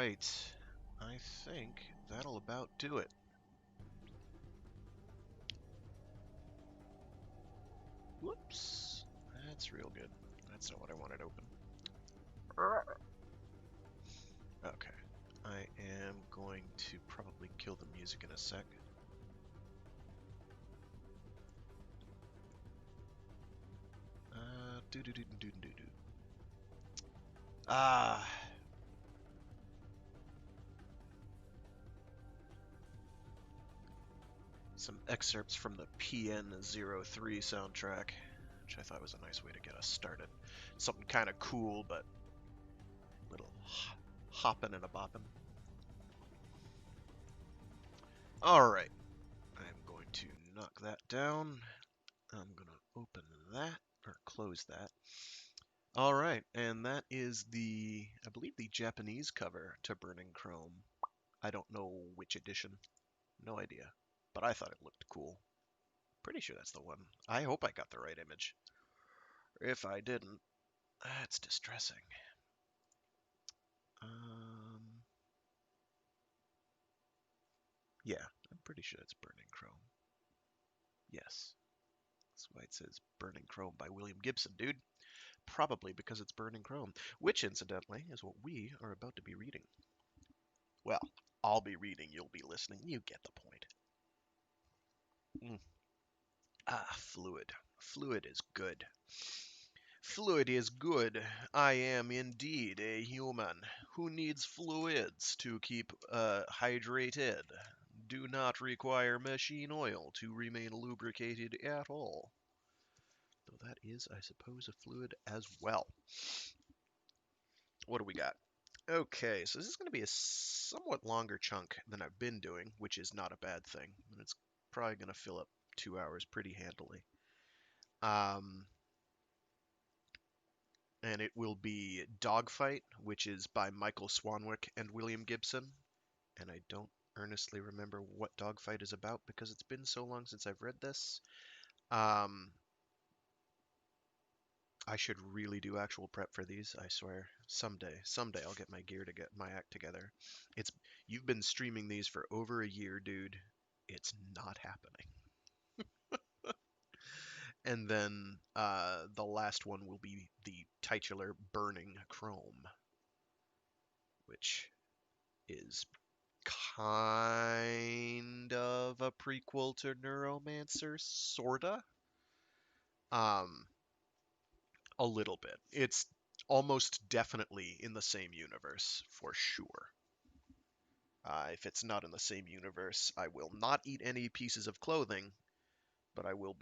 right. I think that'll about do it. Whoops. That's real good. That's not what I wanted open. Okay. I am going to probably kill the music in a sec. Do. Ah. Some excerpts from the PN03 soundtrack, which I thought was a nice way to get us started. Something kind of cool, but a little hopping and a bopping. Alright, I'm going to knock that down. I'm going to open that, or close that. Alright, and that is I believe the Japanese cover to Burning Chrome. I don't know which edition. No idea. But I thought it looked cool. Pretty sure that's the one. I hope I got the right image. If I didn't, that's distressing. Yeah, I'm pretty sure it's Burning Chrome. Yes. That's why it says Burning Chrome by William Gibson, dude. Probably because it's Burning Chrome, which, incidentally, is what we are about to be reading. Well, I'll be reading, you'll be listening. You get the point. Fluid. Fluid is good. Fluid is good. I am indeed a human who needs fluids to keep hydrated. Do not require machine oil to remain lubricated at all. Though that is, I suppose, a fluid as well. What do we got? Okay, so this is going to be a somewhat longer chunk than I've been doing, which is not a bad thing. And it's probably going to fill up 2 hours pretty handily. And it will be Dogfight, which is by Michael Swanwick and William Gibson. And I don't earnestly remember what Dogfight is about because it's been so long since I've read this. I should really do actual prep for these, I swear. Someday I'll get my act together. You've been streaming these for over a year, dude. It's not happening. And then the last one will be the titular Burning Chrome, which is kind of a prequel to Neuromancer, sorta. A little bit. It's almost definitely in the same universe, for sure. If it's not in the same universe, I will not eat any pieces of clothing, but I will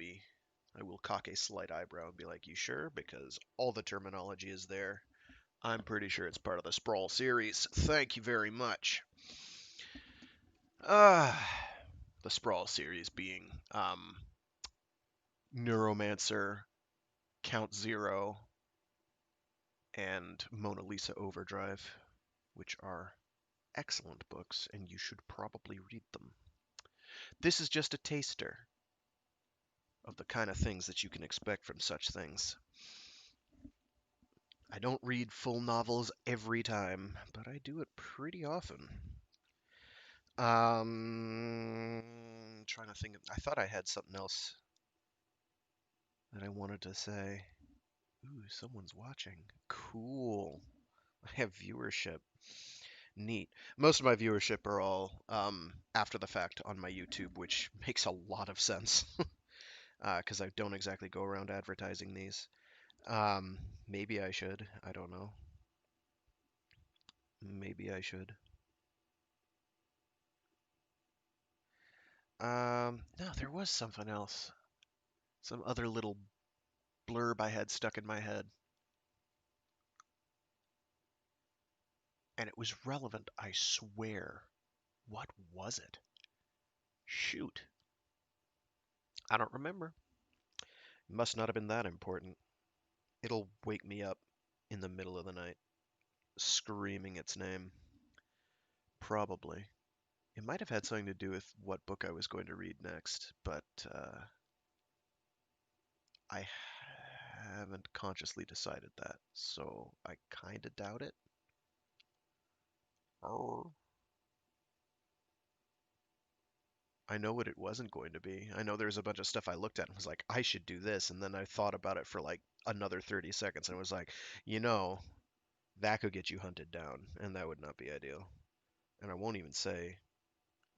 cock a slight eyebrow and be like, you sure? Because all the terminology is there. I'm pretty sure it's part of the Sprawl series. Thank you very much. The Sprawl series being Neuromancer, Count Zero, and Mona Lisa Overdrive, which are excellent books, and you should probably read them. This is just a taster of the kind of things that you can expect from such things. I don't read full novels every time, but I do it pretty often. Trying to think. I thought I had something else that I wanted to say. Ooh, someone's watching. Cool. I have viewership. Neat. Most of my viewership are all after the fact on my YouTube, which makes a lot of sense because I don't exactly go around advertising these. Maybe I should. I don't know. Maybe I should. No, there was something else. Some other little blurb I had stuck in my head. And it was relevant, I swear. What was it? Shoot. I don't remember. It must not have been that important. It'll wake me up in the middle of the night, screaming its name. Probably. It might have had something to do with what book I was going to read next, but I haven't consciously decided that, so I kind of doubt it. I know what it wasn't going to be. I know there's a bunch of stuff I looked at and was like, I should do this, and then I thought about it for like another 30 seconds and was like, you know, that could get you hunted down, and that would not be ideal. And I won't even say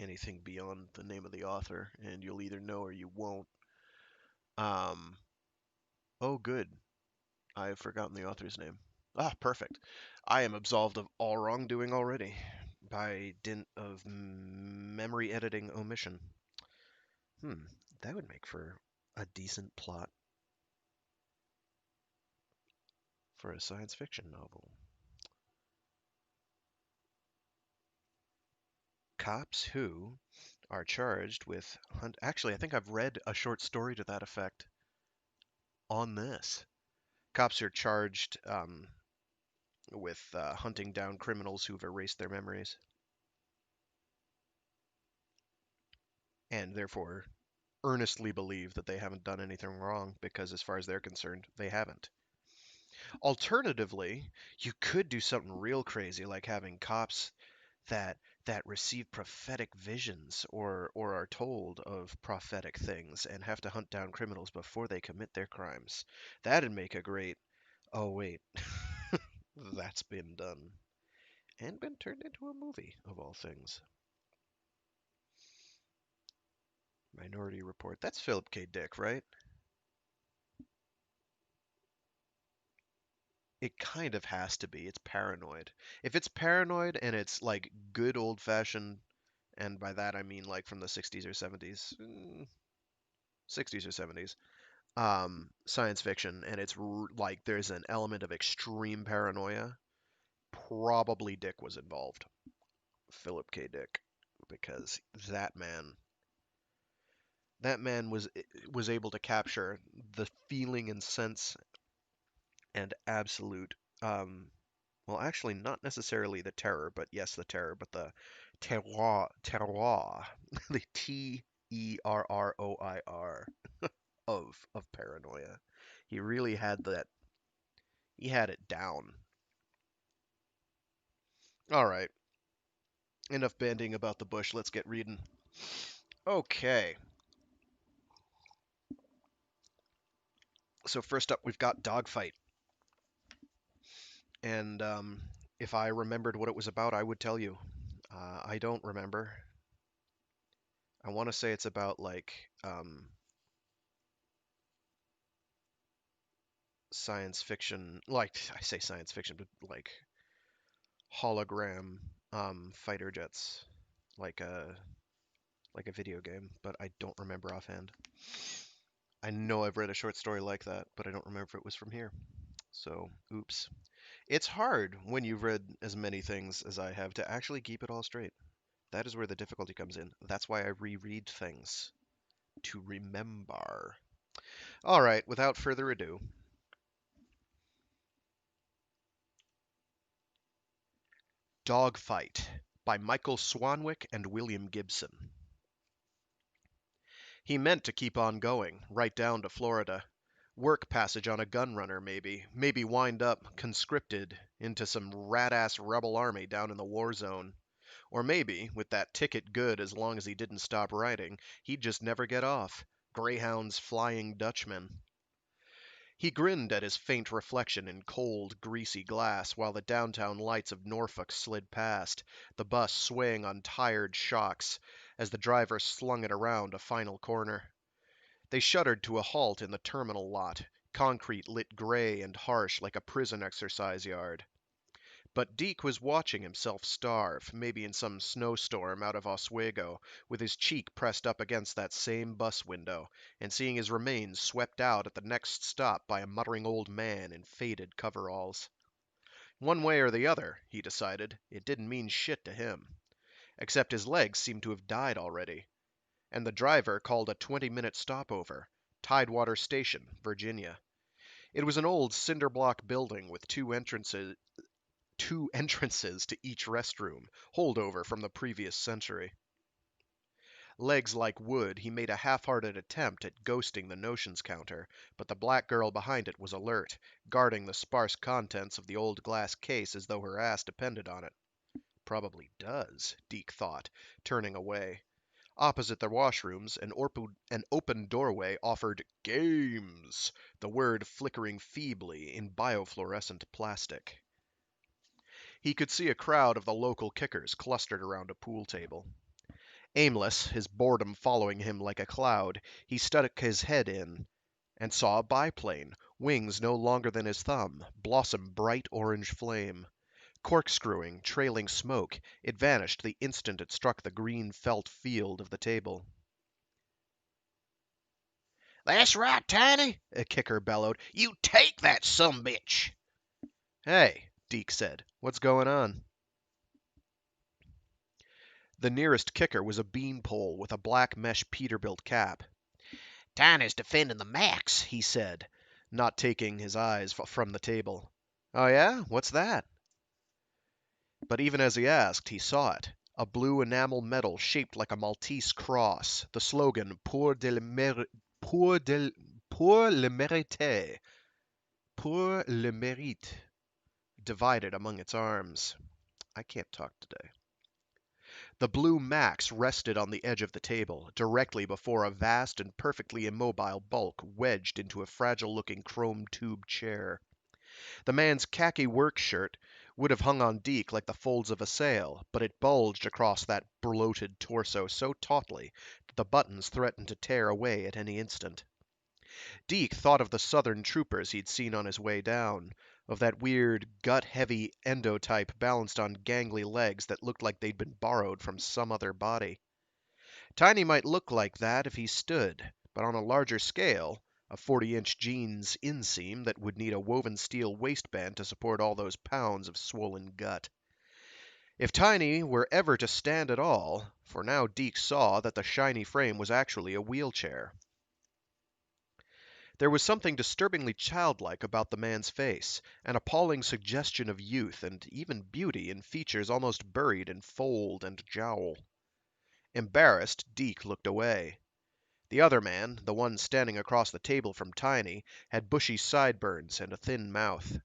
anything beyond the name of the author, and you'll either know or you won't. Um, oh, good. I've forgotten the author's name. Ah, perfect. I am absolved of all wrongdoing already by dint of memory editing omission. Hmm, that would make for a decent plot for a science fiction novel. Cops who are charged with hunt. Actually, I think I've read a short story to that effect on this. Cops are charged with hunting down criminals who've erased their memories and therefore earnestly believe that they haven't done anything wrong because, as far as they're concerned, they haven't. Alternatively, you could do something real crazy like having cops that receive prophetic visions or are told of prophetic things and have to hunt down criminals before they commit their crimes. That'd make a great. Oh wait, that's been done and been turned into a movie of all things. Minority Report. That's Philip K. Dick, right? It kind of has to be. It's paranoid. If it's paranoid and it's like good old fashioned, and by that I mean like from the 60s or 70s, 60s or 70s, science fiction, and it's like there's an element of extreme paranoia, probably Dick was involved. Philip K. Dick, because that man, that man was able to capture the feeling and sense and absolute well, actually, not necessarily the terror, but yes, the terror, but the terroir, the Terroir of paranoia. He really had that. He had it down. All right, enough banding about the bush. Let's get reading. Okay, so first up, we've got Dogfight, and if I remembered what it was about, I would tell you. I don't remember. I want to say it's about like science fiction, like I say science fiction, but like hologram fighter jets, like a video game, but I don't remember offhand. I know I've read a short story like that, but I don't remember if it was from here. So, oops. It's hard when you've read as many things as I have to actually keep it all straight. That is where the difficulty comes in. That's why I reread things to remember. All right, without further ado, Dogfight by Michael Swanwick and William Gibson. He meant to keep on going, right down to Florida. Work passage on a gun runner, maybe. Maybe wind up conscripted into some rat-ass rebel army down in the war zone. Or maybe, with that ticket good as long as he didn't stop writing, he'd just never get off. Greyhound's Flying Dutchman. He grinned at his faint reflection in cold, greasy glass while the downtown lights of Norfolk slid past, the bus swaying on tired shocks as the driver slung it around a final corner. They shuddered to a halt in the terminal lot, concrete lit gray and harsh like a prison exercise yard. But Deke was watching himself starve, maybe in some snowstorm out of Oswego, with his cheek pressed up against that same bus window, and seeing his remains swept out at the next stop by a muttering old man in faded coveralls. One way or the other, he decided, it didn't mean shit to him. Except his legs seemed to have died already. And the driver called a 20-minute stopover, Tidewater Station, Virginia. It was an old cinder-block building with two entrances to each restroom, holdover from the previous century. Legs like wood, he made a half-hearted attempt at ghosting the notions counter, but the black girl behind it was alert, guarding the sparse contents of the old glass case as though her ass depended on it. Probably does, Deke thought, turning away. Opposite the washrooms, an open doorway offered games, the word flickering feebly in biofluorescent plastic. He could see a crowd of the local kickers clustered around a pool table. Aimless, his boredom following him like a cloud, he stuck his head in and saw a biplane, wings no longer than his thumb, blossom bright orange flame. Corkscrewing, trailing smoke, it vanished the instant it struck the green felt field of the table. "That's right, Tiny," a kicker bellowed. "You take that sumbitch!" "Hey," Deke said, "what's going on?" The nearest kicker was a beanpole with a black mesh Peterbilt cap. "Tiny's defending the Max," he said, not taking his eyes from the table. "Oh yeah? What's that?" But even as he asked, he saw it. A blue enamel medal shaped like a Maltese cross. The slogan, Pour le mérite. Pour le mérite. Divided among its arms. I can't talk today. The blue Max rested on the edge of the table, directly before a vast and perfectly immobile bulk wedged into a fragile-looking chrome tube chair. The man's khaki work shirt would have hung on Deke like the folds of a sail, but it bulged across that bloated torso so tautly that the buttons threatened to tear away at any instant. Deke thought of the Southern troopers he'd seen on his way down, of that weird, gut-heavy endotype balanced on gangly legs that looked like they'd been borrowed from some other body. Tiny might look like that if he stood, but on a larger scale, a 40-inch jeans inseam that would need a woven steel waistband to support all those pounds of swollen gut. If Tiny were ever to stand at all, for now Deke saw that the shiny frame was actually a wheelchair. There was something disturbingly childlike about the man's face, an appalling suggestion of youth and even beauty in features almost buried in fold and jowl. Embarrassed, Deke looked away. The other man, the one standing across the table from Tiny, had bushy sideburns and a thin mouth.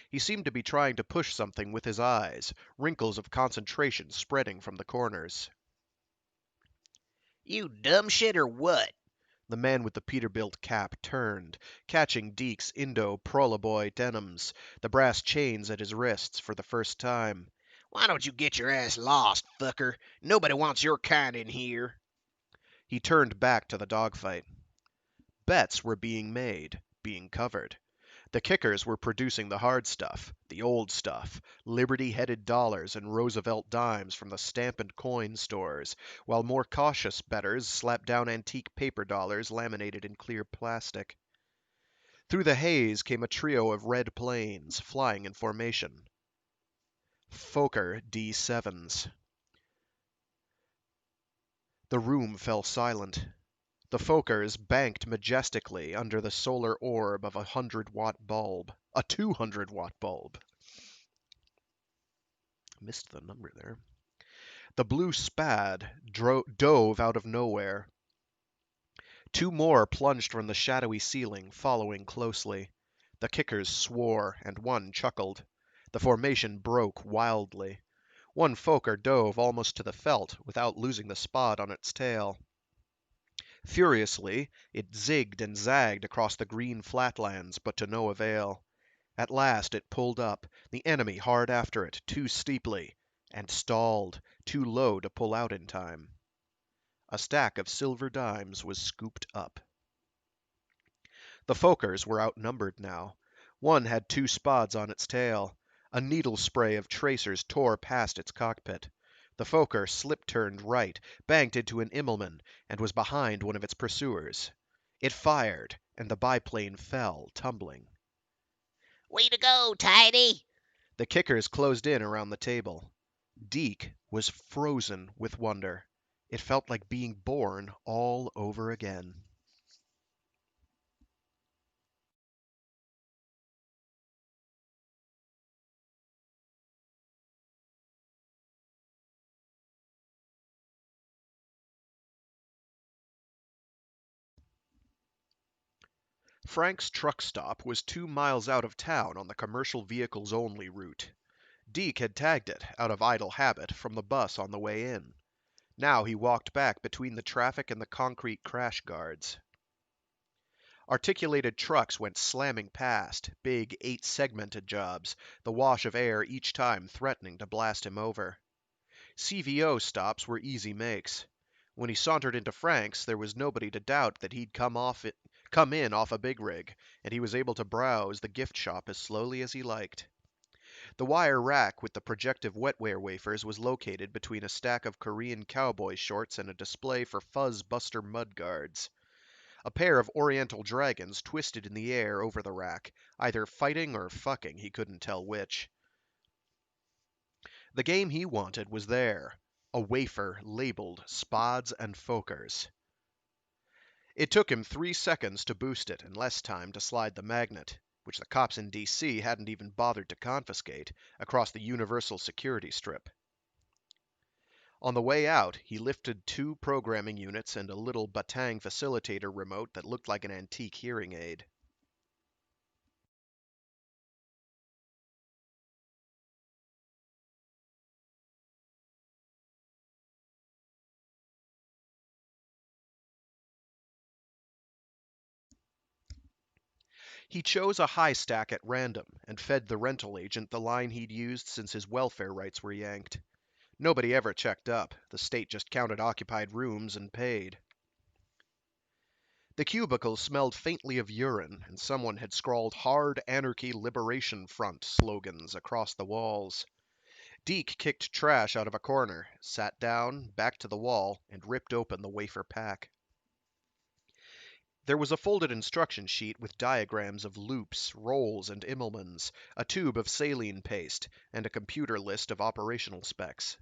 He seemed to be trying to push something with his eyes, wrinkles of concentration spreading from the corners. "You dumb shit or what?" The man with the Peterbilt cap turned, catching Deke's Indo-Proloboy denims, the brass chains at his wrists, for the first time. "Why don't you get your ass lost, fucker? Nobody wants your kind in here." He turned back to the dogfight. Bets were being made, being covered. The kickers were producing the hard stuff, the old stuff, Liberty-headed dollars and Roosevelt dimes from the stamp and coin stores, while more cautious bettors slapped down antique paper dollars laminated in clear plastic. Through the haze came a trio of red planes, flying in formation. Fokker D-7s. The room fell silent. The Fokkers banked majestically under the solar orb of a 100-watt bulb. A 200-watt bulb. Missed the number there. The blue Spad dove out of nowhere. Two more plunged from the shadowy ceiling, following closely. The kickers swore, and one chuckled. The formation broke wildly. One Fokker dove almost to the felt, without losing the spot on its tail. Furiously, it zigged and zagged across the green flatlands, but to no avail. At last it pulled up, the enemy hard after it, too steeply, and stalled, too low to pull out in time. A stack of silver dimes was scooped up. The Fokkers were outnumbered now. One had two spods on its tail. A needle spray of tracers tore past its cockpit. The Fokker slip-turned right, banked into an Immelmann, and was behind one of its pursuers. It fired, and the biplane fell, tumbling. "Way to go, Tiny!" The kickers closed in around the table. Deke was frozen with wonder. It felt like being born all over again. Frank's truck stop was 2 miles out of town on the commercial vehicles only route. Deke had tagged it, out of idle habit, from the bus on the way in. Now he walked back between the traffic and the concrete crash guards. Articulated trucks went slamming past, big 8-segmented jobs, the wash of air each time threatening to blast him over. CVO stops were easy makes. When he sauntered into Frank's, there was nobody to doubt that he'd come in off a big rig, and he was able to browse the gift shop as slowly as he liked. The wire rack with the projective wetware wafers was located between a stack of Korean cowboy shorts and a display for Fuzz Buster mudguards. A pair of oriental dragons twisted in the air over the rack, either fighting or fucking, he couldn't tell which. The game he wanted was there, a wafer labeled Spods and Fokers. It took him 3 seconds to boost it and less time to slide the magnet, which the cops in D.C. hadn't even bothered to confiscate, across the universal security strip. On the way out, he lifted 2 programming units and a little Batang facilitator remote that looked like an antique hearing aid. He chose a high stack at random and fed the rental agent the line he'd used since his welfare rights were yanked. Nobody ever checked up. The state just counted occupied rooms and paid. The cubicle smelled faintly of urine, and someone had scrawled Hard Anarchy Liberation Front slogans across the walls. Deke kicked trash out of a corner, sat down, back to the wall, and ripped open the wafer pack. There was a folded instruction sheet with diagrams of loops, rolls, and Immelmans, a tube of saline paste, and a computer list of operational specs.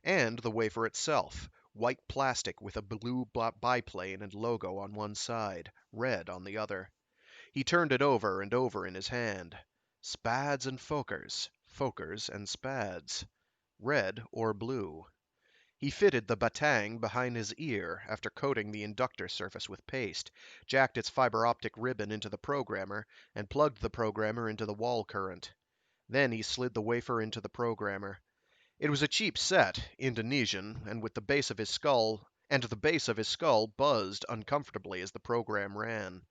And the wafer itself, white plastic with a blue biplane and logo on one side, red on the other. He turned it over and over in his hand. Spads and Fokers, Fokers and Spads. Red or blue. He fitted the batang behind his ear after coating the inductor surface with paste, jacked its fiber optic ribbon into the programmer, and plugged the programmer into the wall current. Then he slid the wafer into the programmer. It was a cheap set, Indonesian, and the base of his skull buzzed uncomfortably as the program ran.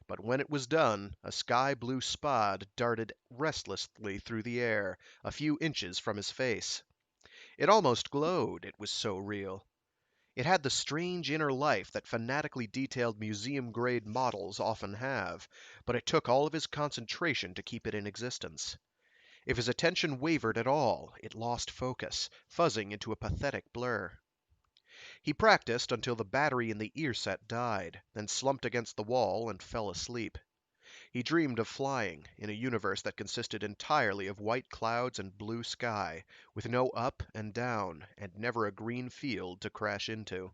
But when it was done, a sky-blue spad darted restlessly through the air, a few inches from his face. It almost glowed, it was so real. It had the strange inner life that fanatically detailed museum-grade models often have, but it took all of his concentration to keep it in existence. If his attention wavered at all, it lost focus, fuzzing into a pathetic blur. He practiced until the battery in the ear set died, then slumped against the wall and fell asleep. He dreamed of flying, in a universe that consisted entirely of white clouds and blue sky, with no up and down, and never a green field to crash into.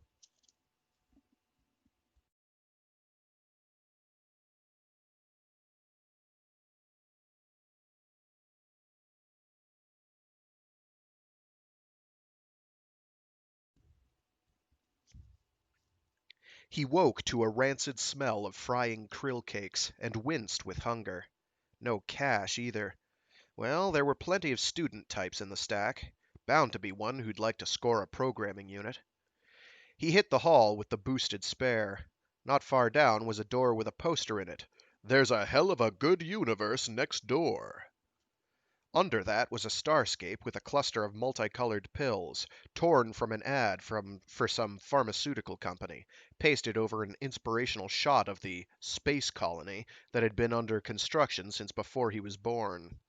He woke to a rancid smell of frying krill cakes, and winced with hunger. No cash, either. Well, there were plenty of student types in the stack. Bound to be one who'd like to score a programming unit. He hit the hall with the boosted spare. Not far down was a door with a poster in it. "There's a hell of a good universe next door." Under that was a starscape with a cluster of multicolored pills, torn from an ad for some pharmaceutical company, pasted over an inspirational shot of the space colony that had been under construction since before he was born.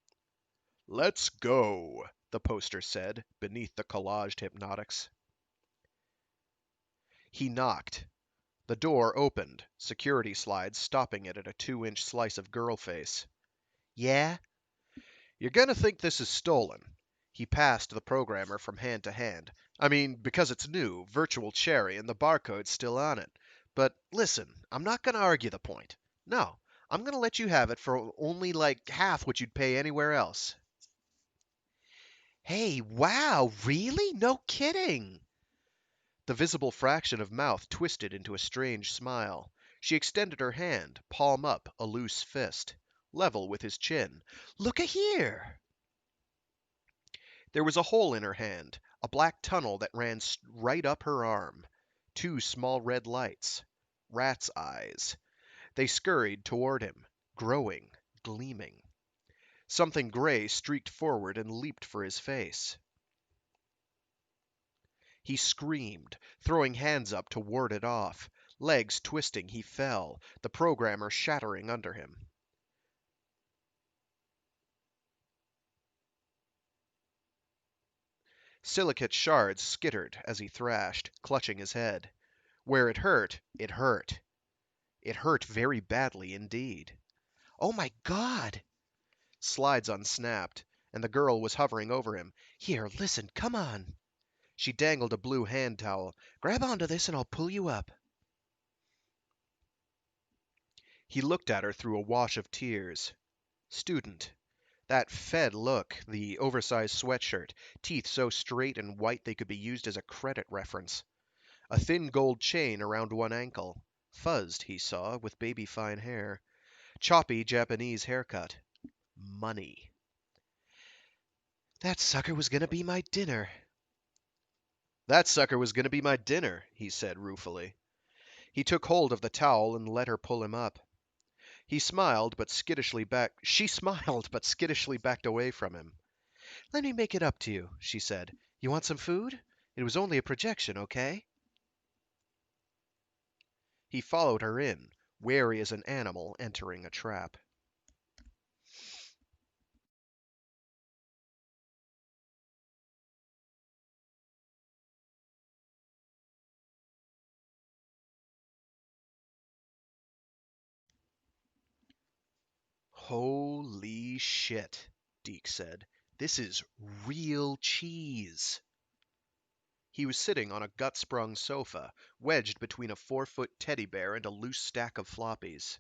"Let's go," the poster said, beneath the collaged hypnotics. He knocked. The door opened, security slides stopping it at a 2-inch slice of girl face. "Yeah?" "You're gonna think this is stolen." He passed the programmer from hand to hand. "I mean, because it's new, virtual cherry, and the barcode's still on it. But listen, I'm not gonna argue the point. No, I'm gonna let you have it for only like half what you'd pay anywhere else." "Hey, wow, really? No kidding!" The visible fraction of mouth twisted into a strange smile. She extended her hand, palm up, a loose fist, level with his chin. "Look a here!" There was a hole in her hand, a black tunnel that ran right up her arm. Two small red lights. Rat's eyes. They scurried toward him, growing, gleaming. Something gray streaked forward and leaped for his face. He screamed, throwing hands up to ward it off. Legs twisting, he fell, the programmer shattering under him. Silicate shards skittered as he thrashed, clutching his head. Where it hurt, it hurt. It hurt very badly indeed. Oh my God! Slides unsnapped, and the girl was hovering over him. Here, listen, come on. She dangled a blue hand towel. Grab onto this and I'll pull you up. He looked at her through a wash of tears. Student. That fed look, the oversized sweatshirt, teeth so straight and white they could be used as a credit reference. A thin gold chain around one ankle. Fuzzed, he saw, with baby fine hair. Choppy Japanese haircut. Money. That sucker was gonna be my dinner. That sucker was gonna be my dinner, he said ruefully. He took hold of the towel and let her pull him up. He smiled, but skittishly back. She smiled, but skittishly backed away from him. Let me make it up to you, she said. You want some food? It was only a projection, okay? He followed her in, wary as an animal entering a trap. Holy shit, Deke said. This is real cheese. He was sitting on a gut-sprung sofa, wedged between a 4-foot teddy bear and a loose stack of floppies.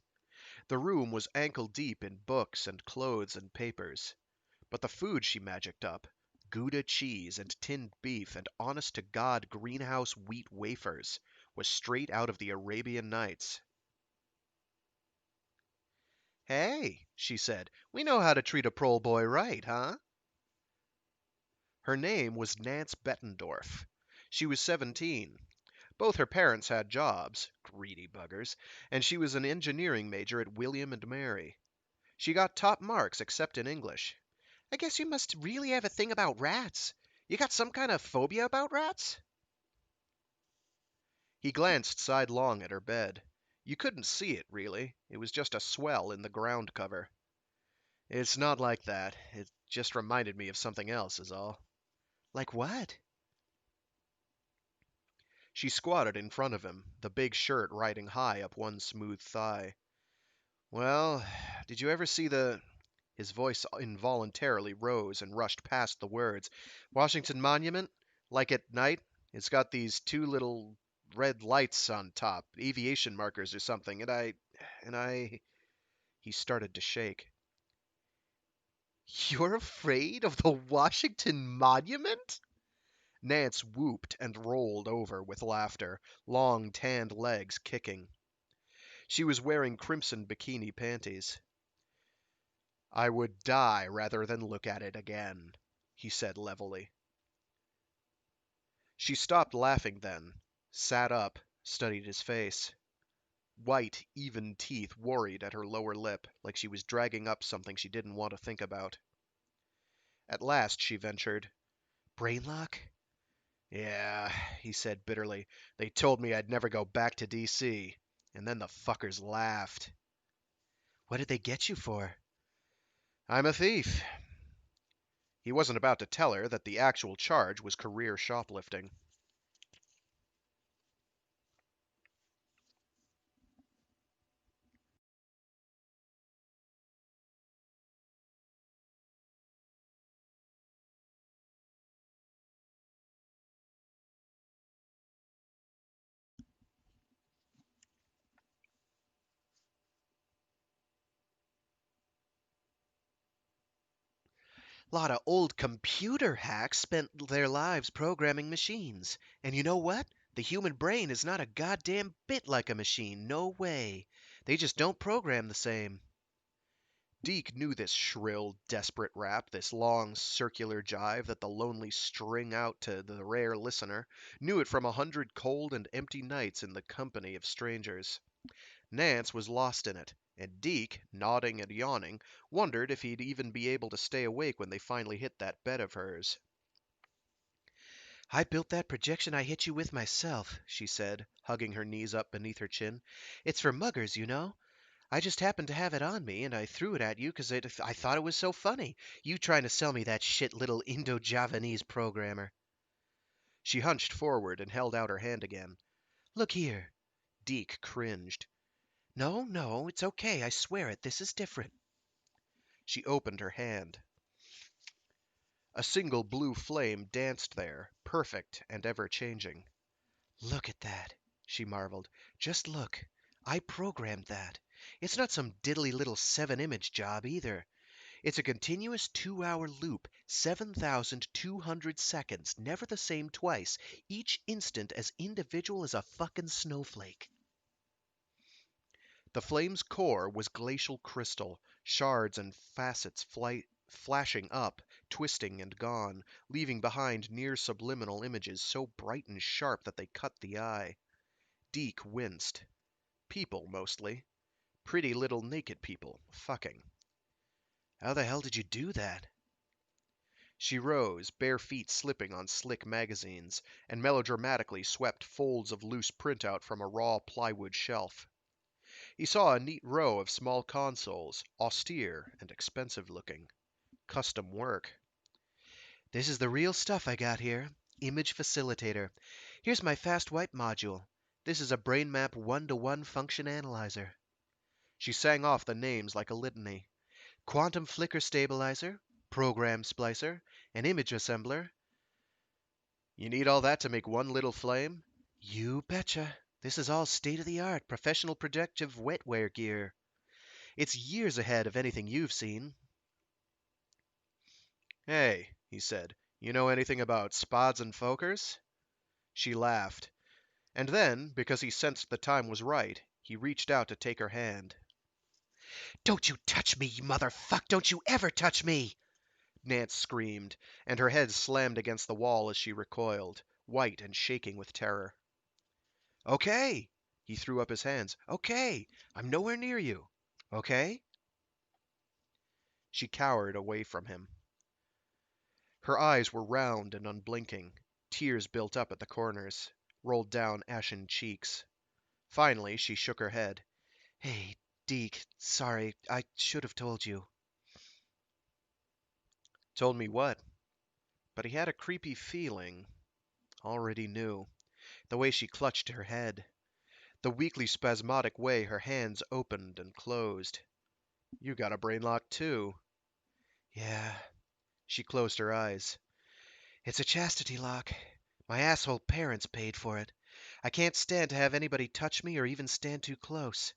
The room was ankle-deep in books and clothes and papers. But the food she magicked up, Gouda cheese and tinned beef and honest-to-God greenhouse wheat wafers, was straight out of the Arabian Nights. Hey, she said, we know how to treat a prole boy right, huh? Her name was Nance Bettendorf. She was 17. Both her parents had jobs, greedy buggers, and she was an engineering major at William and Mary. She got top marks except in English. I guess you must really have a thing about rats. You got some kind of phobia about rats? He glanced sidelong at her bed. You couldn't see it, really. It was just a swell in the ground cover. It's not like that. It just reminded me of something else, is all. Like what? She squatted in front of him, the big shirt riding high up one smooth thigh. Well, did you ever see the... His voice involuntarily rose and rushed past the words. Washington Monument? Like at night? It's got these two little red lights on top, aviation markers or something, and I... He started to shake. You're afraid of the Washington Monument? Nance whooped and rolled over with laughter, long tanned legs kicking. She was wearing crimson bikini panties. I would die rather than look at it again, he said levelly. She stopped laughing then, sat up, studied his face. White, even teeth worried at her lower lip, like she was dragging up something she didn't want to think about. At last she ventured, Brain lock? Yeah, he said bitterly. They told me I'd never go back to D.C. And then the fuckers laughed. What did they get you for? I'm a thief. He wasn't about to tell her that the actual charge was career shoplifting. Lot of old computer hacks spent their lives programming machines. And you know what? The human brain is not a goddamn bit like a machine. No way. They just don't program the same. Deke knew this shrill, desperate rap, this long, circular jive that the lonely string out to the rare listener, knew it from 100 cold and empty nights in the company of strangers. Nance was lost in it, and Deke, nodding and yawning, wondered if he'd even be able to stay awake when they finally hit that bed of hers. "I built that projection I hit you with myself," she said, hugging her knees up beneath her chin. "It's for muggers, you know. I just happened to have it on me, and I threw it at you 'cause I thought it was so funny, you trying to sell me that shit little Indo-Javanese programmer." She hunched forward and held out her hand again. "Look here." Deke cringed. "No, no, it's okay, I swear it. This is different." She opened her hand. A single blue flame danced there, perfect and ever-changing. "Look at that," she marveled. "Just look. I programmed that. It's not some diddly little 7-image job, either. It's a continuous 2-hour loop, 7,200 seconds, never the same twice, each instant as individual as a fucking snowflake." The flame's core was glacial crystal, shards and facets flashing up, twisting and gone, leaving behind near subliminal images so bright and sharp that they cut the eye. Deke winced. People, mostly. Pretty little naked people, fucking. "How the hell did you do that?" She rose, bare feet slipping on slick magazines, and melodramatically swept folds of loose printout from a raw plywood shelf. He saw a neat row of small consoles, austere and expensive looking. Custom work. "This is the real stuff I got here. Image Facilitator. Here's my fast wipe module. This is a BrainMap 1-to-1 function analyzer." She sang off the names like a litany. "Quantum flicker stabilizer, program splicer, an image assembler." "You need all that to make one little flame?" "You betcha. This is all state-of-the-art professional projective wetware gear. It's years ahead of anything you've seen." "Hey," he said, "you know anything about spods and fokers?" She laughed. And then, because he sensed the time was right, he reached out to take her hand. "Don't you touch me, you motherfuck! Don't you ever touch me!" Nance screamed, and her head slammed against the wall as she recoiled, white and shaking with terror. "Okay." He threw up his hands. "Okay. I'm nowhere near you. Okay?" She cowered away from him. Her eyes were round and unblinking. Tears built up at the corners, rolled down ashen cheeks. Finally, she shook her head. "Hey, Deke, sorry, I should have told you." "Told me what?" But he had a creepy feeling. Already knew. The way she clutched her head. The weakly spasmodic way her hands opened and closed. "You got a brain lock, too." "Yeah." She closed her eyes. "It's a chastity lock. My asshole parents paid for it. I can't stand to have anybody touch me or even stand too close."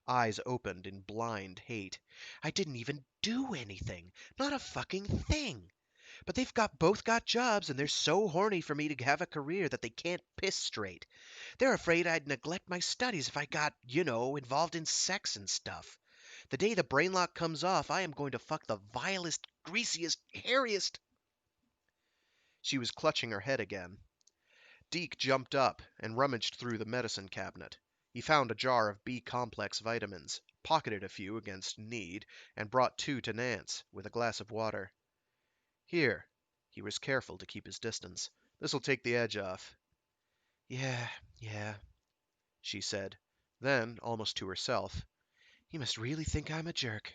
Eyes opened in blind hate. "I didn't even do anything. Not a fucking thing. But they've both got jobs, and they're so horny for me to have a career that they can't piss straight. They're afraid I'd neglect my studies if I got, involved in sex and stuff. The day the brain lock comes off, I am going to fuck the vilest, greasiest, hairiest—" She was clutching her head again. Deke jumped up and rummaged through the medicine cabinet. He found a jar of B-complex vitamins, pocketed a few against need, and brought 2 to Nance, with a glass of water. "Here." He was careful to keep his distance. "This'll take the edge off." "Yeah, yeah," she said. Then, almost to herself, "You must really think I'm a jerk."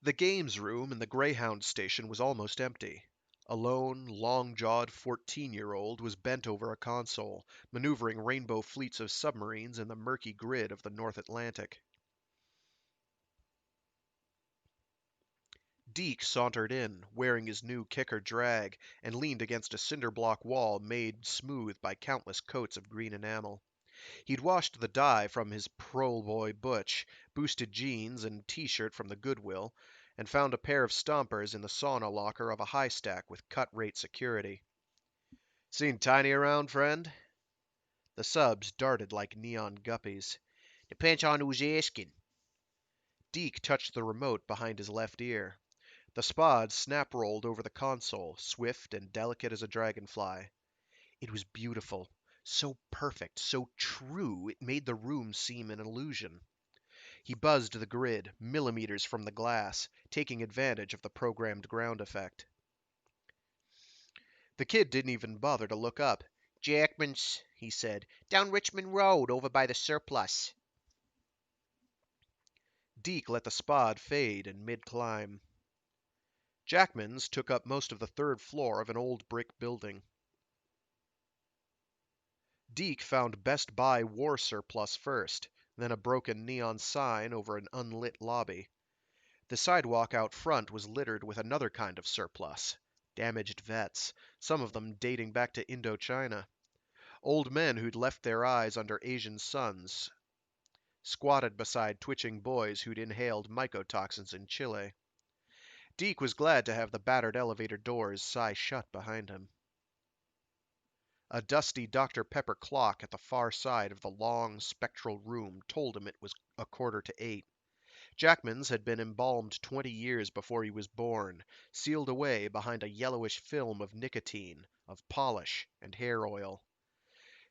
The games room in the Greyhound station was almost empty. A lone, long-jawed 14-year-old was bent over a console, maneuvering rainbow fleets of submarines in the murky grid of the North Atlantic. Deke sauntered in, wearing his new kicker drag, and leaned against a cinder block wall made smooth by countless coats of green enamel. He'd washed the dye from his prole boy butch, boosted jeans and t-shirt from the Goodwill, and found a pair of stompers in the sauna locker of a high stack with cut-rate security. "Seen Tiny around, friend?" The subs darted like neon guppies. "Depends on who's asking." Deke touched the remote behind his left ear. The spad snap-rolled over the console, swift and delicate as a dragonfly. It was beautiful, so perfect, so true, it made the room seem an illusion. He buzzed the grid, millimeters from the glass, taking advantage of the programmed ground effect. The kid didn't even bother to look up. "Jackman's," he said. "Down Richmond Road, over by the surplus." Deke let the spad fade in mid-climb. Jackman's took up most of the third floor of an old brick building. Deke found Best Buy War Surplus first, then a broken neon sign over an unlit lobby. The sidewalk out front was littered with another kind of surplus. Damaged vets, some of them dating back to Indochina. Old men who'd left their eyes under Asian suns, squatted beside twitching boys who'd inhaled mycotoxins in Chile. Deke was glad to have the battered elevator doors sigh shut behind him. A dusty Dr. Pepper clock at the far side of the long, spectral room told him it was 7:45. Jackman's had been embalmed 20 years before he was born, sealed away behind a yellowish film of nicotine, of polish, and hair oil.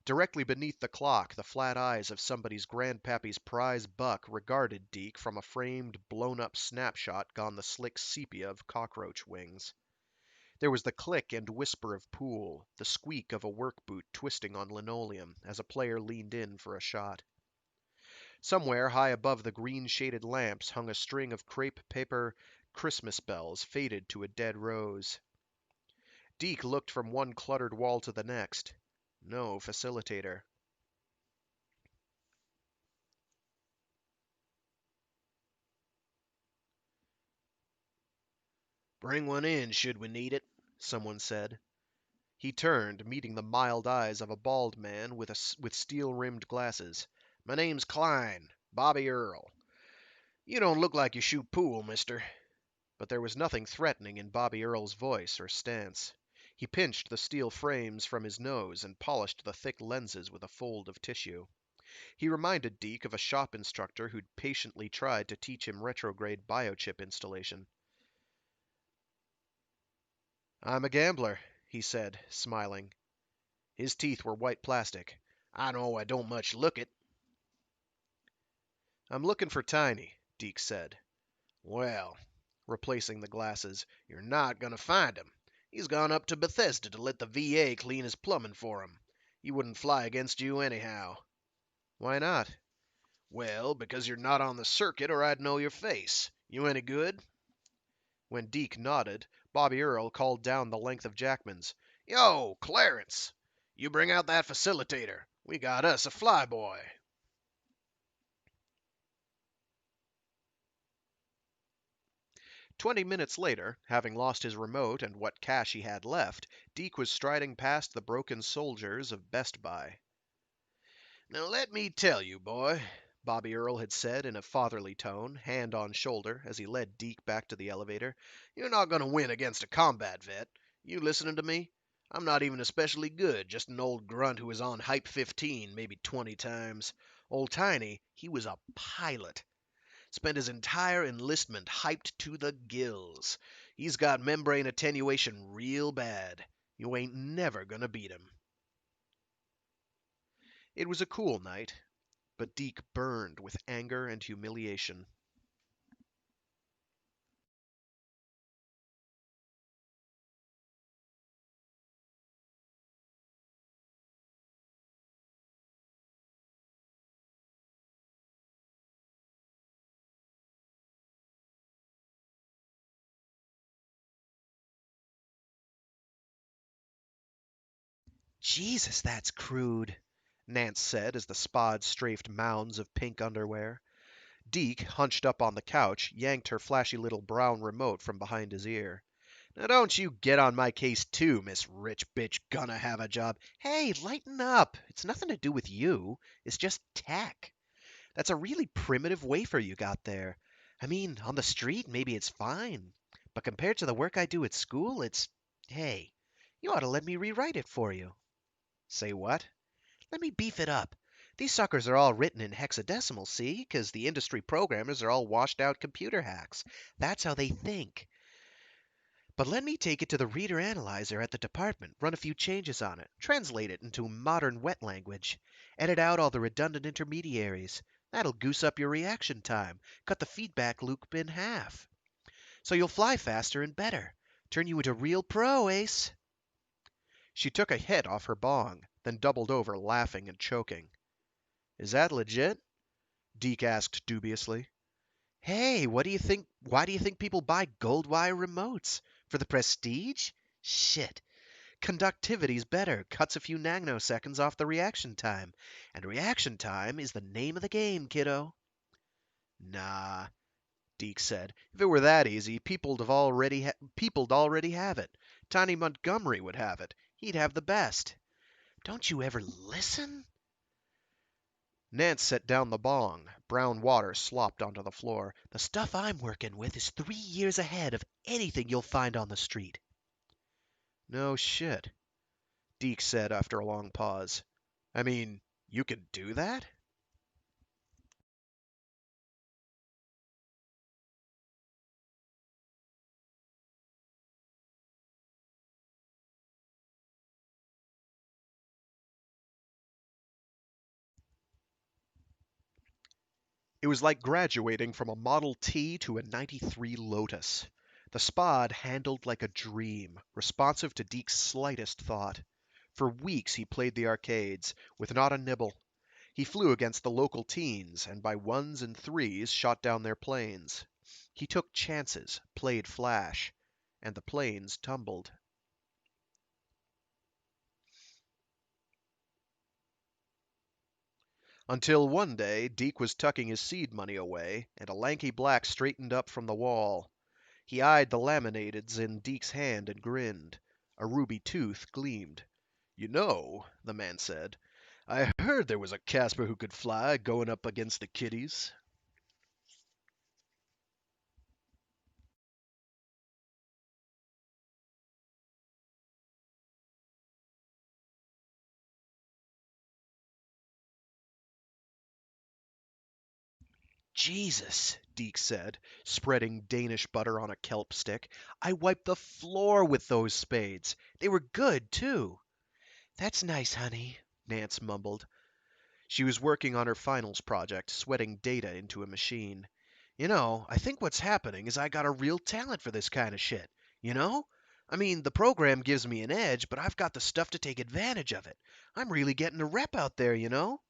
Directly beneath the clock, the flat eyes of somebody's grandpappy's prize buck regarded Deke from a framed, blown-up snapshot gone the slick sepia of cockroach wings. There was the click and whisper of pool, the squeak of a work boot twisting on linoleum as a player leaned in for a shot. Somewhere high above the green-shaded lamps hung a string of crepe paper Christmas bells faded to a dead rose. Deke looked from one cluttered wall to the next. No facilitator. "Bring one in, should we need it," someone said. He turned, meeting the mild eyes of a bald man with steel-rimmed glasses. "My name's Klein, Bobby Earl. You don't look like you shoot pool, mister." But there was nothing threatening in Bobby Earl's voice or stance. He pinched the steel frames from his nose and polished the thick lenses with a fold of tissue. He reminded Deke of a shop instructor who'd patiently tried to teach him retrograde biochip installation. "I'm a gambler," he said, smiling. His teeth were white plastic. "I know I don't much look it." "I'm looking for Tiny," Deke said. "Well," replacing the glasses, "you're not gonna find him. He's gone up to Bethesda to let the VA clean his plumbing for him. He wouldn't fly against you anyhow." "Why not?" "Well, because you're not on the circuit or I'd know your face. You any good?" When Deke nodded, Bobby Earl called down the length of Jackman's. "Yo, Clarence! You bring out that facilitator. We got us a flyboy." 20 minutes later, having lost his remote and what cash he had left, Deke was striding past the broken soldiers of Best Buy. "Now let me tell you, boy," Bobby Earl had said in a fatherly tone, hand on shoulder, as he led Deke back to the elevator, "you're not going to win against a combat vet. You listening to me? I'm not even especially good, just an old grunt who was on Hype 15 maybe 20 times. Old Tiny, he was a pilot. Spent his entire enlistment hyped to the gills. He's got membrane attenuation real bad. You ain't never gonna beat him." It was a cool night, but Deke burned with anger and humiliation. "Jesus, that's crude," Nance said as the spad strafed mounds of pink underwear. Deke, hunched up on the couch, yanked her flashy little brown remote from behind his ear. Now don't you get on my case too, Miss Rich Bitch gonna have a job. Hey, lighten up. It's nothing to do with you. It's just tech. That's a really primitive wafer you got there. I mean, on the street, maybe it's fine. But compared to the work I do at school, it's. Hey, you ought to let me rewrite it for you. Say what? Let me beef it up. These suckers are all written in hexadecimal, see? 'Cause the industry programmers are all washed out computer hacks. That's how they think. But let me take it to the reader analyzer at the department, run a few changes on it, translate it into modern wet language, edit out all the redundant intermediaries. That'll goose up your reaction time, cut the feedback loop in half. So you'll fly faster and better. Turn you into a real pro, Ace. She took a hit off her bong, then doubled over, laughing and choking. Is that legit? Deke asked dubiously. Hey, what do you think? Why do you think people buy gold wire remotes? For the prestige? Shit. Conductivity's better, cuts a few nanoseconds off the reaction time. And reaction time is the name of the game, kiddo. Nah, Deke said. If it were that easy, people'd already have it. Tiny Montgomery would have it. He'd have the best. Don't you ever listen? Nance set down the bong. Brown water slopped onto the floor. The stuff I'm working with is 3 years ahead of anything you'll find on the street. No shit, Deke said after a long pause. I mean, you can do that? It was like graduating from a Model T to a '93 Lotus. The Spad handled like a dream, responsive to Deke's slightest thought. For weeks he played the arcades, with not a nibble. He flew against the local teens, and by ones and threes shot down their planes. He took chances, played flash, and the planes tumbled. Until one day Deke was tucking his seed money away, and a lanky black straightened up from the wall. He eyed the laminateds in Deke's hand and grinned. A ruby tooth gleamed. You know, the man said, I heard there was a Casper who could fly going up against the kiddies. Jesus, Deke said, spreading Danish butter on a kelp stick. I wiped the floor with those spades. They were good, too. That's nice, honey, Nance mumbled. She was working on her finals project, sweating data into a machine. You know, I think what's happening is I got a real talent for this kind of shit. You know? I mean, the program gives me an edge, but I've got the stuff to take advantage of it. I'm really getting a rep out there, you know?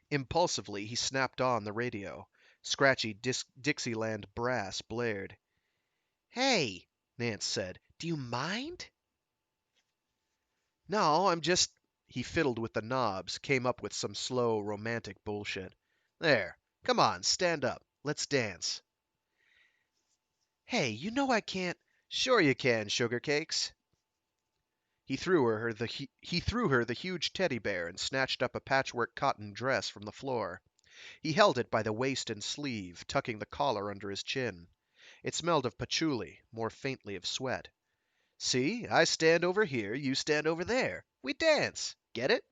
Impulsively, he snapped on the radio. Scratchy Dixieland brass blared. Hey, Nance said, do you mind? No, I'm just. He fiddled with the knobs, came up with some slow, romantic bullshit. There, come on, stand up. Let's dance. Hey, you know I can't. Sure you can, sugar cakes. He threw her the huge teddy bear and snatched up a patchwork cotton dress from the floor. He held it by the waist and sleeve, tucking the collar under his chin. It smelled of patchouli, more faintly of sweat. See, I stand over here, you stand over there. We dance. Get it?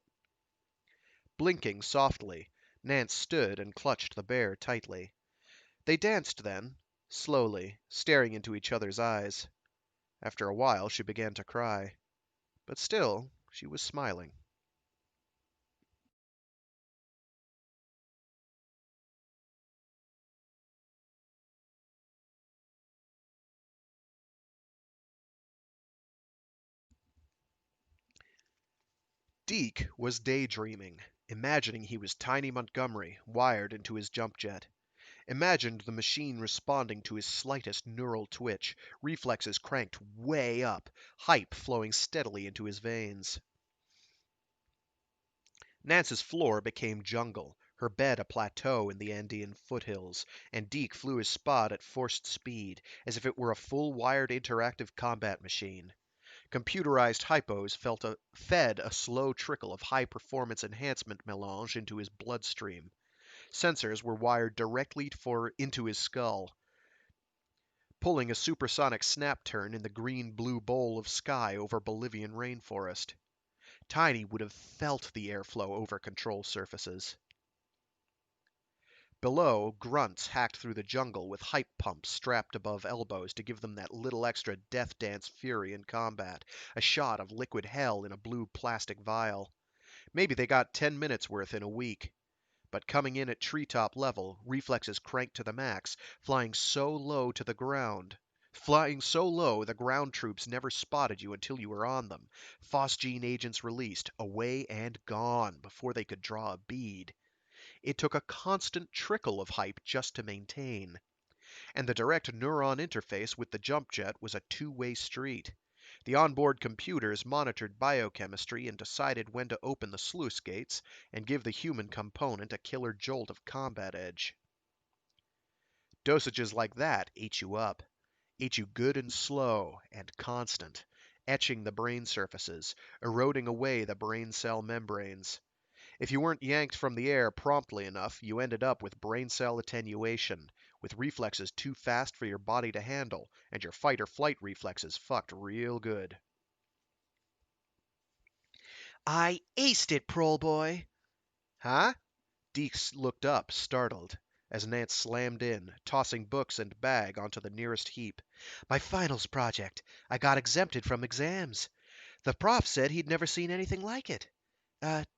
Blinking softly, Nance stood and clutched the bear tightly. They danced then, slowly, staring into each other's eyes. After a while she began to cry. But still, she was smiling. Deke was daydreaming, imagining he was Tiny Montgomery, wired into his jump jet. Imagined the machine responding to his slightest neural twitch, reflexes cranked way up, hype flowing steadily into his veins. Nance's floor became jungle. her bed a plateau in the Andean foothills, and Deke flew his spot at forced speed, as if it were a full-wired interactive combat machine. Computerized hypos fed a slow trickle of high-performance enhancement melange into his bloodstream. Sensors were wired directly into his skull, pulling a supersonic snap turn in the green-blue bowl of sky over Bolivian rainforest. Tiny would have felt the airflow over control surfaces. Below, grunts hacked through the jungle with hype pumps strapped above elbows to give them that little extra death dance fury in combat, a shot of liquid hell in a blue plastic vial. Maybe they got 10 minutes worth in a week. But coming in at treetop level, reflexes cranked to the max, Flying so low, the ground troops never spotted you until you were on them. Phosgene agents released, away and gone, before they could draw a bead. It took a constant trickle of hype just to maintain. And the direct neuron interface with the jump jet was a two-way street. The onboard computers monitored biochemistry and decided when to open the sluice gates and give the human component a killer jolt of combat edge. Dosages like that ate you up. Ate you good and slow and constant, etching the brain surfaces, eroding away the brain cell membranes. If you weren't yanked from the air promptly enough, you ended up with brain cell attenuation, with reflexes too fast for your body to handle, and your fight or flight reflexes fucked real good. I aced it, prole boy! Huh? Deeks looked up, startled, as Nance slammed in, tossing books and bag onto the nearest heap. My finals project. I got exempted from exams. The prof said he'd never seen anything like it.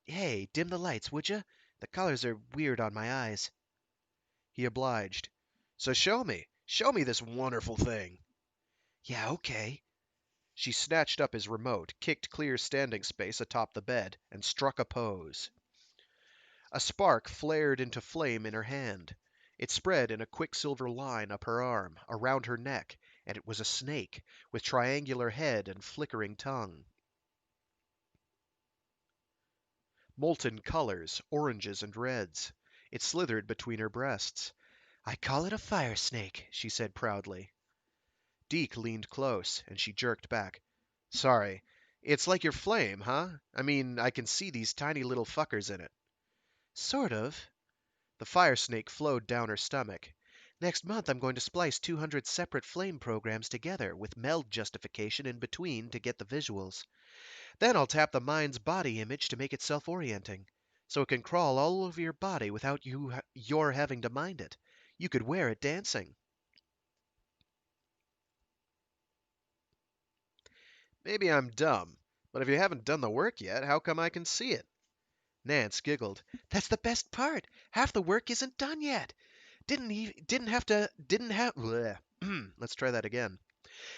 Hey, dim the lights, would you? The colors are weird on my eyes. He obliged. So show me. Show me this wonderful thing. Yeah, okay. She snatched up his remote, kicked clear standing space atop the bed, and struck a pose. A spark flared into flame in her hand. It spread in a quicksilver line up her arm, around her neck, and it was a snake, with triangular head and flickering tongue. Molten colors, oranges and reds. It slithered between her breasts. I call it a fire snake, she said proudly. Deke leaned close, and she jerked back. Sorry. It's like your flame, huh? I mean, I can see these tiny little fuckers in it. Sort of. The fire snake flowed down her stomach. Next month I'm going to splice 200 separate flame programs together, with meld justification in between to get the visuals. Then I'll tap the mind's body image to make it self-orienting, so it can crawl all over your body without your having to mind it. You could wear it dancing. Maybe I'm dumb, but if you haven't done the work yet, how come I can see it? Nance giggled. That's the best part. Half the work isn't done yet. Didn't have bleh. Let's try that again.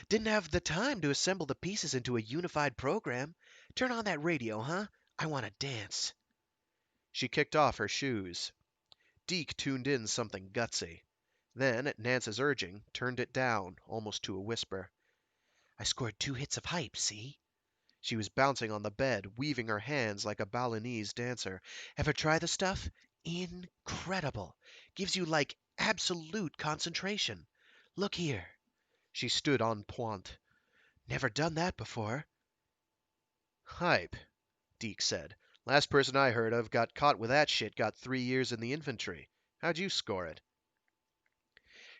Didn't have the time to assemble the pieces into a unified program. Turn on that radio, huh? I want to dance. She kicked off her shoes. Deke tuned in something gutsy. Then, at Nance's urging, turned it down, almost to a whisper. I scored 2 hits of hype, see? She was bouncing on the bed, weaving her hands like a Balinese dancer. Ever try the stuff? Incredible. Gives you, like, absolute concentration. Look here. She stood on point. Never done that before. Hype, Deke said. Last person I heard of got caught with that shit got 3 years in the infantry. How'd you score it?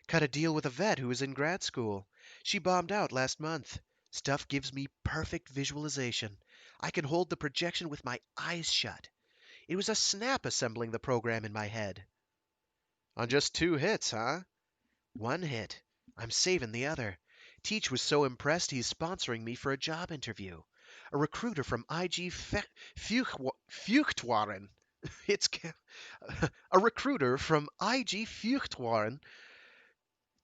Cut a deal with a vet who was in grad school. She bombed out last month. Stuff gives me perfect visualization. I can hold the projection with my eyes shut. It was a snap assembling the program in my head. On just 2 hits, huh? 1 hit. I'm saving the other. Teach was so impressed he's sponsoring me for a job interview. A recruiter from IG Feuchtwaren. A recruiter from IG Feuchtwaren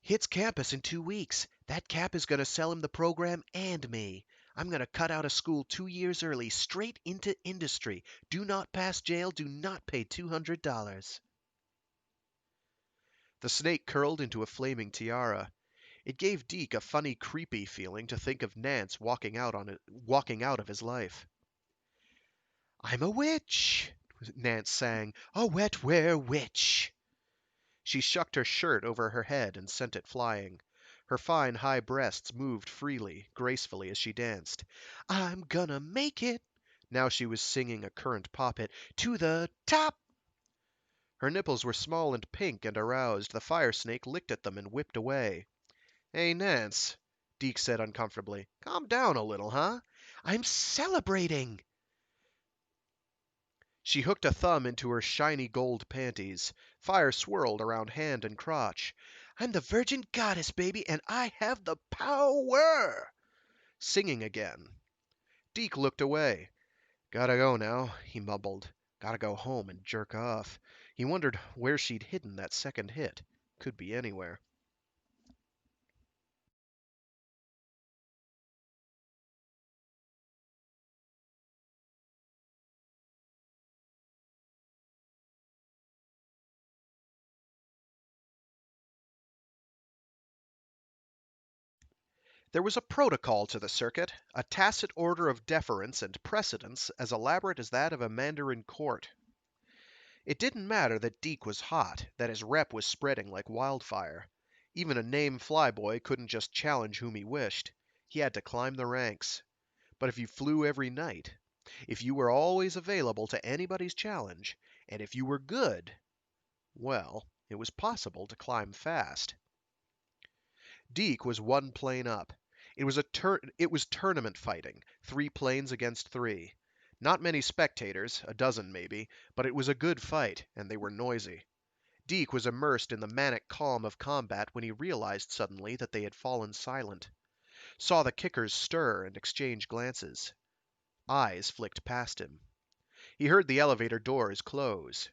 hits campus in 2 weeks. That cap is going to sell him the program and me. I'm going to cut out of school 2 years early, straight into industry. Do not pass jail. Do not pay $200. The snake curled into a flaming tiara. It gave Deke a funny, creepy feeling to think of Nance walking out of his life. I'm a witch, Nance sang, "A wet-wear witch." She shucked her shirt over her head and sent it flying. Her fine high breasts moved freely, gracefully as she danced. "I'm gonna make it." Now she was singing a current pop hit. "To the top." Her nipples were small and pink and aroused. The fire snake licked at them and whipped away. "Hey, Nance," Deke said uncomfortably. "Calm down a little, huh?" "I'm celebrating." She hooked a thumb into her shiny gold panties. Fire swirled around hand and crotch. "I'm the virgin goddess, baby, and I have the power." Singing again. Deke looked away. "Gotta go now," he mumbled. "Gotta go home and jerk off." He wondered where she'd hidden that second hit. Could be anywhere. There was a protocol to the circuit, a tacit order of deference and precedence as elaborate as that of a Mandarin court. It didn't matter that Deke was hot, that his rep was spreading like wildfire. Even a name flyboy couldn't just challenge whom he wished. He had to climb the ranks. But if you flew every night, if you were always available to anybody's challenge, and if you were good, well, it was possible to climb fast. Deke was one plane up. It was tournament fighting, 3 planes against 3. Not many spectators, a dozen maybe, but it was a good fight, and they were noisy. Deke was immersed in the manic calm of combat when he realized suddenly that they had fallen silent. Saw the kickers stir and exchange glances. Eyes flicked past him. He heard the elevator doors close.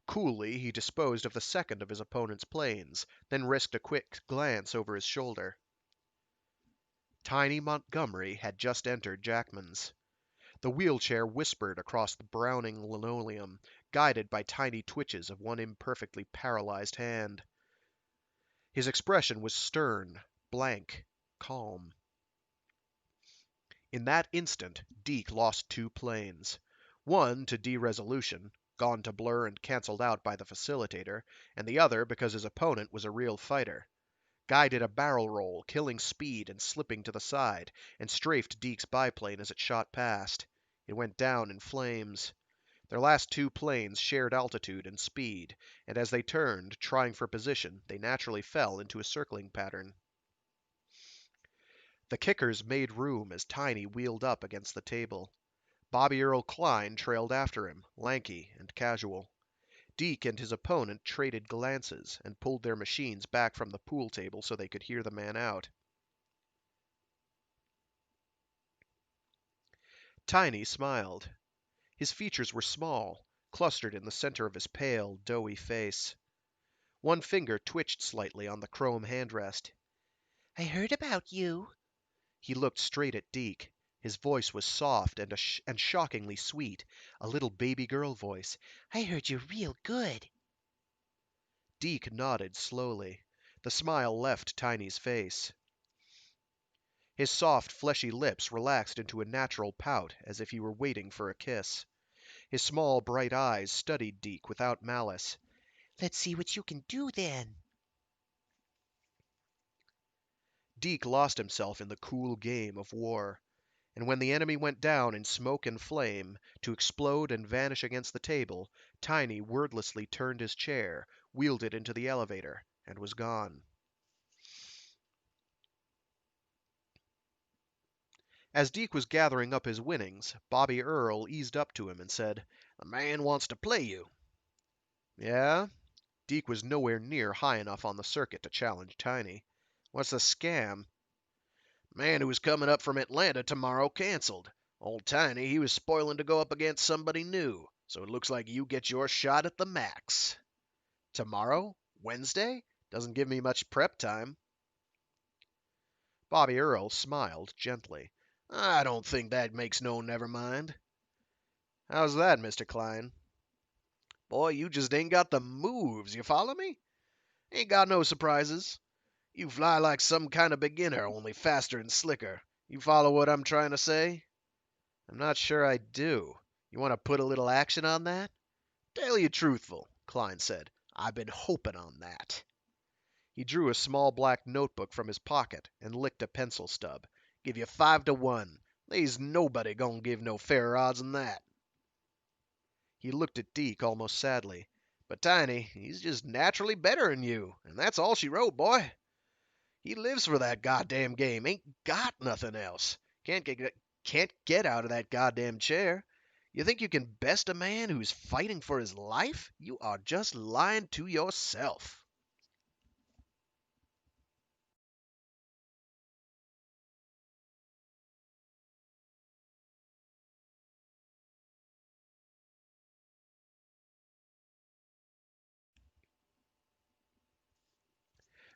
Coolly, he disposed of the second of his opponent's planes, then risked a quick glance over his shoulder. Tiny Montgomery had just entered Jackman's. The wheelchair whispered across the browning linoleum, guided by tiny twitches of one imperfectly paralyzed hand. His expression was stern, blank, calm. In that instant, Deke lost 2 planes. One to de-resolution, gone to blur and cancelled out by the facilitator, and the other because his opponent was a real fighter. Guy did a barrel roll, killing speed and slipping to the side, and strafed Deke's biplane as it shot past. It went down in flames. Their last 2 planes shared altitude and speed, and as they turned, trying for position, they naturally fell into a circling pattern. The kickers made room as Tiny wheeled up against the table. Bobby Earl Klein trailed after him, lanky and casual. Deke and his opponent traded glances and pulled their machines back from the pool table so they could hear the man out. Tiny smiled. His features were small, clustered in the center of his pale, doughy face. One finger twitched slightly on the chrome handrest. "I heard about you." He looked straight at Deke. His voice was soft and shockingly sweet, a little baby girl voice. "I heard you're real good." Deke nodded slowly. The smile left Tiny's face. His soft, fleshy lips relaxed into a natural pout, as if he were waiting for a kiss. His small, bright eyes studied Deke without malice. "Let's see what you can do, then." Deke lost himself in the cool game of war. And when the enemy went down in smoke and flame, to explode and vanish against the table, Tiny wordlessly turned his chair, wheeled it into the elevator, and was gone. As Deke was gathering up his winnings, Bobby Earl eased up to him and said, "The man wants to play you." "Yeah?" Deke was nowhere near high enough on the circuit to challenge Tiny. "What's the scam?" "Man who was coming up from Atlanta tomorrow canceled. Old Tiny, he was spoiling to go up against somebody new, so it looks like you get your shot at the max." "Tomorrow? Wednesday? Doesn't give me much prep time." Bobby Earl smiled gently. "I don't think that makes no never mind." "How's that, Mr. Klein?" "Boy, you just ain't got the moves, you follow me? Ain't got no surprises. You fly like some kind of beginner, only faster and slicker. You follow what I'm trying to say?" "I'm not sure I do. You want to put a little action on that?" Tell you truthful, Klein said. I've been hoping on that. He drew a small black notebook from his pocket and licked a pencil stub. Give you 5-1. They's nobody gonna give no fairer odds than that. He looked at Deke almost sadly. But Tiny, he's just naturally better'n you, and that's all she wrote, boy. He lives for that goddamn game. Ain't got nothing else. Can't get out of that goddamn chair. You think you can best a man who's fighting for his life? You are just lying to yourself.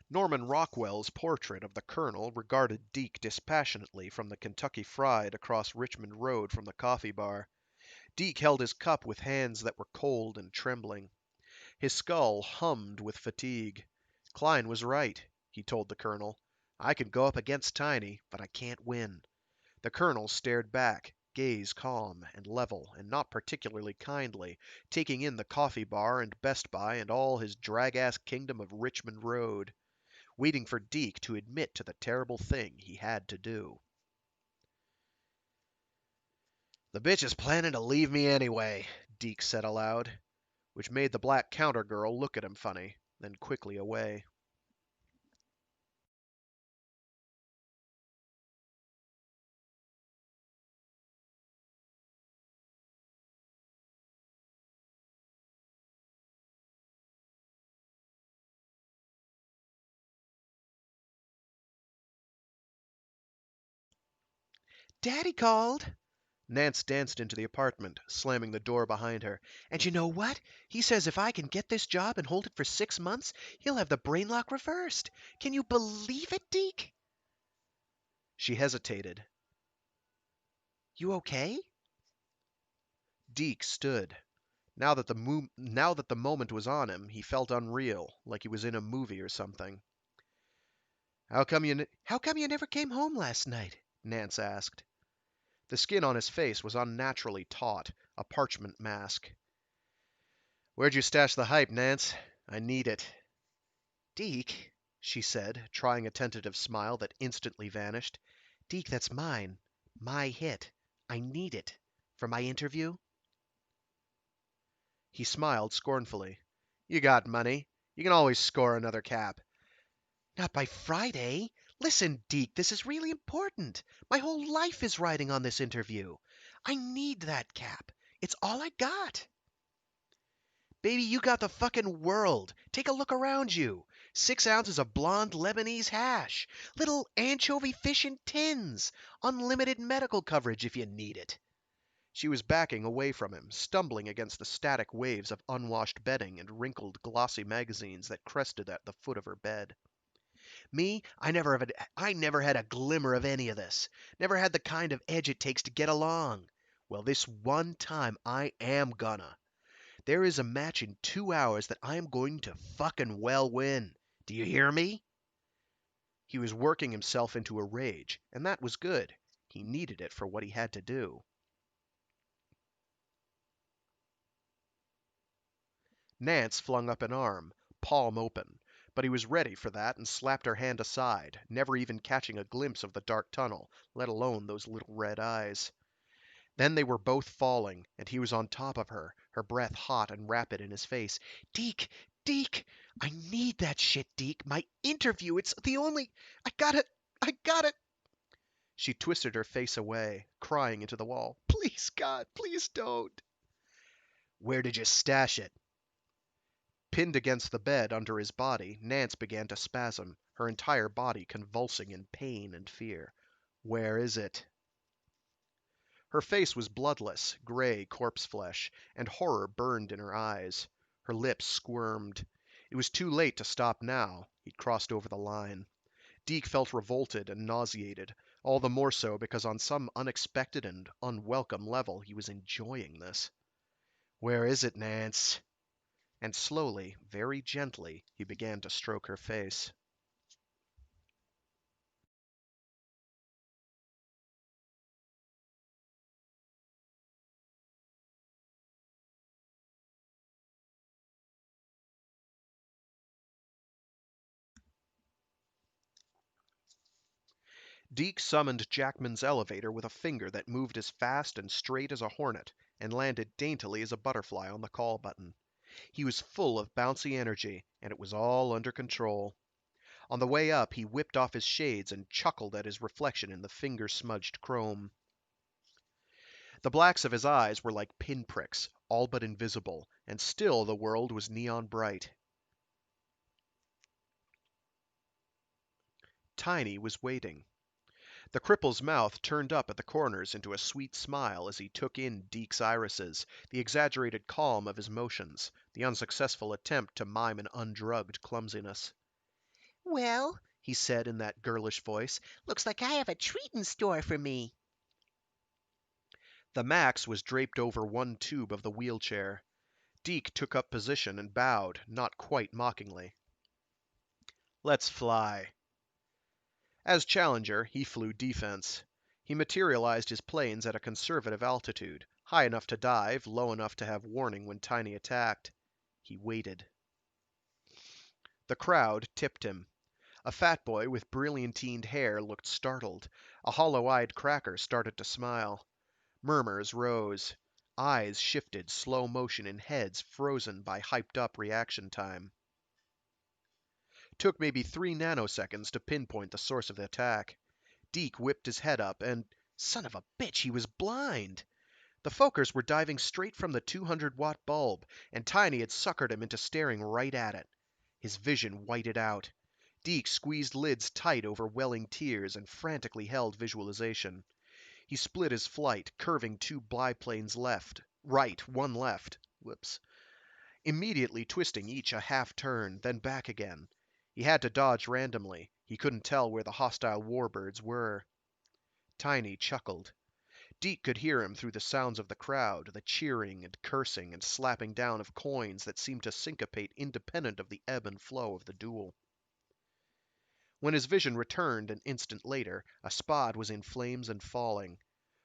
Norman Rockwell's portrait of the colonel regarded Deke dispassionately from the Kentucky Fried across Richmond Road from the coffee bar. Deke held his cup with hands that were cold and trembling. His skull hummed with fatigue. Klein was right, he told the colonel. I can go up against Tiny, but I can't win. The colonel stared back, gaze calm and level and not particularly kindly, taking in the coffee bar and Best Buy and all his drag-ass kingdom of Richmond Road, waiting for Deke to admit to the terrible thing he had to do. The bitch is planning to leave me anyway, Deke said aloud, which made the black counter girl look at him funny, then quickly away. Daddy called. Nance danced into the apartment, slamming the door behind her. And you know what? He says if I can get this job and hold it for 6 months, he'll have the brain lock reversed. Can you believe it, Deke? She hesitated. You okay? Deke stood. Now that the moment was on him, he felt unreal, like he was in a movie or something. How come you never came home last night? Nance asked. The skin on his face was unnaturally taut, a parchment mask. Where'd you stash the hype, Nance? I need it. Deke, she said, trying a tentative smile that instantly vanished. Deke, that's mine. My hit. I need it. For my interview? He smiled scornfully. You got money. You can always score another cap. Not by Friday. Listen, Deke, this is really important. My whole life is riding on this interview. I need that cap. It's all I got. Baby, you got the fucking world. Take a look around you. 6 ounces of blonde Lebanese hash. Little anchovy fish in tins. Unlimited medical coverage if you need it. She was backing away from him, stumbling against the static waves of unwashed bedding and wrinkled, glossy magazines that crested at the foot of her bed. Me, I never had a glimmer of any of this. Never had the kind of edge it takes to get along. Well, this one time I am gonna. There is a match in 2 hours that I am going to fucking well win. Do you hear me? He was working himself into a rage, and that was good. He needed it for what he had to do. Nance flung up an arm, palm open, but he was ready for that and slapped her hand aside, never even catching a glimpse of the dark tunnel, let alone those little red eyes. Then they were both falling, and he was on top of her, her breath hot and rapid in his face. Deke! Deke! I need that shit, Deke. My interview, it's the only... I got it! I got it! She twisted her face away, crying into the wall. Please, God, please don't. Where did you stash it? Pinned against the bed under his body, Nance began to spasm, her entire body convulsing in pain and fear. Where is it? Her face was bloodless, gray corpse flesh, and horror burned in her eyes. Her lips squirmed. It was too late to stop now. He'd crossed over the line. Deke felt revolted and nauseated, all the more so because on some unexpected and unwelcome level he was enjoying this. Where is it, Nance? And slowly, very gently, he began to stroke her face. Deke summoned Jackman's elevator with a finger that moved as fast and straight as a hornet and landed daintily as a butterfly on the call button. He was full of bouncy energy, and it was all under control. On the way up, he whipped off his shades and chuckled at his reflection in the finger-smudged chrome. The blacks of his eyes were like pinpricks, all but invisible, and still the world was neon bright. Tiny was waiting. The cripple's mouth turned up at the corners into a sweet smile as he took in Deke's irises, the exaggerated calm of his motions, the unsuccessful attempt to mime an undrugged clumsiness. "Well," He said in that girlish voice, looks like I have a treat in store for me." the Max was draped over one tube of the wheelchair. Deke took up position and bowed, not quite mockingly. Let's fly. As Challenger, he flew defense. He materialized his planes at a conservative altitude, high enough to dive, low enough to have warning when Tiny attacked. He waited. The crowd tipped him. A fat boy with brilliantined hair looked startled. A hollow-eyed cracker started to smile. Murmurs rose. Eyes shifted slow motion in heads frozen by hyped-up reaction time. Took maybe 3 nanoseconds to pinpoint the source of the attack. Deke whipped his head up and, son of a bitch, he was blind! The Fokkers were diving straight from the 200-watt bulb, and Tiny had suckered him into staring right at it. His vision whited out. Deke squeezed lids tight over welling tears and frantically held visualization. He split his flight, curving 2 biplanes right, one left. Whoops. Immediately twisting each a half turn, then back again. He had to dodge randomly. He couldn't tell where the hostile warbirds were. Tiny chuckled. Deke could hear him through the sounds of the crowd, the cheering and cursing and slapping down of coins that seemed to syncopate independent of the ebb and flow of the duel. When his vision returned an instant later, a Spad was in flames and falling.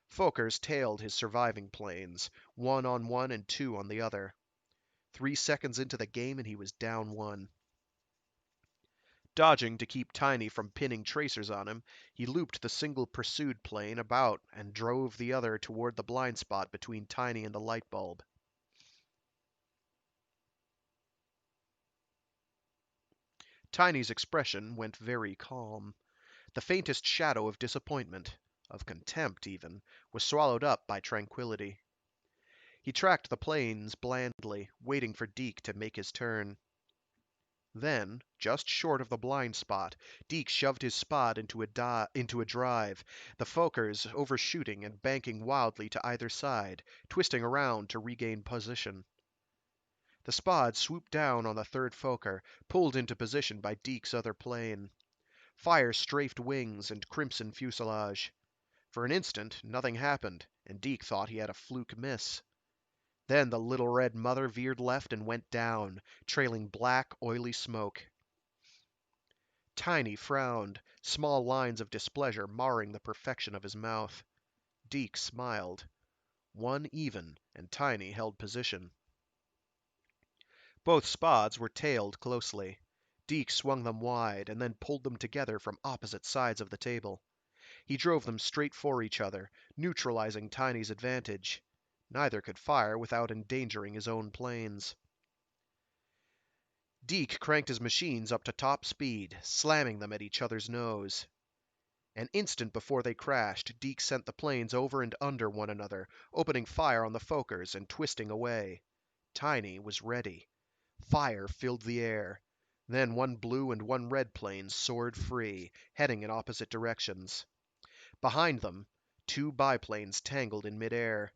Fokkers tailed his surviving planes, 1 on one and 2 on the other. 3 seconds into the game and he was down 1. Dodging to keep Tiny from pinning tracers on him, he looped the single pursued plane about and drove the other toward the blind spot between Tiny and the light bulb. Tiny's expression went very calm. The faintest shadow of disappointment, of contempt even, was swallowed up by tranquility. He tracked the planes blandly, waiting for Deke to make his turn. Then, just short of the blind spot, Deke shoved his Spad into a drive, the Fokkers overshooting and banking wildly to either side, twisting around to regain position. The Spad swooped down on the third Fokker, pulled into position by Deke's other plane. Fire strafed wings and crimson fuselage. For an instant, nothing happened, and Deke thought he had a fluke miss. Then the little red mother veered left and went down, trailing black, oily smoke. Tiny frowned, small lines of displeasure marring the perfection of his mouth. Deke smiled. 1 even, and Tiny held position. Both Spads were tailed closely. Deke swung them wide, and then pulled them together from opposite sides of the table. He drove them straight for each other, neutralizing Tiny's advantage. Neither could fire without endangering his own planes. Deke cranked his machines up to top speed, slamming them at each other's nose. An instant before they crashed, Deke sent the planes over and under one another, opening fire on the Fokkers and twisting away. Tiny was ready. Fire filled the air. Then 1 blue and 1 red plane soared free, heading in opposite directions. Behind them, 2 biplanes tangled in midair.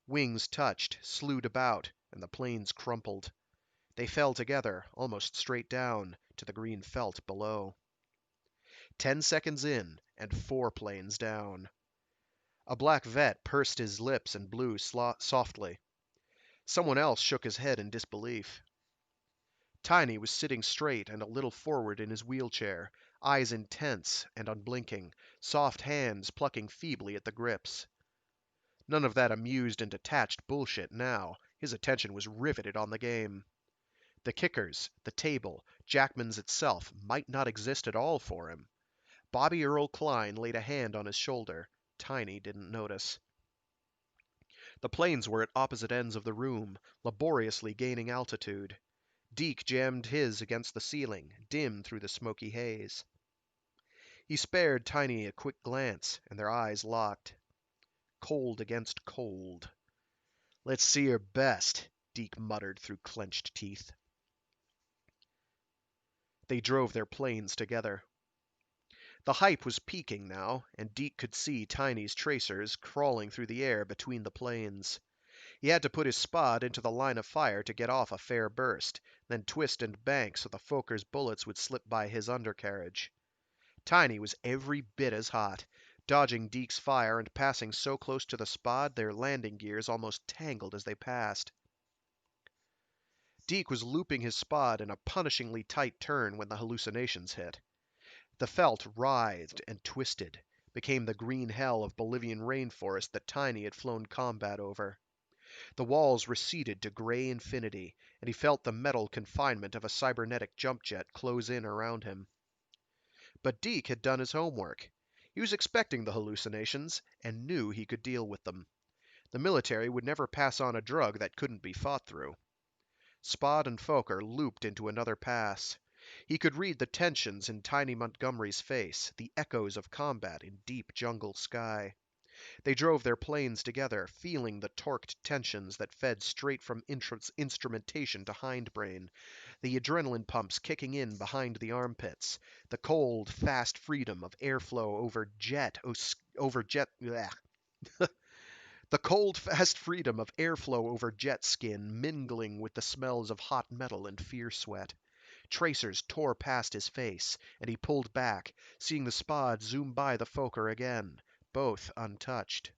Wings touched, slewed about, and the planes crumpled. They fell together, almost straight down, to the green felt below. 10 seconds in, and 4 planes down. A black vet pursed his lips and blew softly. Someone else shook his head in disbelief. Tiny was sitting straight and a little forward in his wheelchair, eyes intense and unblinking, soft hands plucking feebly at the grips. None of that amused and detached bullshit now. His attention was riveted on the game. The kickers, the table, Jackman's itself might not exist at all for him. Bobby Earl Klein laid a hand on his shoulder. Tiny didn't notice. The planes were at opposite ends of the room, laboriously gaining altitude. Deke jammed his against the ceiling, dim through the smoky haze. He spared Tiny a quick glance, and their eyes locked. Cold against cold. "Let's see your best," Deke muttered through clenched teeth. They drove their planes together. The hype was peaking now, and Deke could see Tiny's tracers crawling through the air between the planes. He had to put his spot into the line of fire to get off a fair burst, then twist and bank so the Fokker's bullets would slip by his undercarriage. Tiny was every bit as hot, dodging Deke's fire and passing so close to the spot their landing gears almost tangled as they passed. Deke was looping his spot in a punishingly tight turn when the hallucinations hit. The felt writhed and twisted, became the green hell of Bolivian rainforest that Tiny had flown combat over. The walls receded to gray infinity, and he felt the metal confinement of a cybernetic jump jet close in around him. But Deke had done his homework. He was expecting the hallucinations, and knew he could deal with them. The military would never pass on a drug that couldn't be fought through. Spot and Fokker looped into another pass. He could read the tensions in Tiny Montgomery's face, the echoes of combat in deep jungle sky. They drove their planes together, feeling the torqued tensions that fed straight from instrumentation to hindbrain, the adrenaline pumps kicking in behind the armpits, the cold, fast freedom of airflow the cold, fast freedom of airflow over jet skin mingling with the smells of hot metal and fear sweat. Tracers tore past his face, and he pulled back, seeing the Spad zoom by the Fokker again, both untouched.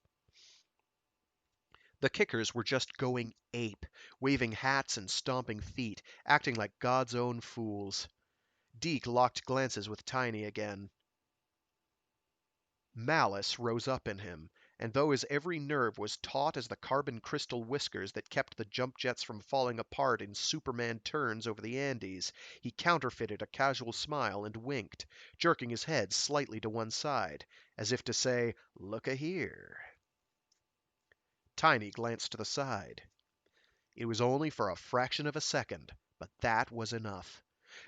The kickers were just going ape, waving hats and stomping feet, acting like God's own fools. Deke locked glances with Tiny again. Malice rose up in him, and though his every nerve was taut as the carbon crystal whiskers that kept the jump jets from falling apart in Superman turns over the Andes, he counterfeited a casual smile and winked, jerking his head slightly to one side, as if to say, "Look-a here." Tiny glanced to the side. It was only for a fraction of a second, but that was enough.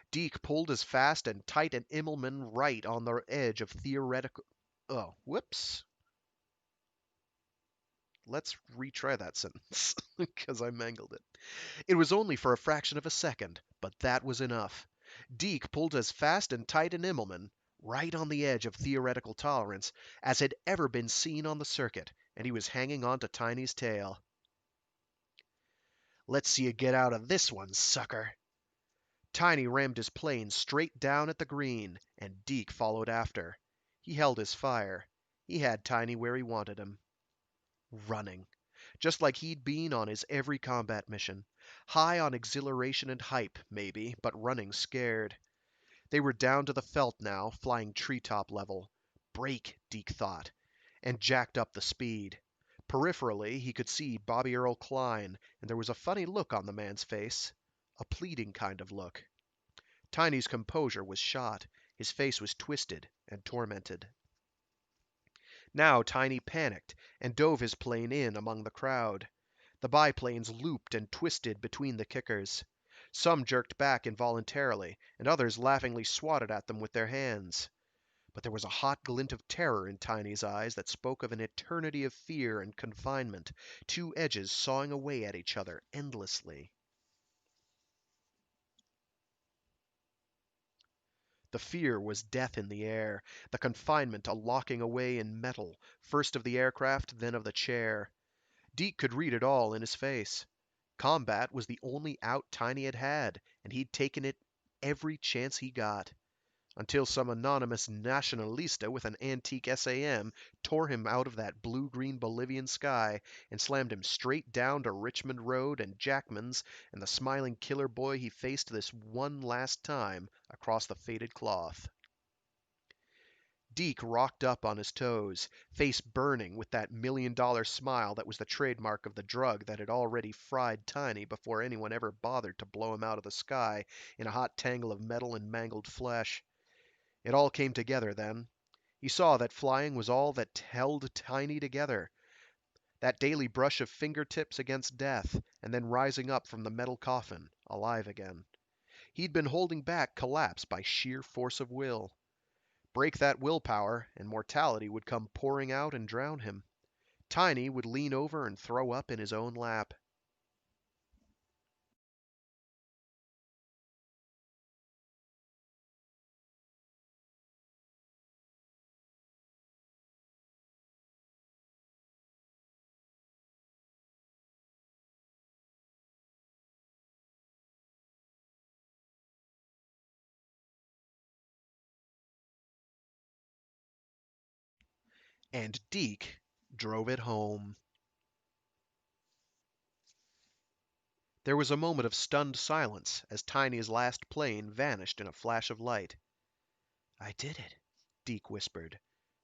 Deke pulled as fast and tight an Immelman right on the edge of theoretical... Oh, whoops. Let's retry that sentence, because I mangled it. It was only for a fraction of a second, but that was enough. Deke pulled as fast and tight an Immelman, right on the edge of theoretical tolerance, as had ever been seen on the circuit, and he was hanging on to Tiny's tail. "Let's see you get out of this one, sucker." Tiny rammed his plane straight down at the green, and Deke followed after. He held his fire. He had Tiny where he wanted him. Running. Just like he'd been on his every combat mission. High on exhilaration and hype, maybe, but running scared. They were down to the felt now, flying treetop level. Brake, Deke thought, and jacked up the speed. Peripherally, he could see Bobby Earl Klein, and there was a funny look on the man's face. A pleading kind of look. Tiny's composure was shot. His face was twisted and tormented. Now Tiny panicked and dove his plane in among the crowd. The biplanes looped and twisted between the kickers. Some jerked back involuntarily, and others laughingly swatted at them with their hands. But there was a hot glint of terror in Tiny's eyes that spoke of an eternity of fear and confinement, two edges sawing away at each other endlessly. The fear was death in the air, the confinement a locking away in metal, first of the aircraft, then of the chair. Deke could read it all in his face. Combat was the only out Tiny had had, and he'd taken it every chance he got. Until some anonymous nacionalista with an antique SAM tore him out of that blue-green Bolivian sky and slammed him straight down to Richmond Road and Jackman's and the smiling killer boy he faced this one last time across the faded cloth. Deke rocked up on his toes, face burning with that $1,000,000 smile that was the trademark of the drug that had already fried Tiny before anyone ever bothered to blow him out of the sky in a hot tangle of metal and mangled flesh. It all came together then. He saw that flying was all that held Tiny together, that daily brush of fingertips against death, and then rising up from the metal coffin, alive again. He'd been holding back collapse by sheer force of will. Break that willpower, and mortality would come pouring out and drown him. Tiny would lean over and throw up in his own lap. And Deke drove it home. There was a moment of stunned silence as Tiny's last plane vanished in a flash of light. "I did it," Deke whispered.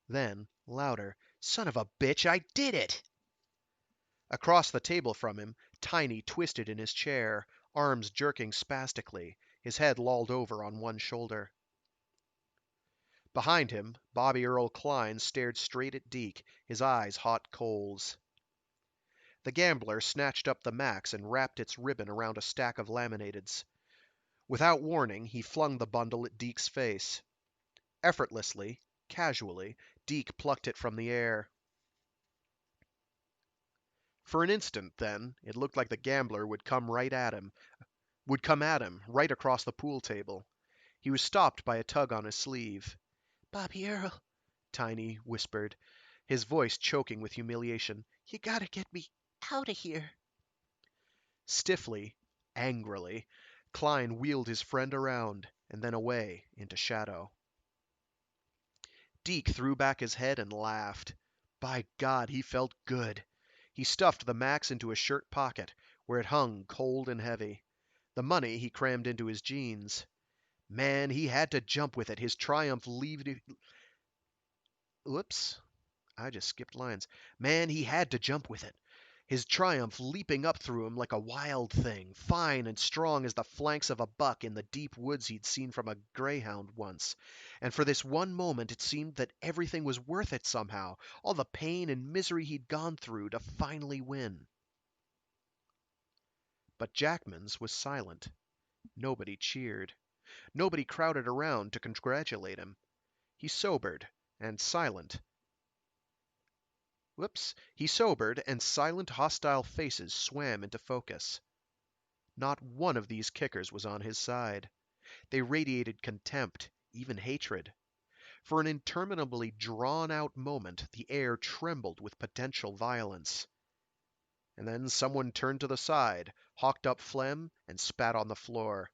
Then, louder, "Son of a bitch, I did it!" Across the table from him, Tiny twisted in his chair, arms jerking spastically, his head lolled over on one shoulder. Behind him, Bobby Earl Klein stared straight at Deke, his eyes hot coals. The gambler snatched up the Max and wrapped its ribbon around a stack of laminateds. Without warning, he flung the bundle at Deke's face. Effortlessly, casually, Deke plucked it from the air. For an instant, then, it looked like the gambler would come at him, right across the pool table. He was stopped by a tug on his sleeve. "Bobby Earl," Tiny whispered, his voice choking with humiliation, "you gotta get me out of here." Stiffly, angrily, Klein wheeled his friend around, and then away into shadow. Deke threw back his head and laughed. By God, he felt good. He stuffed the Max into his shirt pocket, where it hung cold and heavy. The money he crammed into his jeans. Man, he had to jump with it. His triumph Whoops, I just skipped lines. Man, he had to jump with it. His triumph leaping up through him like a wild thing, fine and strong as the flanks of a buck in the deep woods he'd seen from a greyhound once. And for this one moment it seemed that everything was worth it somehow, all the pain and misery he'd gone through to finally win. But Jackman's was silent. Nobody cheered. Nobody crowded around to congratulate him. He sobered, and silent, He sobered, and silent, hostile faces swam into focus. Not one of these kickers was on his side. They radiated contempt, even hatred. For an interminably drawn-out moment, the air trembled with potential violence. And then someone turned to the side, hawked up phlegm, and spat on the floor.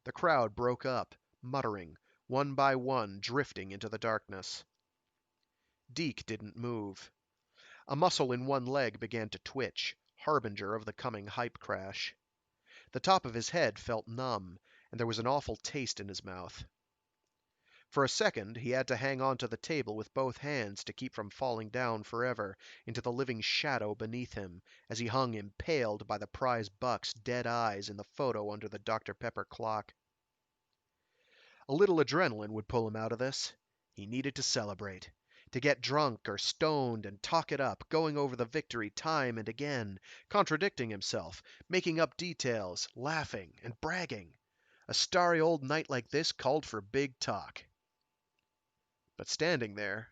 The crowd broke up, muttering, one by one drifting into the darkness. Deke didn't move. A muscle in one leg began to twitch, harbinger of the coming hype crash. The top of his head felt numb, and there was an awful taste in his mouth. For a second, he had to hang on to the table with both hands to keep from falling down forever into the living shadow beneath him, as he hung impaled by the prize buck's dead eyes in the photo under the Dr. Pepper clock. A little adrenaline would pull him out of this. He needed to celebrate. To get drunk or stoned and talk it up, going over the victory time and again, contradicting himself, making up details, laughing and bragging. A starry old night like this called for big talk. But standing there,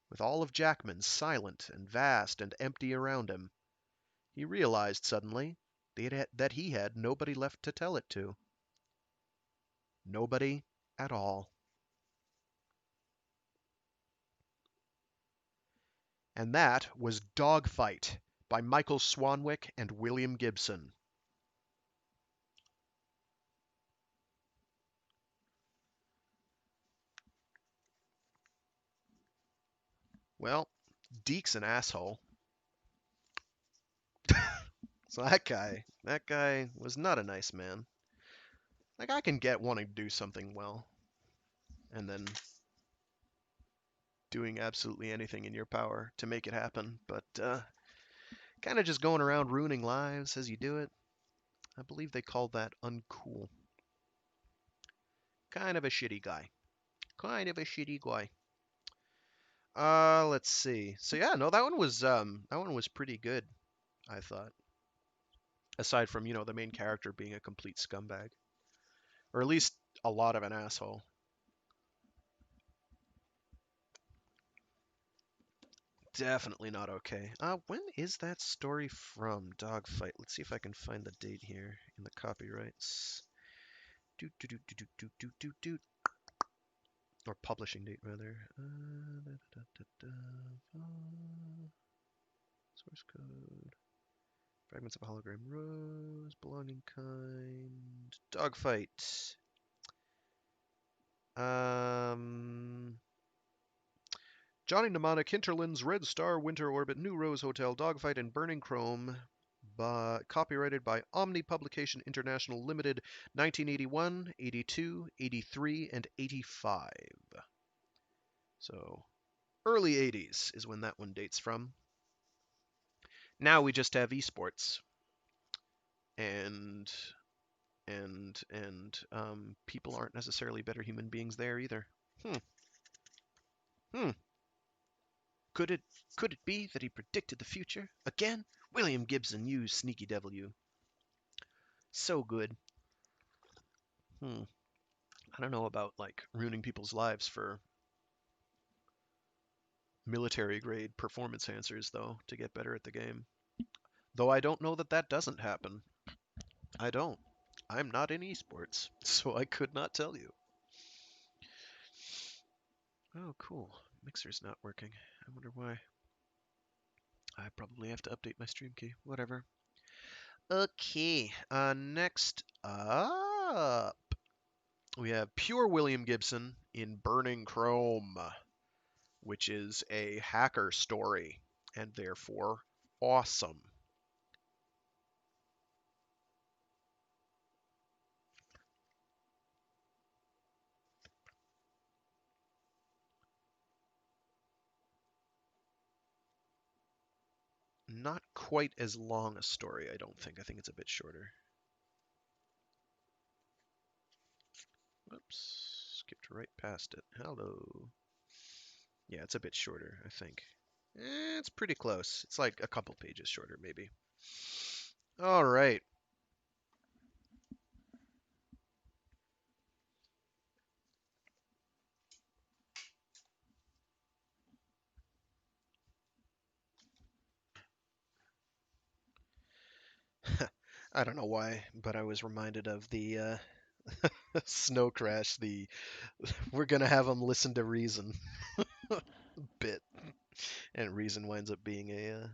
with all of Jackman silent and vast and empty around him, he realized suddenly that he had nobody left to tell it to. Nobody at all. And that was Dogfight by Michael Swanwick and William Gibson. Well, Deke's an asshole. So that guy was not a nice man. Like, I can get wanting to do something well, and then doing absolutely anything in your power to make it happen, but kind of just going around ruining lives as you do it, I believe they call that uncool. Kind of a shitty guy. Kind of a shitty guy. Let's see. So yeah, no, that one was pretty good, I thought. Aside from, the main character being a complete scumbag, or at least a lot of an asshole. Definitely not okay. When is that story from? Dogfight. Let's see if I can find the date here in the copyrights. Doot, doot, doot, doot, doot, doot, doot, doot. Or publishing date, rather. Da, da, da, da, source code. Fragments of a hologram rose. Belonging kind. Dogfight. Johnny Mnemonic, Hinterlands, Red Star, Winter Orbit, New Rose Hotel, Dogfight, and Burning Chrome. Copyrighted by Omni Publication International Limited, 1981, 82, 83, and 85. So, early 80s is when that one dates from. Now we just have esports, and people aren't necessarily better human beings there either. Hmm. Hmm. Could it be that he predicted the future again? William Gibson, you sneaky devil, you. So good. Hmm. I don't know about like ruining people's lives for military grade performance enhancers though to get better at the game. Though I don't know that that doesn't happen. I don't. I'm not in esports, so I could not tell you. Oh, cool. Mixer's not working. I wonder why. I probably have to update my stream key. Whatever. Okay. Next up, we have pure William Gibson in Burning Chrome, which is a hacker story and therefore awesome. Not quite as long a story, I don't think. I think it's a bit shorter. Whoops, skipped right past it. Hello. Yeah, it's a bit shorter, I think. It's pretty close. It's like a couple pages shorter, maybe. All right. I don't know why, but I was reminded of the snow crash. The we're gonna have them listen to Reason bit, and Reason winds up being a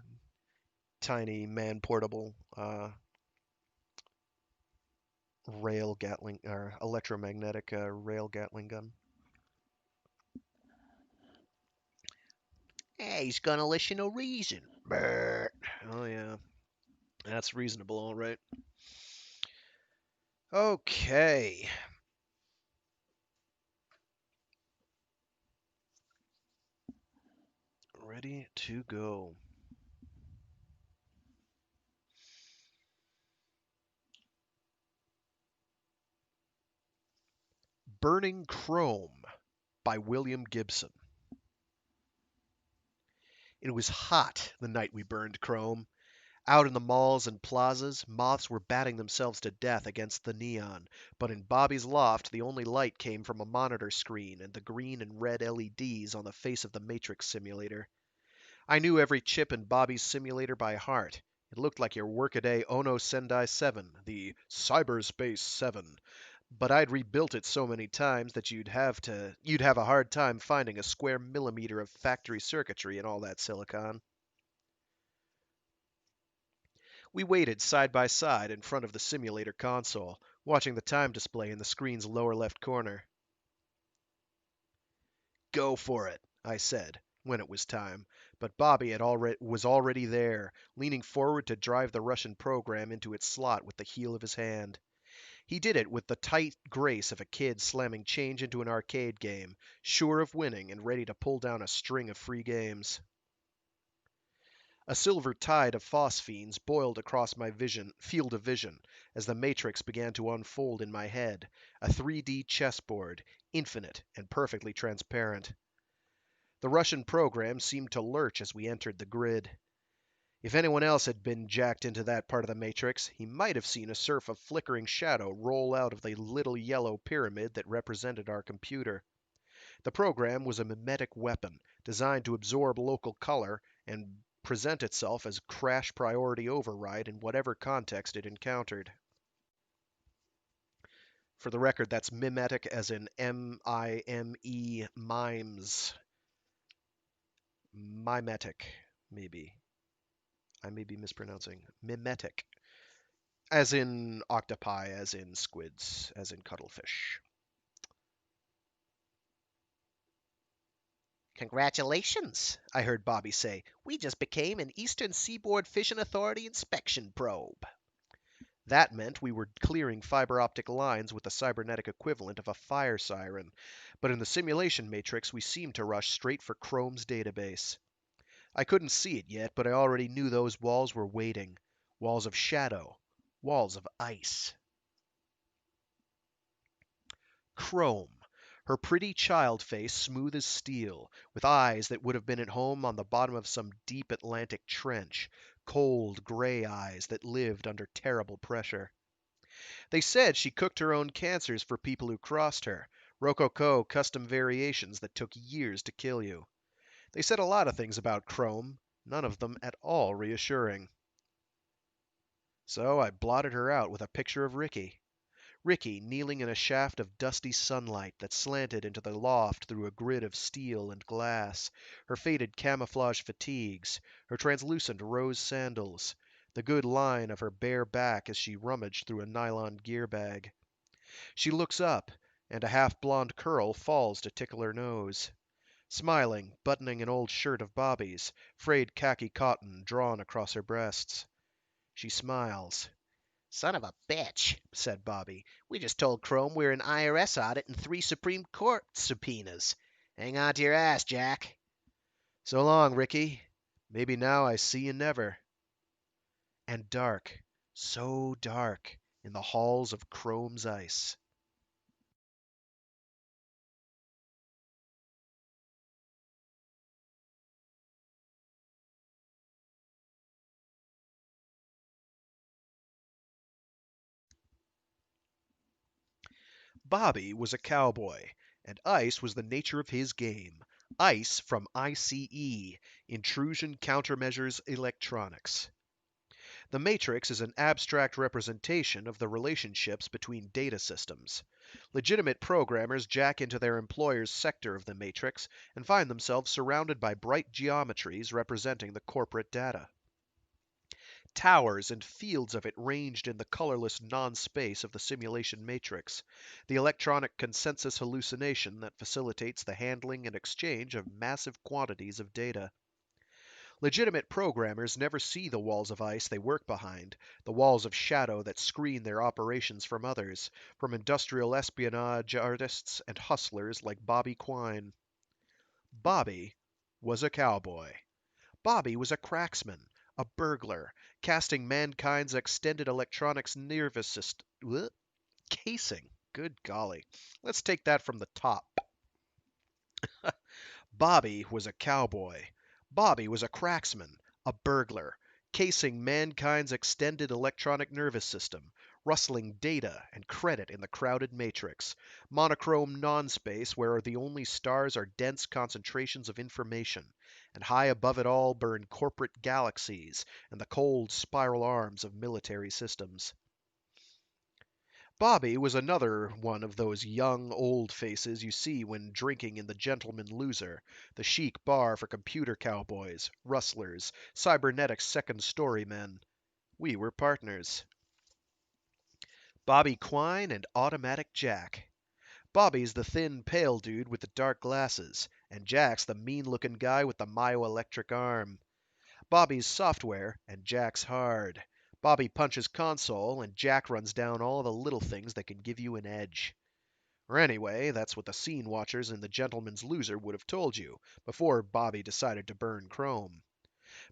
tiny man-portable rail Gatling or electromagnetic rail Gatling gun. Hey, he's gonna listen to reason. Brr. Oh yeah, that's reasonable, all right. Okay. Ready to go. Burning Chrome by William Gibson. It was hot the night we burned Chrome. Out in the malls and plazas, moths were batting themselves to death against the neon, but in Bobby's loft the only light came from a monitor screen and the green and red LEDs on the face of the Matrix simulator. I knew every chip in Bobby's simulator by heart. It looked like your workaday Ono Sendai 7, the Cyberspace 7, but I'd rebuilt it so many times that you'd have a hard time finding a square millimeter of factory circuitry in all that silicon. We waited side by side in front of the simulator console, watching the time display in the screen's lower left corner. Go for it, I said, when it was time, but Bobby was already there, leaning forward to drive the Russian program into its slot with the heel of his hand. He did it with the tight grace of a kid slamming change into an arcade game, sure of winning and ready to pull down a string of free games. A silver tide of phosphenes boiled across my field of vision as the matrix began to unfold in my head, a 3D chessboard, infinite and perfectly transparent. The Russian program seemed to lurch as we entered the grid. If anyone else had been jacked into that part of the matrix, he might have seen a surf of flickering shadow roll out of the little yellow pyramid that represented our computer. The program was a mimetic weapon designed to absorb local color and present itself as crash priority override in whatever context it encountered. For the record, that's mimetic as in M-I-M-E, mimes. Mimetic, maybe. I may be mispronouncing. Mimetic. As in octopi, as in squids, as in cuttlefish. Congratulations, I heard Bobby say. We just became an Eastern Seaboard Fishing Authority inspection probe. That meant we were clearing fiber optic lines with the cybernetic equivalent of a fire siren, but in the simulation matrix we seemed to rush straight for Chrome's database. I couldn't see it yet, but I already knew those walls were waiting. Walls of shadow. Walls of ice. Chrome. Her pretty child face smooth as steel, with eyes that would have been at home on the bottom of some deep Atlantic trench, cold gray eyes that lived under terrible pressure. They said she cooked her own cancers for people who crossed her, Rococo custom variations that took years to kill you. They said a lot of things about Chrome, none of them at all reassuring. So I blotted her out with a picture of Ricky. Ricky kneeling in a shaft of dusty sunlight that slanted into the loft through a grid of steel and glass, her faded camouflage fatigues, her translucent rose sandals, the good line of her bare back as she rummaged through a nylon gear bag. She looks up, and a half-blonde curl falls to tickle her nose. Smiling, buttoning an old shirt of Bobby's, frayed khaki cotton drawn across her breasts. She smiles. Son of a bitch, said Bobby. We just told Chrome we're an IRS audit and 3 Supreme Court subpoenas. Hang on to your ass, Jack. So long, Ricky. Maybe now I see you never. And dark, so dark, in the halls of Chrome's ice. Bobby was a cowboy, and ice was the nature of his game. ICE from ICE, Intrusion Countermeasures Electronics. The matrix is an abstract representation of the relationships between data systems. Legitimate programmers jack into their employer's sector of the matrix and find themselves surrounded by bright geometries representing the corporate data. Towers and fields of it ranged in the colorless non-space of the simulation matrix, the electronic consensus hallucination that facilitates the handling and exchange of massive quantities of data. Legitimate programmers never see the walls of ice they work behind, the walls of shadow that screen their operations from others, from industrial espionage artists and hustlers like Bobby Quine. Bobby was a cowboy. Bobby was a cracksman, a burglar, casting mankind's extended electronics nervous system casing. Good golly. Let's take that from the top. Bobby was a cowboy. Bobby was a cracksman, a burglar, casing mankind's extended electronic nervous system, rustling data and credit in the crowded matrix, monochrome non-space where the only stars are dense concentrations of information, and high above it all burn corporate galaxies and the cold spiral arms of military systems. Bobby was another one of those young, old faces you see when drinking in the Gentleman Loser, the chic bar for computer cowboys, rustlers, cybernetic second-story men. We were partners. Bobby Quine and Automatic Jack. Bobby's the thin, pale dude with the dark glasses, and Jack's the mean-looking guy with the myoelectric arm. Bobby's software, and Jack's hard. Bobby punches console, and Jack runs down all the little things that can give you an edge. Or anyway, that's what the scene watchers in The Gentleman's Loser would have told you, before Bobby decided to burn Chrome.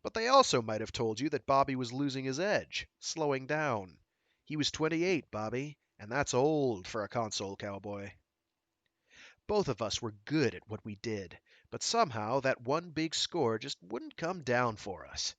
But they also might have told you that Bobby was losing his edge, slowing down. He was 28, Bobby, and that's old for a console cowboy. Both of us were good at what we did, but somehow that one big score just wouldn't come down for us.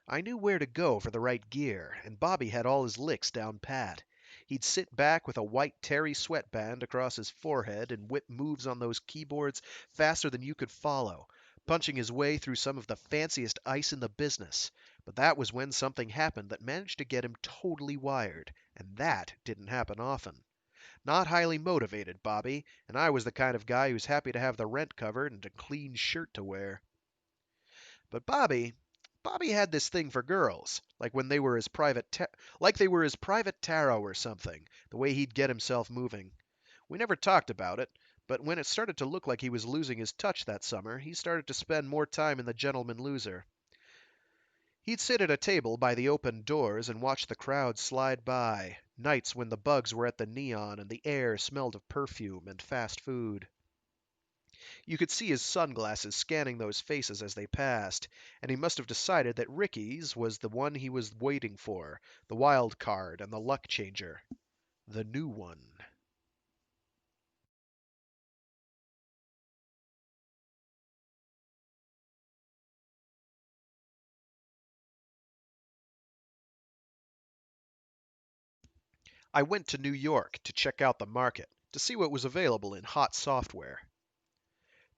I knew where to go for the right gear, and Bobby had all his licks down pat. He'd sit back with a white terry sweatband across his forehead and whip moves on those keyboards faster than you could follow, punching his way through some of the fanciest ice in the business. But that was when something happened that managed to get him totally wired, and that didn't happen often. Not highly motivated, Bobby, and I was the kind of guy who's happy to have the rent covered and a clean shirt to wear. But Bobby had this thing for girls, like when they were his private tarot or something, the way he'd get himself moving. We never talked about it, but when it started to look like he was losing his touch that summer, he started to spend more time in the Gentleman Loser. He'd sit at a table by the open doors and watch the crowd slide by, nights when the bugs were at the neon and the air smelled of perfume and fast food. You could see his sunglasses scanning those faces as they passed, and he must have decided that Ricky's was the one he was waiting for, the wild card and the luck changer. The new one. I went to New York to check out the market, to see what was available in hot software.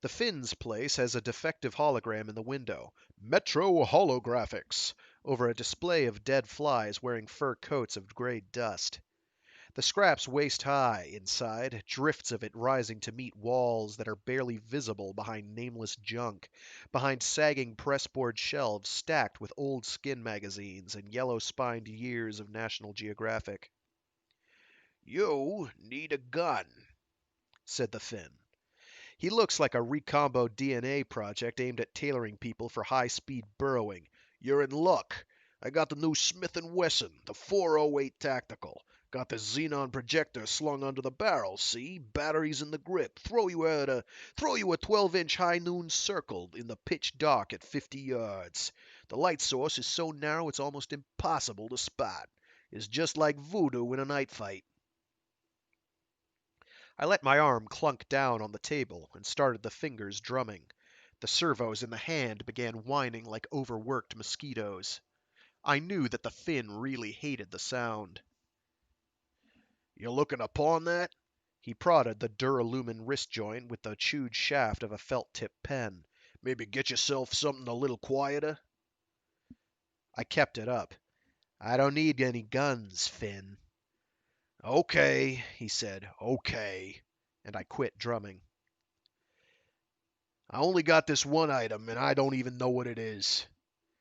The Finn's place has a defective hologram in the window, Metro Holographics, over a display of dead flies wearing fur coats of gray dust. The scrap's waist high inside, drifts of it rising to meet walls that are barely visible behind nameless junk, behind sagging pressboard shelves stacked with old skin magazines and yellow-spined years of National Geographic. "You need a gun," said the Finn. He looks like a Recombo DNA project aimed at tailoring people for high-speed burrowing. "You're in luck. I got the new Smith & Wesson, the 408 Tactical. Got the xenon projector slung under the barrel, see? Batteries in the grip. Throw you a 12-inch high noon circle in the pitch dark at 50 yards. The light source is so narrow it's almost impossible to spot. It's just like voodoo in a night fight." I let my arm clunk down on the table and started the fingers drumming. The servos in the hand began whining like overworked mosquitoes. I knew that the Finn really hated the sound. "You looking to pawn that?" He prodded the duralumin wrist joint with the chewed shaft of a felt-tip pen. "Maybe get yourself something a little quieter?" I kept it up. "I don't need any guns, Finn." "Okay," he said. "Okay." And I quit drumming. "I only got this one item, and I don't even know what it is."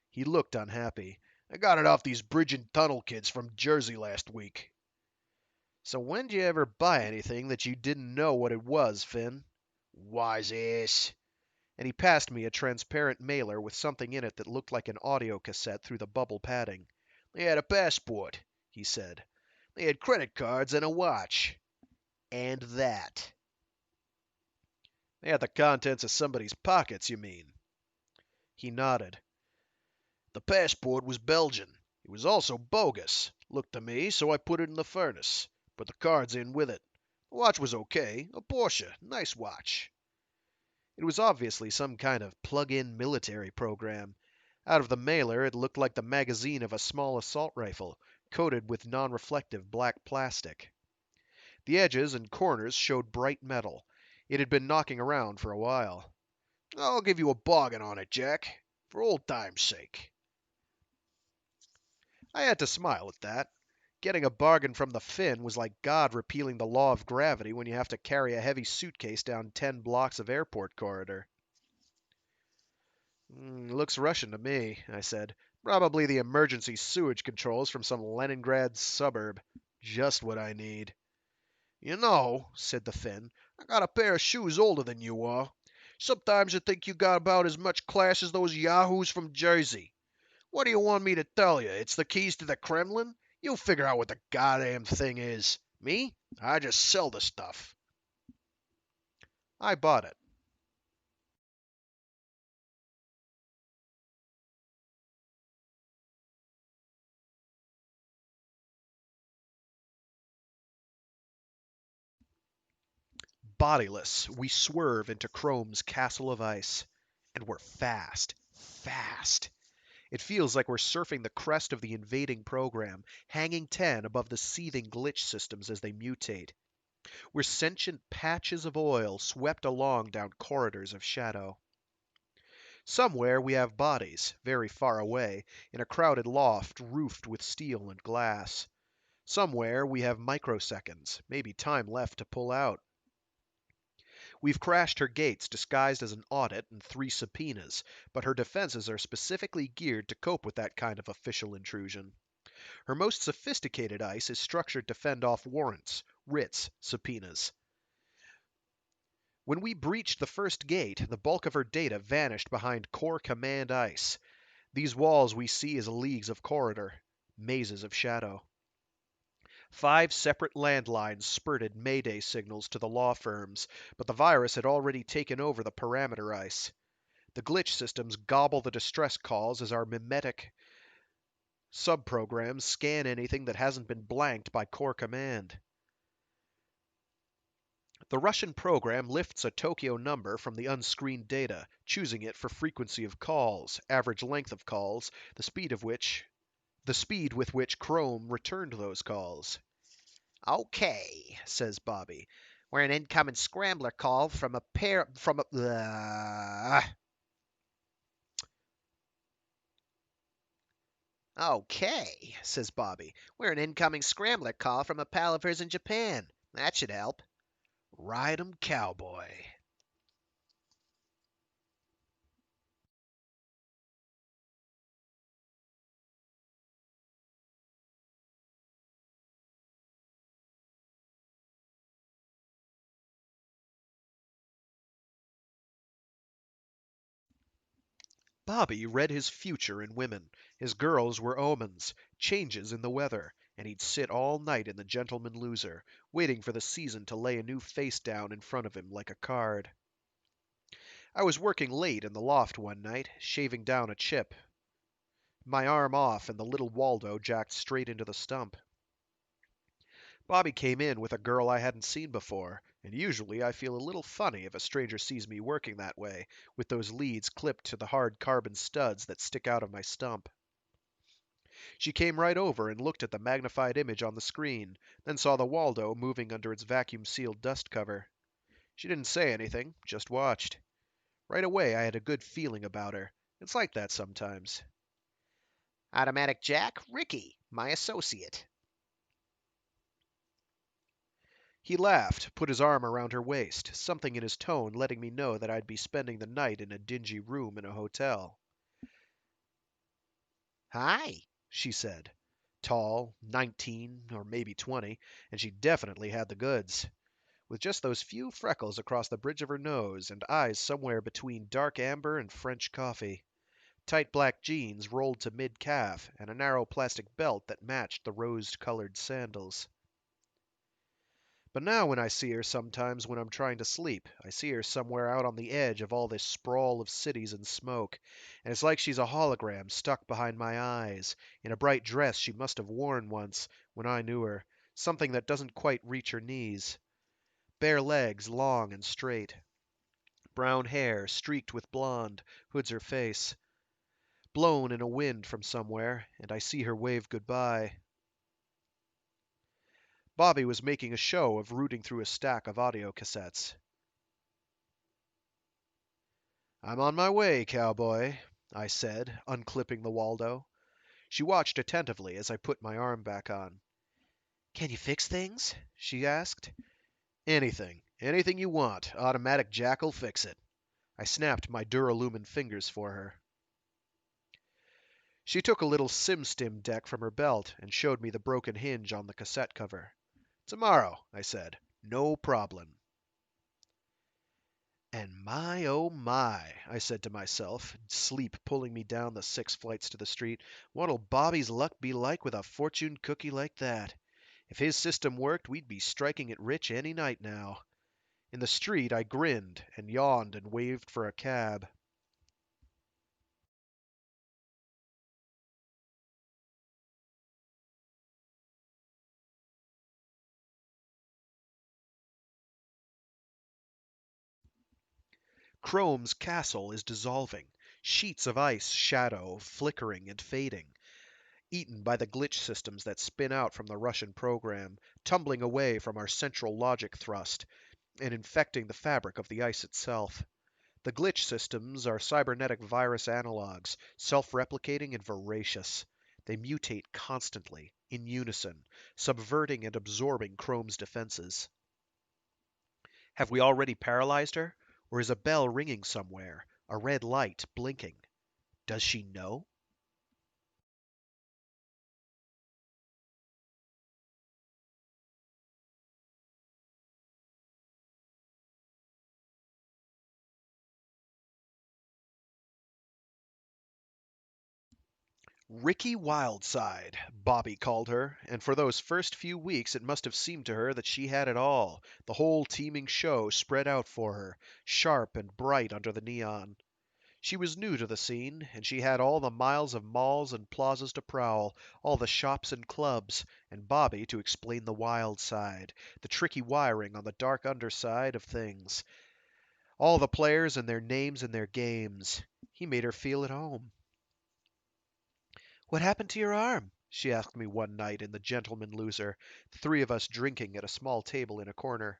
He looked unhappy. "I got it off these bridge and tunnel kids from Jersey last week." "So when'd you ever buy anything that you didn't know what it was, Finn?" "Wise ass." And he passed me a transparent mailer with something in it that looked like an audio cassette through the bubble padding. "They had a passport," he said. "They had credit cards and a watch. And that." "They had the contents of somebody's pockets, you mean?" He nodded. "The passport was Belgian. It was also bogus. Looked to me, so I put it in the furnace. Put the cards in with it. The watch was okay. A Porsche. Nice watch." It was obviously some kind of plug-in military program. Out of the mailer, it looked like the magazine of a small assault rifle, coated with non-reflective black plastic. The edges and corners showed bright metal. It had been knocking around for a while. "I'll give you a bargain on it, Jack. For old time's sake." I had to smile at that. Getting a bargain from the Finn was like God repealing the law of gravity when you have to carry a heavy suitcase down 10 blocks of airport corridor. "Looks Russian to me," I said. "Probably the emergency sewage controls from some Leningrad suburb. Just what I need." "You know," said the Finn, "I got a pair of shoes older than you are. Sometimes you think you got about as much class as those yahoos from Jersey. What do you want me to tell you? It's the keys to the Kremlin? You figure out what the goddamn thing is. Me? I just sell the stuff." I bought it. Bodiless, we swerve into Chrome's castle of ice. And we're fast. Fast. It feels like we're surfing the crest of the invading program, hanging 10 above the seething glitch systems as they mutate. We're sentient patches of oil swept along down corridors of shadow. Somewhere we have bodies, very far away, in a crowded loft roofed with steel and glass. Somewhere we have microseconds, maybe time left to pull out. We've crashed her gates disguised as an audit and 3 subpoenas, but her defenses are specifically geared to cope with that kind of official intrusion. Her most sophisticated ICE is structured to fend off warrants, writs, subpoenas. When we breached the first gate, the bulk of her data vanished behind Core Command ICE. These walls we see as leagues of corridor, mazes of shadow. 5 separate landlines spurted Mayday signals to the law firms, but the virus had already taken over the parameter ICE. The glitch systems gobble the distress calls as our mimetic subprograms scan anything that hasn't been blanked by Core Command. The Russian program lifts a Tokyo number from the unscreened data, choosing it for frequency of calls, average length of calls, the speed with which Chrome returned those calls. Okay, says Bobby. We're an incoming scrambler call from a pair from a. Okay, says Bobby. We're an incoming scrambler call from a pal of hers in Japan. That should help. Ride 'em, cowboy. Bobby read his future in women. His girls were omens, changes in the weather, and he'd sit all night in the Gentleman Loser, waiting for the season to lay a new face down in front of him like a card. I was working late in the loft one night, shaving down a chip, my arm off and the little Waldo jacked straight into the stump. Bobby came in with a girl I hadn't seen before, and usually I feel a little funny if a stranger sees me working that way, with those leads clipped to the hard carbon studs that stick out of my stump. She came right over and looked at the magnified image on the screen, then saw the Waldo moving under its vacuum-sealed dust cover. She didn't say anything, just watched. Right away I had a good feeling about her. It's like that sometimes. Automatic Jack, Ricky, my associate. He laughed, put his arm around her waist, something in his tone letting me know that I'd be spending the night in a dingy room in a hotel. Hi, She said. Tall, 19 or maybe 20, and she definitely had the goods. With just those few freckles across the bridge of her nose and eyes somewhere between dark amber and French coffee. Tight black jeans rolled to mid-calf and a narrow plastic belt that matched the rose-colored sandals. But now when I see her sometimes when I'm trying to sleep, I see her somewhere out on the edge of all this sprawl of cities and smoke, and it's like she's a hologram stuck behind my eyes, in a bright dress she must have worn once, when I knew her, something that doesn't quite reach her knees. Bare legs, long and straight. Brown hair, streaked with blonde, hoods her face. Blown in a wind from somewhere, and I see her wave goodbye. Bobby was making a show of rooting through a stack of audio cassettes. I'm on my way, cowboy, I said, unclipping the Waldo. She watched attentively as I put my arm back on. can you fix things? She asked. Anything. Anything you want. Automatic Jack'll fix it. I snapped my Duralumin fingers for her. She took a little SimStim deck from her belt and showed me the broken hinge on the cassette cover. Tomorrow, I said. No problem. And my, oh my, I said to myself, sleep pulling me down the 6 flights to the street, what'll Bobby's luck be like with a fortune cookie like that? If his system worked, we'd be striking it rich any night now. In the street, I grinned and yawned and waved for a cab. Chrome's castle is dissolving. Sheets of ice shadow, flickering and fading, eaten by the glitch systems that spin out from the Russian program, tumbling away from our central logic thrust, and infecting the fabric of the ice itself. The glitch systems are cybernetic virus analogs, self-replicating and voracious. They mutate constantly, in unison, subverting and absorbing Chrome's defenses. Have we already paralyzed her? Or is a bell ringing somewhere, a red light blinking? Does she know? Ricky Wildside, Bobby called her, and for those first few weeks it must have seemed to her that she had it all, the whole teeming show spread out for her, sharp and bright under the neon. She was new to the scene, and she had all the miles of malls and plazas to prowl, all the shops and clubs, and Bobby to explain the wild side, the tricky wiring on the dark underside of things, all the players and their names and their games. He made her feel at home. "What happened to your arm?" she asked me one night in The Gentleman Loser, the three of us drinking at a small table in a corner.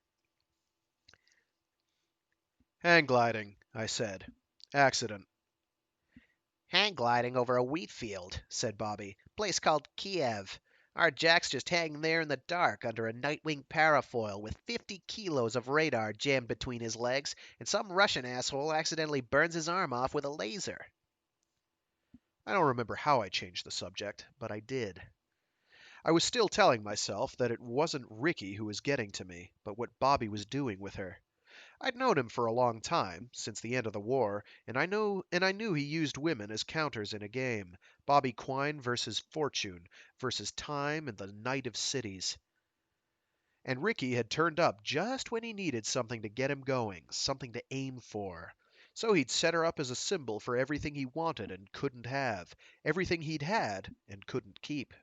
"Hang gliding," I said. "Accident." Hang gliding over a wheat field, said Bobby. Place called Kiev. Our Jack's just hanging there in the dark under a Nightwing parafoil with 50 kilos of radar jammed between his legs, and some Russian asshole accidentally burns his arm off with a laser. I don't remember how I changed the subject, but I did. I was still telling myself that it wasn't Ricky who was getting to me, but what Bobby was doing with her. I'd known him for a long time, since the end of the war, and I knew he used women as counters in a game. Bobby Quine versus Fortune, versus Time and the Night of Cities. And Ricky had turned up just when he needed something to get him going, something to aim for. So he'd set her up as a symbol for everything he wanted and couldn't have, everything he'd had and couldn't keep.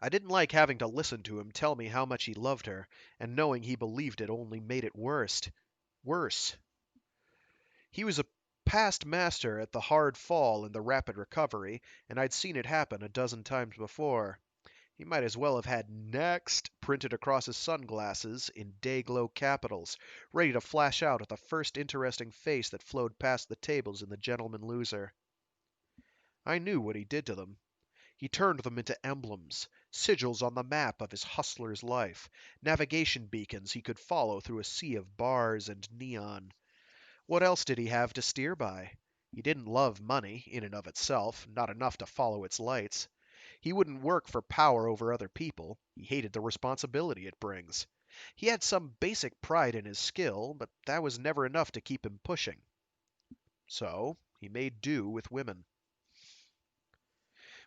I didn't like having to listen to him tell me how much he loved her, and knowing he believed it only made it worse. Worse. He was a past master at the hard fall and the rapid recovery, and I'd seen it happen a dozen times before. He might as well have had "Next" printed across his sunglasses in day-glow capitals, ready to flash out at the first interesting face that flowed past the tables in The Gentleman Loser. I knew what he did to them. He turned them into emblems, sigils on the map of his hustler's life, navigation beacons he could follow through a sea of bars and neon. What else did he have to steer by? He didn't love money, in and of itself, not enough to follow its lights. He wouldn't work for power over other people. He hated the responsibility it brings. He had some basic pride in his skill, but that was never enough to keep him pushing. So he made do with women.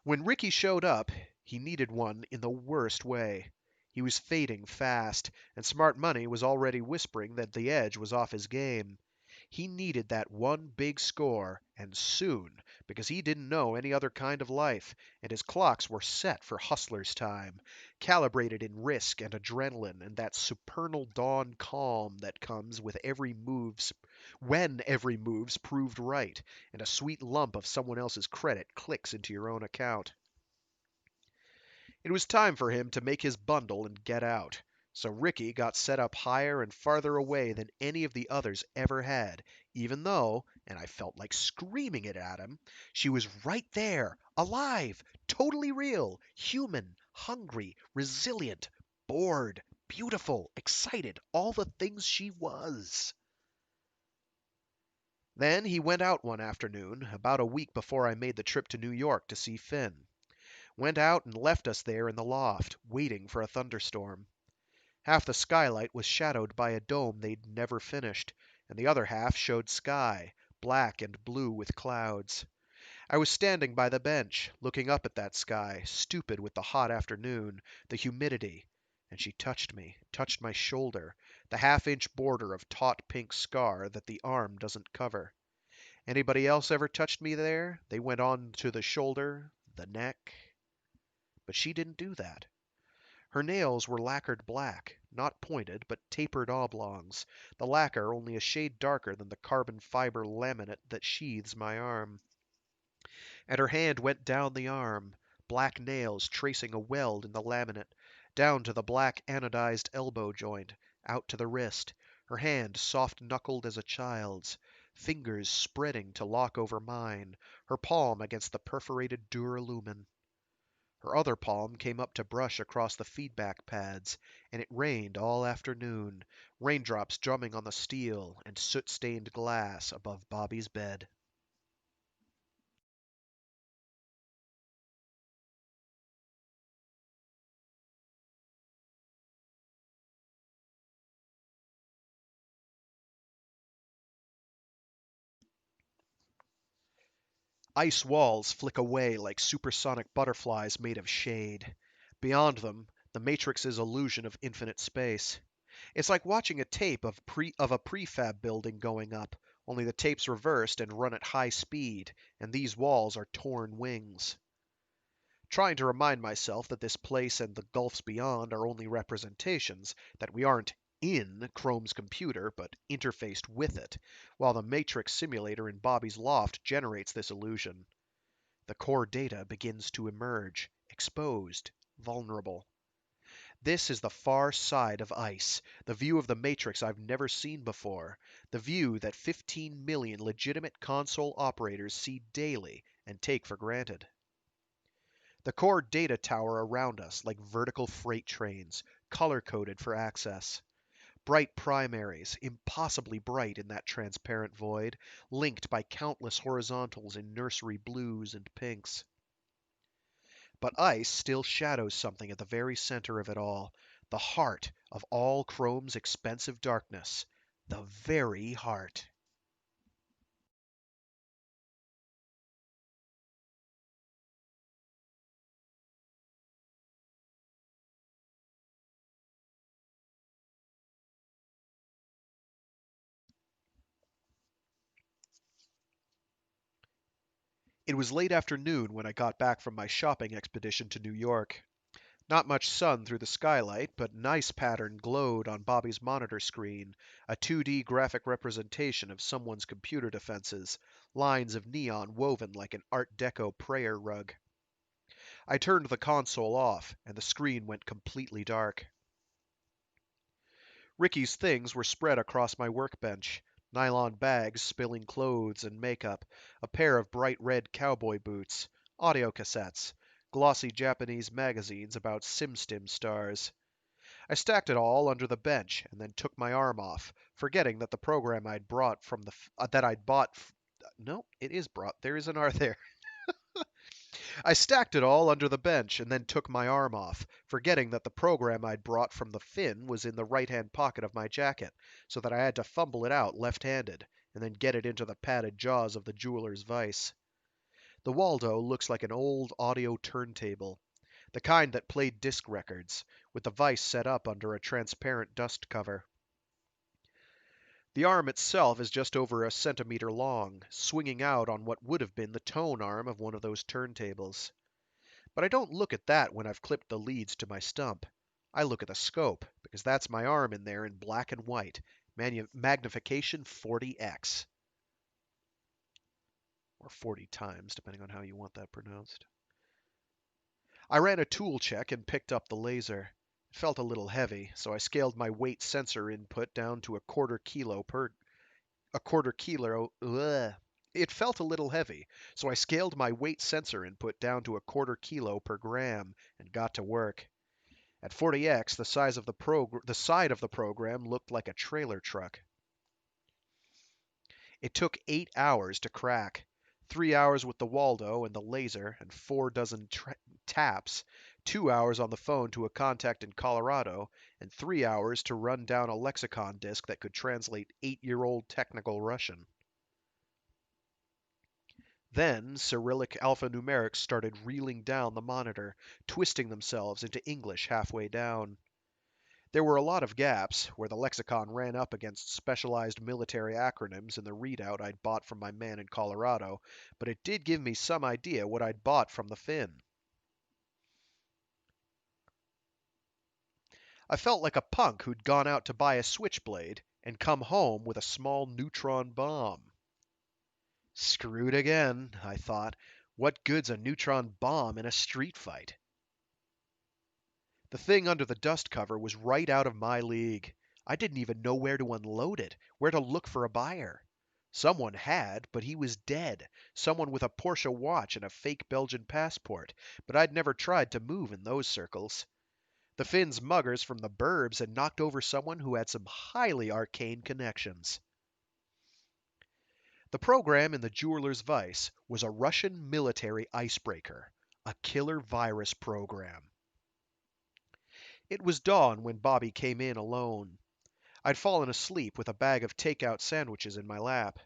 When Ricky showed up, he needed one in the worst way. He was fading fast, and Smart Money was already whispering that the edge was off his game. He needed that one big score, and soon, because he didn't know any other kind of life, and his clocks were set for hustler's time, calibrated in risk and adrenaline and that supernal dawn calm that comes with when every move's proved right, and a sweet lump of someone else's credit clicks into your own account. It was time for him to make his bundle and get out. So Ricky got set up higher and farther away than any of the others ever had, even though, and I felt like screaming it at him, she was right there, alive, totally real, human, hungry, resilient, bored, beautiful, excited, all the things she was. Then he went out one afternoon, about a week before I made the trip to New York to see Finn. Went out and left us there in the loft, waiting for a thunderstorm. Half the skylight was shadowed by a dome they'd never finished, and the other half showed sky, black and blue with clouds. I was standing by the bench, looking up at that sky, stupid with the hot afternoon, the humidity, and she touched me, touched my shoulder, the half-inch border of taut pink scar that the arm doesn't cover. Anybody else ever touched me there? They went on to the shoulder, the neck. But she didn't do that. Her nails were lacquered black, not pointed, but tapered oblongs, the lacquer only a shade darker than the carbon fiber laminate that sheathes my arm. And her hand went down the arm, black nails tracing a weld in the laminate, down to the black anodized elbow joint, out to the wrist, her hand soft-knuckled as a child's, fingers spreading to lock over mine, her palm against the perforated duralumin. Her other palm came up to brush across the feedback pads, and it rained all afternoon, raindrops drumming on the steel and soot-stained glass above Bobby's bed. Ice walls flick away like supersonic butterflies made of shade. Beyond them, the Matrix's illusion of infinite space. It's like watching a tape of a prefab building going up, only the tape's reversed and run at high speed, and these walls are torn wings. Trying to remind myself that this place and the gulfs beyond are only representations, that we aren't in Chrome's computer, but interfaced with it, while the Matrix simulator in Bobby's loft generates this illusion. The core data begins to emerge, exposed, vulnerable. This is the far side of ice, the view of the Matrix I've never seen before, the view that 15 million legitimate console operators see daily and take for granted. The core data tower around us, like vertical freight trains, color-coded for access. Bright primaries, impossibly bright in that transparent void, linked by countless horizontals in nursery blues and pinks. But ice still shadows something at the very center of it all, the heart of all Chrome's expensive darkness, the very heart. It was late afternoon when I got back from my shopping expedition to New York. Not much sun through the skylight, but nice pattern glowed on Bobby's monitor screen, a 2D graphic representation of someone's computer defenses, lines of neon woven like an Art Deco prayer rug. I turned the console off, and the screen went completely dark. Ricky's things were spread across my workbench, nylon bags spilling clothes and makeup, a pair of bright red cowboy boots, audio cassettes, glossy Japanese magazines about SimStim stars. I stacked it all under the bench and then took my arm off, forgetting that the program I'd brought from the that I'd bought no, it is brought. There is an R there. I stacked it all under the bench and then took my arm off, forgetting that the program I'd brought from the Finn was in the right-hand pocket of my jacket, so that I had to fumble it out left-handed and then get it into the padded jaws of the jeweler's vise. The Waldo looks like an old audio turntable, the kind that played disc records, with the vise set up under a transparent dust cover. The arm itself is just over a centimeter long, swinging out on what would have been the tone arm of one of those turntables. But I don't look at that when I've clipped the leads to my stump. I look at the scope, because that's my arm in there in black and white, magnification 40x. Or 40 times, depending on how you want that pronounced. I ran a tool check and picked up the laser. It felt a little heavy, so I scaled my weight sensor input down to a quarter kilo per a quarter kilo. Ugh. It felt a little heavy, so I scaled my weight sensor input down to a quarter kilo per gram and got to work. At 40x, the side of the program looked like a trailer truck. It took 8 hours to crack. 3 hours with the Waldo and the laser and 4 dozen taps, 2 hours on the phone to a contact in Colorado, and 3 hours to run down a lexicon disk that could translate 8-year-old technical Russian. Then Cyrillic alphanumerics started reeling down the monitor, twisting themselves into English halfway down. There were a lot of gaps, where the lexicon ran up against specialized military acronyms in the readout I'd bought from my man in Colorado, but it did give me some idea what I'd bought from the Finn. I felt like a punk who'd gone out to buy a switchblade and come home with a small neutron bomb. Screwed again, I thought. What good's a neutron bomb in a street fight? The thing under the dust cover was right out of my league. I didn't even know where to unload it, where to look for a buyer. Someone had, but he was dead. Someone with a Porsche watch and a fake Belgian passport, but I'd never tried to move in those circles. The Finns muggers from the burbs had knocked over someone who had some highly arcane connections. The program in the jeweler's vice was a Russian military icebreaker, a killer virus program. It was dawn when Bobby came in alone. I'd fallen asleep with a bag of takeout sandwiches in my lap.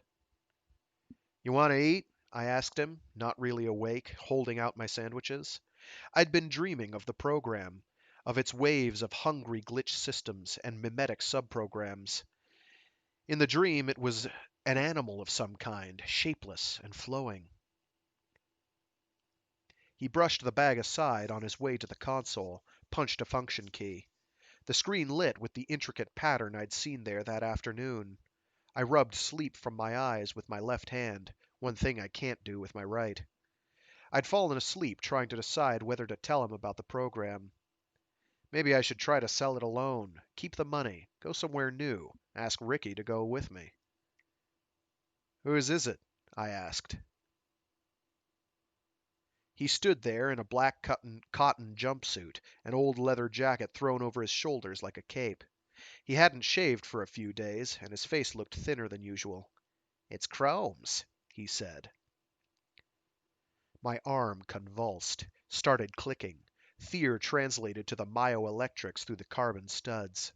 "You want to eat?" I asked him, not really awake, holding out my sandwiches. I'd been dreaming of the program, of its waves of hungry glitch systems and mimetic subprograms. In the dream, it was an animal of some kind, shapeless and flowing. He brushed the bag aside on his way to the console, punched a function key. The screen lit with the intricate pattern I'd seen there that afternoon. I rubbed sleep from my eyes with my left hand, one thing I can't do with my right. I'd fallen asleep trying to decide whether to tell him about the program. Maybe I should try to sell it alone, keep the money, go somewhere new, ask Ricky to go with me. "Whose is it?" I asked. He stood there in a black cotton jumpsuit, an old leather jacket thrown over his shoulders like a cape. He hadn't shaved for a few days, and his face looked thinner than usual. "It's Chrome's," he said. My arm convulsed, started clicking. Fear translated to the myoelectrics through the carbon studs.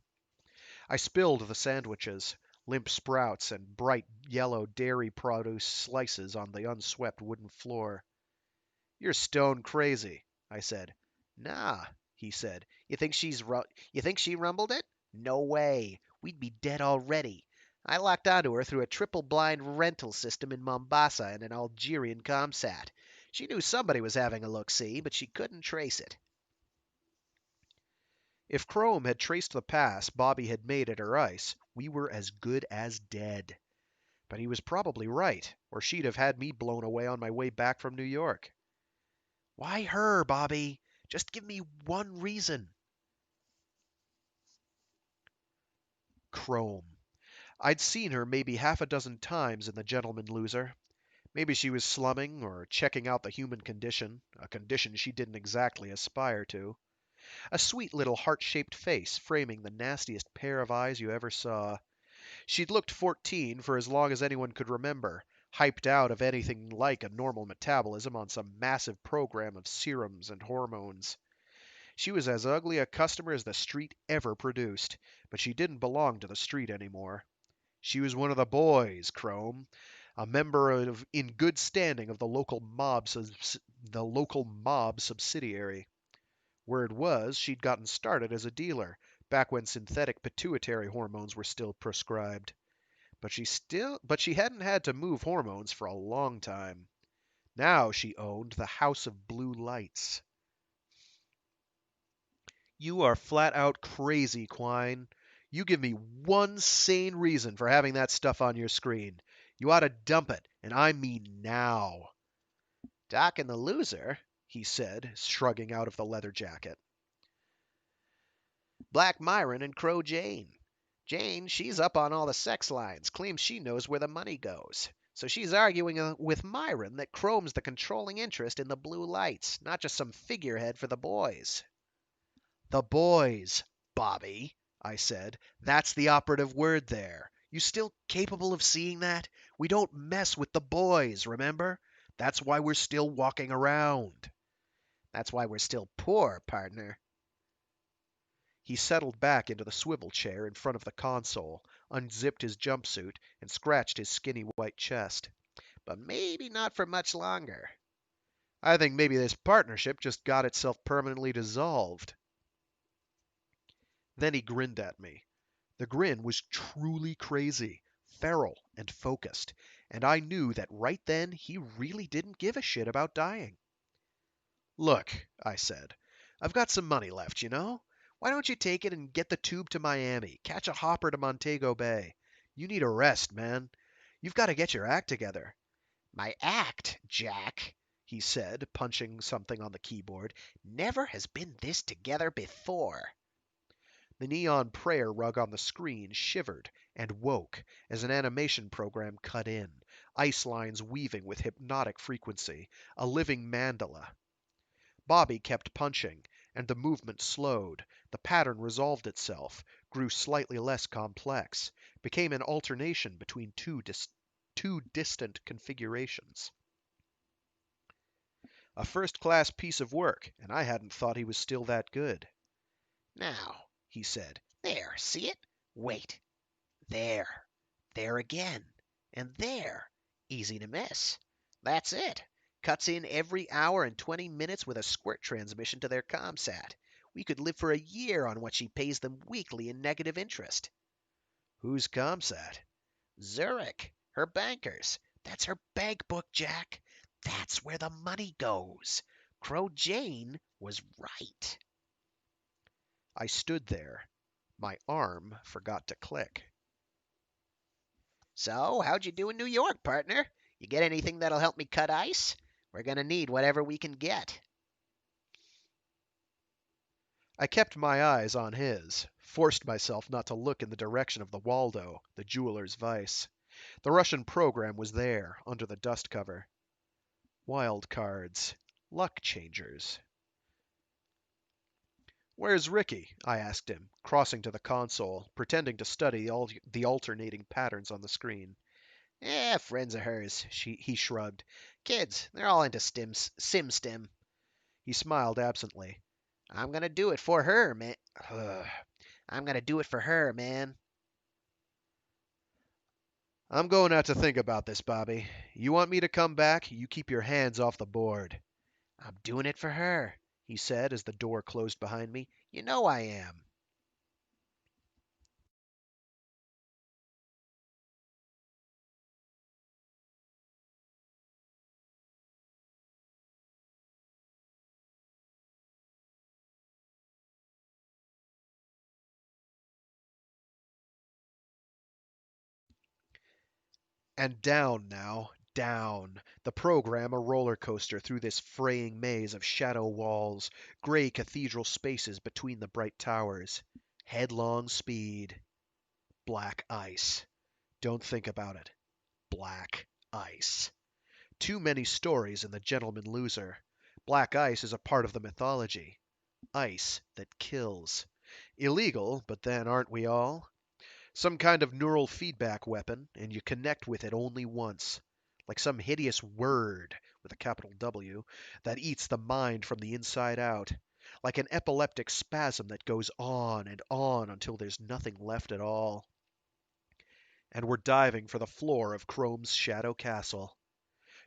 I spilled the sandwiches, limp sprouts and bright yellow dairy produce slices on the unswept wooden floor. "You're stone crazy," I said. "Nah," he said. You think she rumbled it? No way. We'd be dead already. I locked onto her through a triple blind rental system in Mombasa and an Algerian comsat. She knew somebody was having a look-see, but she couldn't trace it." If Chrome had traced the pass Bobby had made at her ice, we were as good as dead. But he was probably right, or she'd have had me blown away on my way back from New York. "Why her, Bobby? Just give me one reason." Chrome. I'd seen her maybe half a dozen times in The Gentleman Loser. Maybe she was slumming or checking out the human condition, a condition she didn't exactly aspire to. A sweet little heart-shaped face framing the nastiest pair of eyes you ever saw. She'd looked 14 for as long as anyone could remember, hyped out of anything like a normal metabolism on some massive program of serums and hormones. She was as ugly a customer as the street ever produced, but she didn't belong to the street anymore. She was one of the boys, Chrome, a member of in good standing of the local mob subsidiary. Word was she'd gotten started as a dealer, back when synthetic pituitary hormones were still prescribed. But she hadn't had to move hormones for a long time. Now she owned the House of Blue Lights. "You are flat out crazy, Quine. You give me one sane reason for having that stuff on your screen. You ought to dump it, and I mean now." "Doc and the loser," he said, shrugging out of the leather jacket. "Black Myron and Crow Jane. Jane, she's up on all the sex lines, claims she knows where the money goes. So she's arguing with Myron that Chrome's the controlling interest in the blue lights, not just some figurehead for the boys." "The boys, Bobby," I said. "That's the operative word there. You still capable of seeing that? We don't mess with the boys, remember? That's why we're still walking around." "That's why we're still poor, partner." He settled back into the swivel chair in front of the console, unzipped his jumpsuit, and scratched his skinny white chest. "But maybe not for much longer." "I think maybe this partnership just got itself permanently dissolved." Then he grinned at me. The grin was truly crazy, feral and focused, and I knew that right then he really didn't give a shit about dying. "Look," I said, "I've got some money left, you know. Why don't you take it and get the tube to Miami? Catch a hopper to Montego Bay. You need a rest, man. You've got to get your act together. My act, Jack, he said, punching something on the keyboard, never has been this together before. The neon prayer rug on the screen shivered and woke as an animation program cut in, ice lines weaving with hypnotic frequency, a living mandala. Bobby kept punching, and the movement slowed. The pattern resolved itself, grew slightly less complex, became an alternation between two distant configurations. A first-class piece of work, and I hadn't thought he was still that good. Now, he said, there, see it? Wait. There. There again. And there. Easy to miss. That's it. Cuts in every hour and 20 minutes with a squirt transmission to their ComSat. We could live for a year on what she pays them weekly in negative interest. Who's ComSat? Zurich. Her bankers. That's her bank book, Jack. That's where the money goes. Crow Jane was right. I stood there. My arm forgot to click. So, how'd you do in New York, partner? You get anything that'll help me cut ice? We're gonna need whatever we can get. I kept my eyes on his, forced myself not to look in the direction of the Waldo, the jeweler's vice. The Russian program was there, under the dust cover. Wild cards. Luck changers. Where's Ricky? I asked him, crossing to the console, pretending to study the alternating patterns on the screen. Friends of hers, he shrugged. Kids, they're all into sim. He smiled absently. I'm gonna do it for her, man. I'm gonna do it for her, man. I'm going out to think about this, Bobby. You want me to come back? You keep your hands off the board. I'm doing it for her, he said as the door closed behind me. You know I am. And down now, down, the program a roller coaster through this fraying maze of shadow walls, gray cathedral spaces between the bright towers. Headlong speed. Black ice. Don't think about it. Black ice. Too many stories in The Gentleman Loser. Black ice is a part of the mythology. Ice that kills. Illegal, but then aren't we all? Some kind of neural feedback weapon, and you connect with it only once. Like some hideous word, with a capital W, that eats the mind from the inside out. Like an epileptic spasm that goes on and on until there's nothing left at all. And we're diving for the floor of Chrome's Shadow Castle.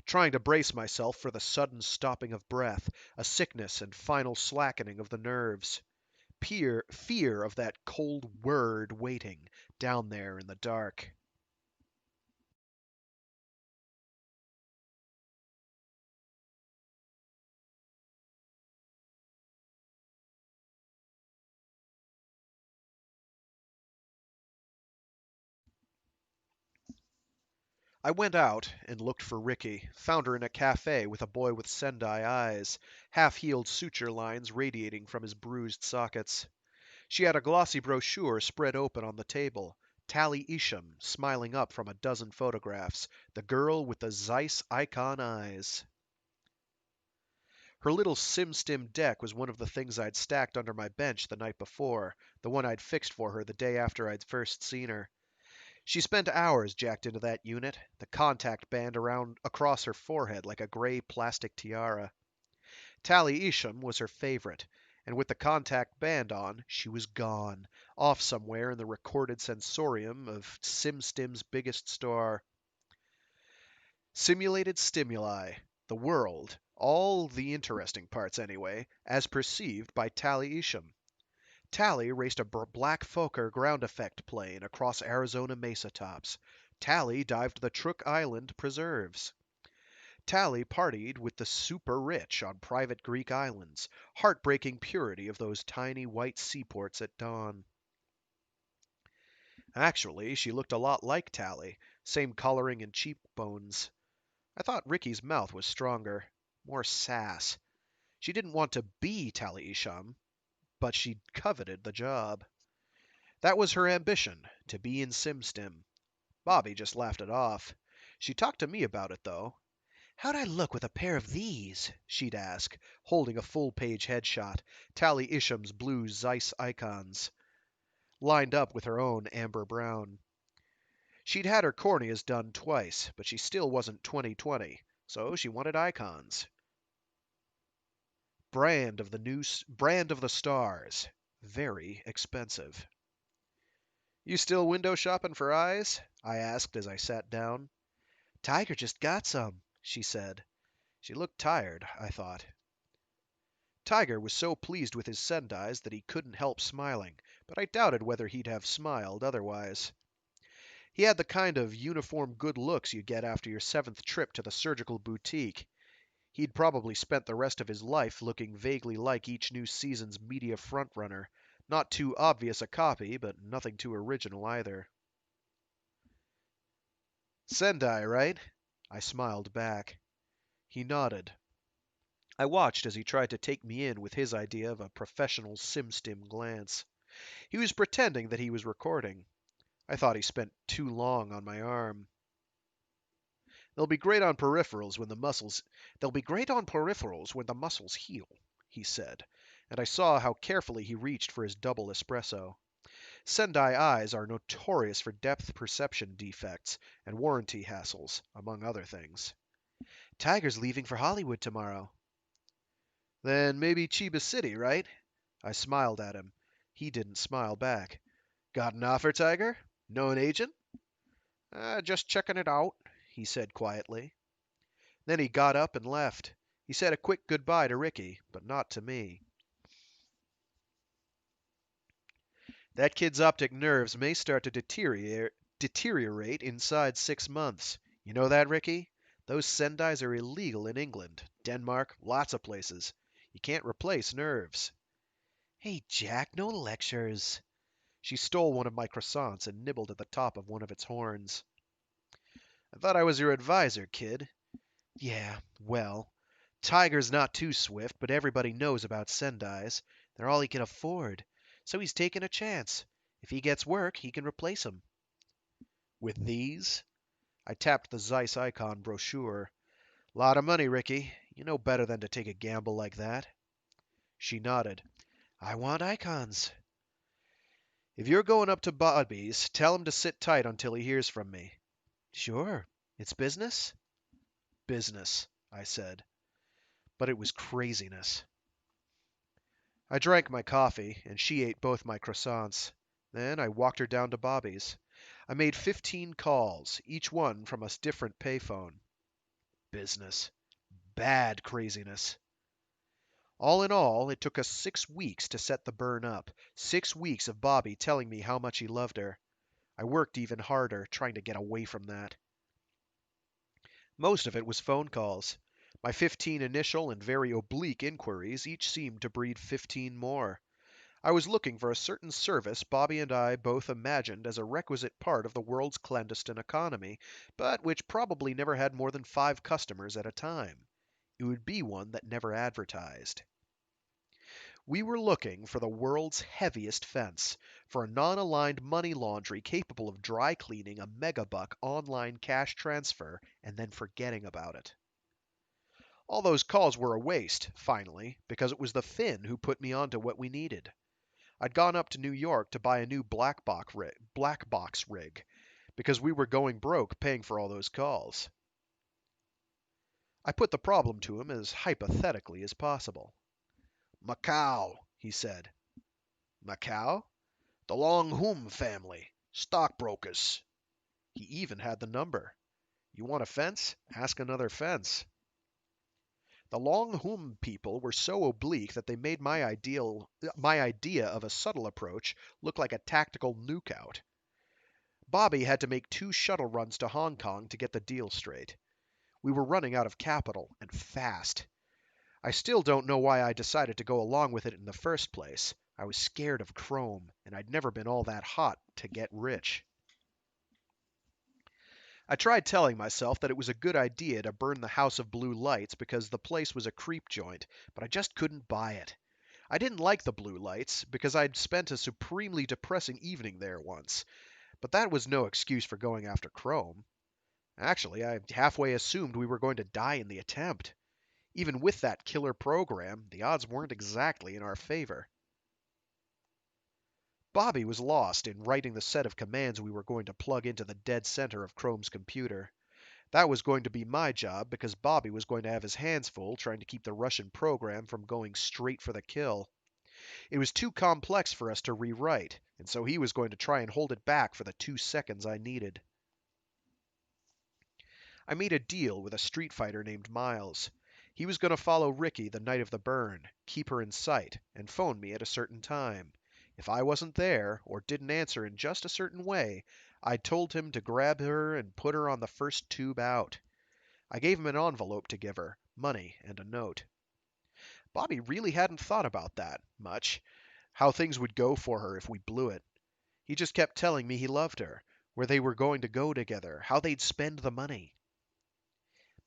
Trying to brace myself for the sudden stopping of breath, a sickness and final slackening of the nerves. Fear of that cold word waiting down there in the dark. I went out and looked for Ricky, found her in a cafe with a boy with Sendai eyes, half-healed suture lines radiating from his bruised sockets. She had a glossy brochure spread open on the table, Tally Isham smiling up from a dozen photographs, the girl with the Zeiss icon eyes. Her little SimStim deck was one of the things I'd stacked under my bench the night before, the one I'd fixed for her the day after I'd first seen her. She spent hours jacked into that unit, the contact band around across her forehead like a gray plastic tiara. Tally Isham was her favorite, and with the contact band on, she was gone, off somewhere in the recorded sensorium of SimStim's biggest star. Simulated stimuli, the world, all the interesting parts anyway, as perceived by Tally Isham. Tally raced a black Fokker ground effect plane across Arizona mesa tops. Tally dived the Trook Island preserves. Tally partied with the super rich on private Greek islands, heartbreaking purity of those tiny white seaports at dawn. Actually, she looked a lot like Tally, same coloring and cheekbones. I thought Ricky's mouth was stronger, more sass. She didn't want to be Tally Isham, but she coveted the job. That was her ambition, to be in SimStim. Bobby just laughed it off. She talked to me about it, though. "How'd I look with a pair of these?" she'd ask, holding a full-page headshot, Tally Isham's blue Zeiss icons, lined up with her own amber brown. She'd had her corneas done twice, but she still wasn't 20/20, so she wanted icons. Brand of the stars. Very expensive. "You still window shopping for eyes?" I asked as I sat down. "Tiger just got some," she said. She looked tired, I thought. Tiger was so pleased with his Sendais that he couldn't help smiling, but I doubted whether he'd have smiled otherwise. He had the kind of uniform good looks you get after your 7th trip to the surgical boutique. He'd probably spent the rest of his life looking vaguely like each new season's media frontrunner. Not too obvious a copy, but nothing too original either. "Sendai, right?" I smiled back. He nodded. I watched as he tried to take me in with his idea of a professional SimStim glance. He was pretending that he was recording. I thought he spent too long on my arm. They'll be great on peripherals when the muscles heal," he said, and I saw how carefully he reached for his double espresso. Sendai eyes are notorious for depth perception defects and warranty hassles, among other things. "Tiger's leaving for Hollywood tomorrow." "Then maybe Chiba City, right?" I smiled at him. He didn't smile back. "Got an offer, Tiger? Know an agent?" Just checking it out," he said quietly. Then he got up and left. He said a quick goodbye to Ricky, but not to me. "That kid's optic nerves may start to deteriorate inside 6 months. You know that, Ricky? Those Sendais are illegal in England, Denmark, lots of places. You can't replace nerves." "Hey, Jack, no lectures." She stole one of my croissants and nibbled at the top of one of its horns. "I thought I was your advisor, kid." "Yeah, well, Tiger's not too swift, but everybody knows about Sendais. They're all he can afford, so he's taking a chance. If he gets work, he can replace 'em." "With these?" I tapped the Zeiss Icon brochure. "Lot of money, Ricky. You know better than to take a gamble like that." She nodded. "I want icons." "If you're going up to Bobby's, tell him to sit tight until he hears from me." "Sure. It's business?" "Business," I said. But it was craziness. I drank my coffee, and she ate both my croissants. Then I walked her down to Bobby's. I made 15 calls, each one from a different payphone. Business. Bad craziness. All in all, it took us 6 weeks to set the burn up. 6 weeks of Bobby telling me how much he loved her. I worked even harder, trying to get away from that. Most of it was phone calls. My 15 initial and very oblique inquiries each seemed to breed 15 more. I was looking for a certain service Bobby and I both imagined as a requisite part of the world's clandestine economy, but which probably never had more than 5 customers at a time. It would be one that never advertised. We were looking for the world's heaviest fence, for a non-aligned money laundry capable of dry cleaning a megabuck online cash transfer and then forgetting about it. All those calls were a waste, finally, because it was the Finn who put me onto what we needed. I'd gone up to New York to buy a new black box rig, because we were going broke paying for all those calls. I put the problem to him as hypothetically as possible. "Macau," he said. "Macau?" "The Long Hum family. Stockbrokers." He even had the number. You want a fence? Ask another fence. The Long Hum people were so oblique that they made my idea of a subtle approach look like a tactical nuke out. Bobby had to make 2 shuttle runs to Hong Kong to get the deal straight. We were running out of capital, and fast. I still don't know why I decided to go along with it in the first place. I was scared of Chrome, and I'd never been all that hot to get rich. I tried telling myself that it was a good idea to burn the House of Blue Lights because the place was a creep joint, but I just couldn't buy it. I didn't like the blue lights because I'd spent a supremely depressing evening there once, but that was no excuse for going after Chrome. Actually, I halfway assumed we were going to die in the attempt. Even with that killer program, the odds weren't exactly in our favor. Bobby was lost in writing the set of commands we were going to plug into the dead center of Chrome's computer. That was going to be my job because Bobby was going to have his hands full trying to keep the Russian program from going straight for the kill. It was too complex for us to rewrite, and so he was going to try and hold it back for the 2 seconds I needed. I made a deal with a street fighter named Miles. He was going to follow Ricky the night of the burn, keep her in sight, and phone me at a certain time. If I wasn't there, or didn't answer in just a certain way, I told him to grab her and put her on the first tube out. I gave him an envelope to give her, money and a note. Bobby really hadn't thought about that much, how things would go for her if we blew it. He just kept telling me he loved her, where they were going to go together, how they'd spend the money.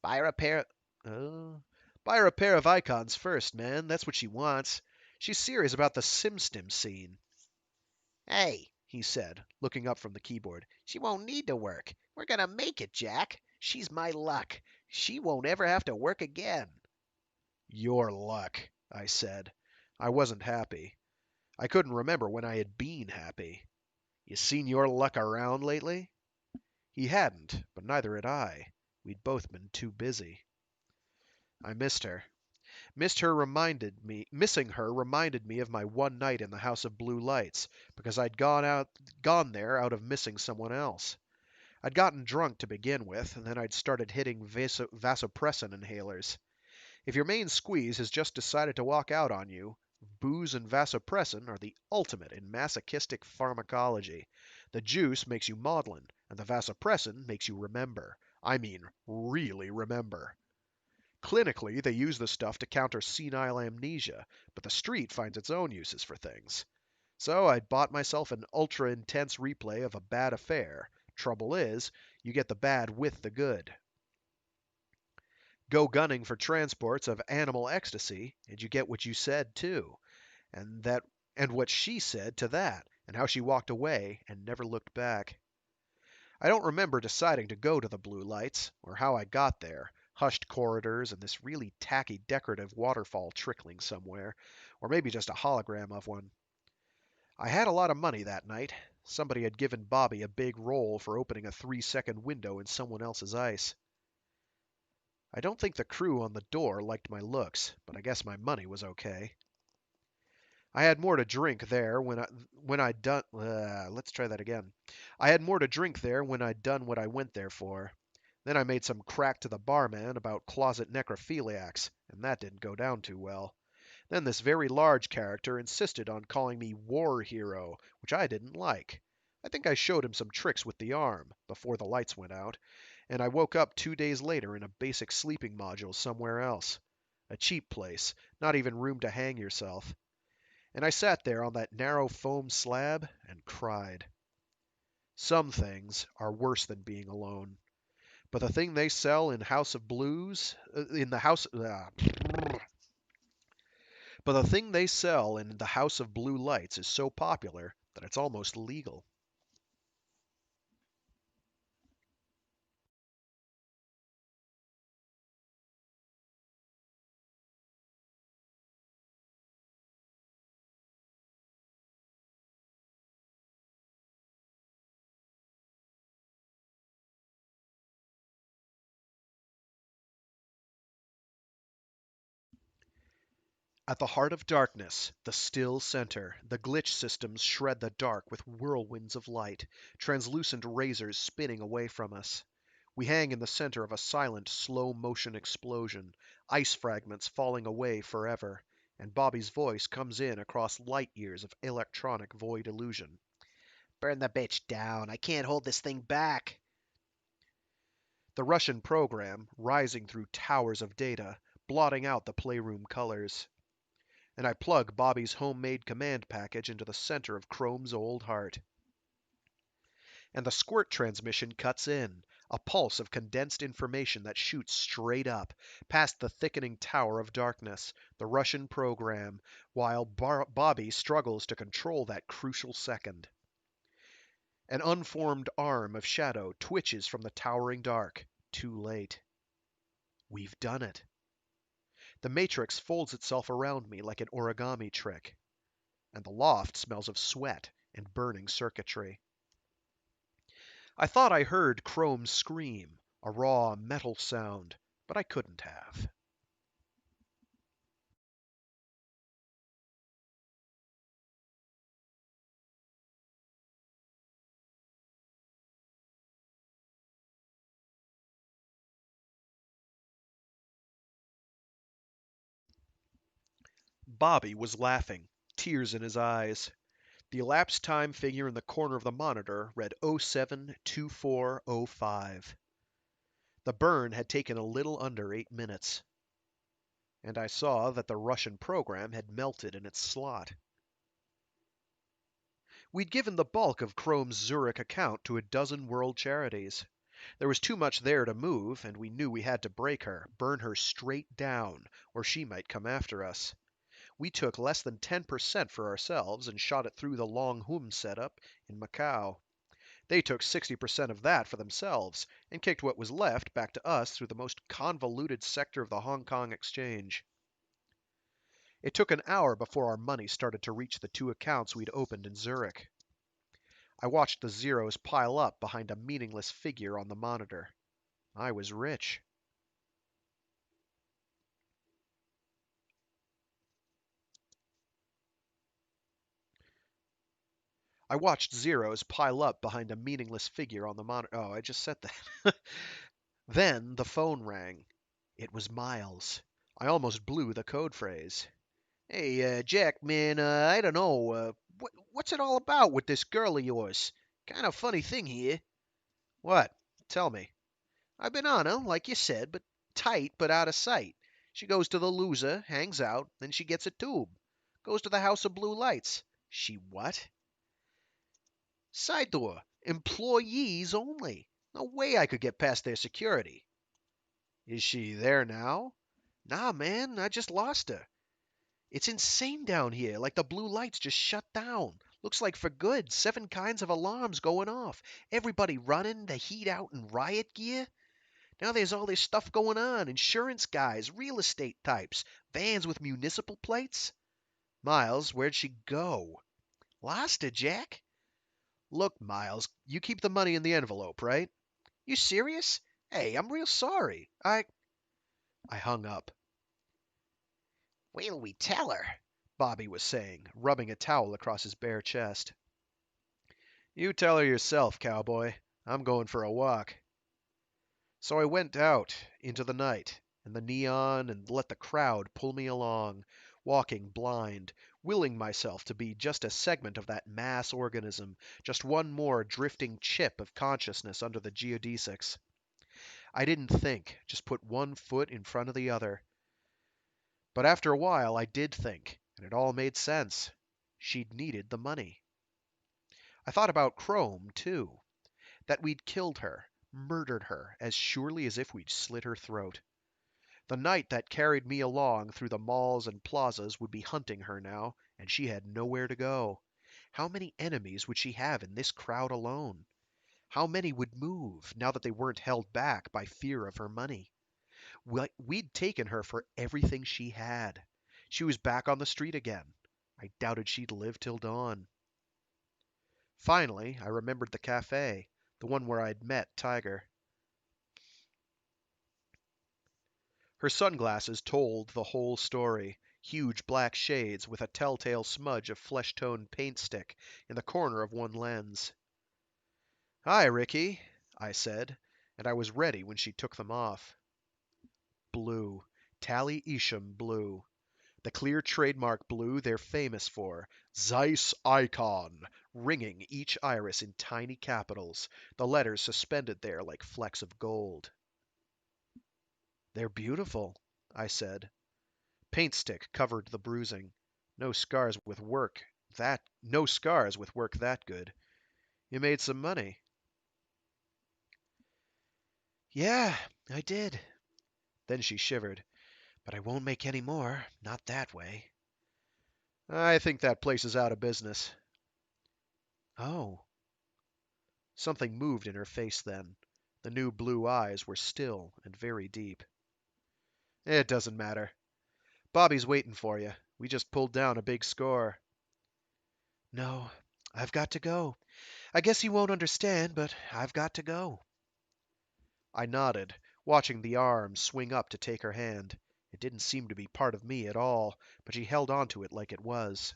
Buy her a pair. Uh, Buy her a pair of icons first, man. That's what she wants. She's serious about the SimStim scene. Hey, he said, looking up from the keyboard. She won't need to work. We're gonna make it, Jack. She's my luck. She won't ever have to work again. Your luck, I said. I wasn't happy. I couldn't remember when I had been happy. You seen your luck around lately? He hadn't, but neither had I. We'd both been too busy. I missed her. Missing her reminded me of my one night in the House of Blue Lights, because I'd gone there out of missing someone else. I'd gotten drunk to begin with, and then I'd started hitting vasopressin inhalers. If your main squeeze has just decided to walk out on you, booze and vasopressin are the ultimate in masochistic pharmacology. The juice makes you maudlin, and the vasopressin makes you remember. I mean, really remember. Clinically, they use the stuff to counter senile amnesia, but the street finds its own uses for things. So I'd bought myself an ultra-intense replay of a bad affair. Trouble is, you get the bad with the good. Go gunning for transports of animal ecstasy, and you get what you said too, and what she said to that, and how she walked away and never looked back. I don't remember deciding to go to the blue lights, or how I got there, hushed corridors and this really tacky decorative waterfall trickling somewhere, or maybe just a hologram of one. I had a lot of money that night. Somebody had given Bobby a big roll for opening a 3-second window in someone else's ice. I don't think the crew on the door liked my looks, but I guess my money was okay. I had more to drink there when I'd done. Let's try that again. I had more to drink there when I'd done what I went there for. Then I made some crack to the barman about closet necrophiliacs, and that didn't go down too well. Then this very large character insisted on calling me War Hero, which I didn't like. I think I showed him some tricks with the arm, before the lights went out, and I woke up 2 days later in a basic sleeping module somewhere else. A cheap place, not even room to hang yourself. And I sat there on that narrow foam slab and cried. Some things are worse than being alone. But the thing they sell in House of Blues, in the House, but the thing they sell in the House of Blue Lights is so popular that it's almost legal. At the heart of darkness, the still center, the glitch systems shred the dark with whirlwinds of light, translucent razors spinning away from us. We hang in the center of a silent, slow-motion explosion, ice fragments falling away forever, and Bobby's voice comes in across light years of electronic void illusion. Burn the bitch down. I can't hold this thing back. The Russian program rising through towers of data, blotting out the playroom colors. And I plug Bobby's homemade command package into the center of Chrome's old heart. And the squirt transmission cuts in, a pulse of condensed information that shoots straight up, past the thickening tower of darkness, the Russian program, while Bobby struggles to control that crucial second. An unformed arm of shadow twitches from the towering dark. Too late. We've done it. The matrix folds itself around me like an origami trick, and the loft smells of sweat and burning circuitry. I thought I heard Chrome scream, a raw metal sound, but I couldn't have. Bobby was laughing, tears in his eyes. The elapsed time figure in the corner of the monitor read 072405. The burn had taken a little under 8 minutes, and I saw that the Russian program had melted in its slot. We'd given the bulk of Chrome's Zurich account to a dozen world charities. There was too much there to move, and we knew we had to break her, burn her straight down, or she might come after us. We took less than 10% for ourselves and shot it through the Long Hum setup in Macau. They took 60% of that for themselves and kicked what was left back to us through the most convoluted sector of the Hong Kong exchange. It took an hour before our money started to reach the 2 accounts we'd opened in Zurich. I watched the zeros pile up behind a meaningless figure on the monitor. I was rich. I watched zeros pile up behind a meaningless figure on the monitor. Oh, I just said that. Then the phone rang. It was Miles. I almost blew the code phrase. Hey, Jack, man, I don't know. What's it all about with this girl of yours? Kind of funny thing here. What? Tell me. I've been on her, like you said, but tight but out of sight. She goes to the loser, hangs out, then she gets a tube. Goes to the House of Blue Lights. She what? Side door. Employees only. No way I could get past their security. Is she there now? Nah, man, I just lost her. It's insane down here, like the blue lights just shut down. Looks like for good, 7 kinds of alarms going off. Everybody running, the heat out in riot gear. Now there's all this stuff going on. Insurance guys, real estate types, vans with municipal plates. Miles, where'd she go? Lost her, Jack. Look, Miles, you keep the money in the envelope, right? You serious? Hey, I'm real sorry. I hung up. What'll we tell her? Bobby was saying, rubbing a towel across his bare chest. You tell her yourself, cowboy. I'm going for a walk. So I went out into the night and the neon and let the crowd pull me along, walking blind, willing myself to be just a segment of that mass organism, just one more drifting chip of consciousness under the geodesics. I didn't think, just put one foot in front of the other. But after a while I did think, and it all made sense. She'd needed the money. I thought about Chrome, too. That we'd killed her, murdered her, as surely as if we'd slit her throat. The night that carried me along through the malls and plazas would be hunting her now, and she had nowhere to go. How many enemies would she have in this crowd alone? How many would move, now that they weren't held back by fear of her money? We'd taken her for everything she had. She was back on the street again. I doubted she'd live till dawn. Finally, I remembered the cafe, the one where I'd met Tiger. Her sunglasses told the whole story, huge black shades with a telltale smudge of flesh-toned paint stick in the corner of one lens. "Hi, Ricky," I said, and I was ready when she took them off. Blue. Tally Isham blue. The clear trademark blue they're famous for. Zeiss Icon, ringing each iris in tiny capitals, the letters suspended there like flecks of gold. They're beautiful, I said. Paint stick covered the bruising. No scars with work that good. You made some money. Yeah, I did. Then she shivered. But I won't make any more. Not that way. I think that place is out of business. Oh. Something moved in her face then. The new blue eyes were still and very deep. It doesn't matter. Bobby's waiting for you. We just pulled down a big score. No, I've got to go. I guess you won't understand, but I've got to go. I nodded, watching the arm swing up to take her hand. It didn't seem to be part of me at all, but she held onto it like it was.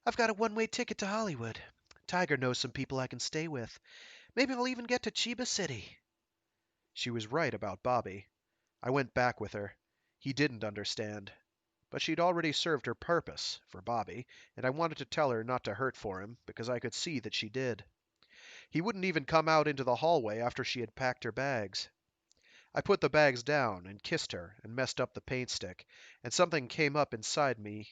I've got a one-way ticket to Hollywood. Tiger knows some people I can stay with. Maybe I'll even get to Chiba City. She was right about Bobby. I went back with her. He didn't understand. But she'd already served her purpose, for Bobby, and I wanted to tell her not to hurt for him, because I could see that she did. He wouldn't even come out into the hallway after she had packed her bags. I put the bags down and kissed her and messed up the paint stick, and something came up inside me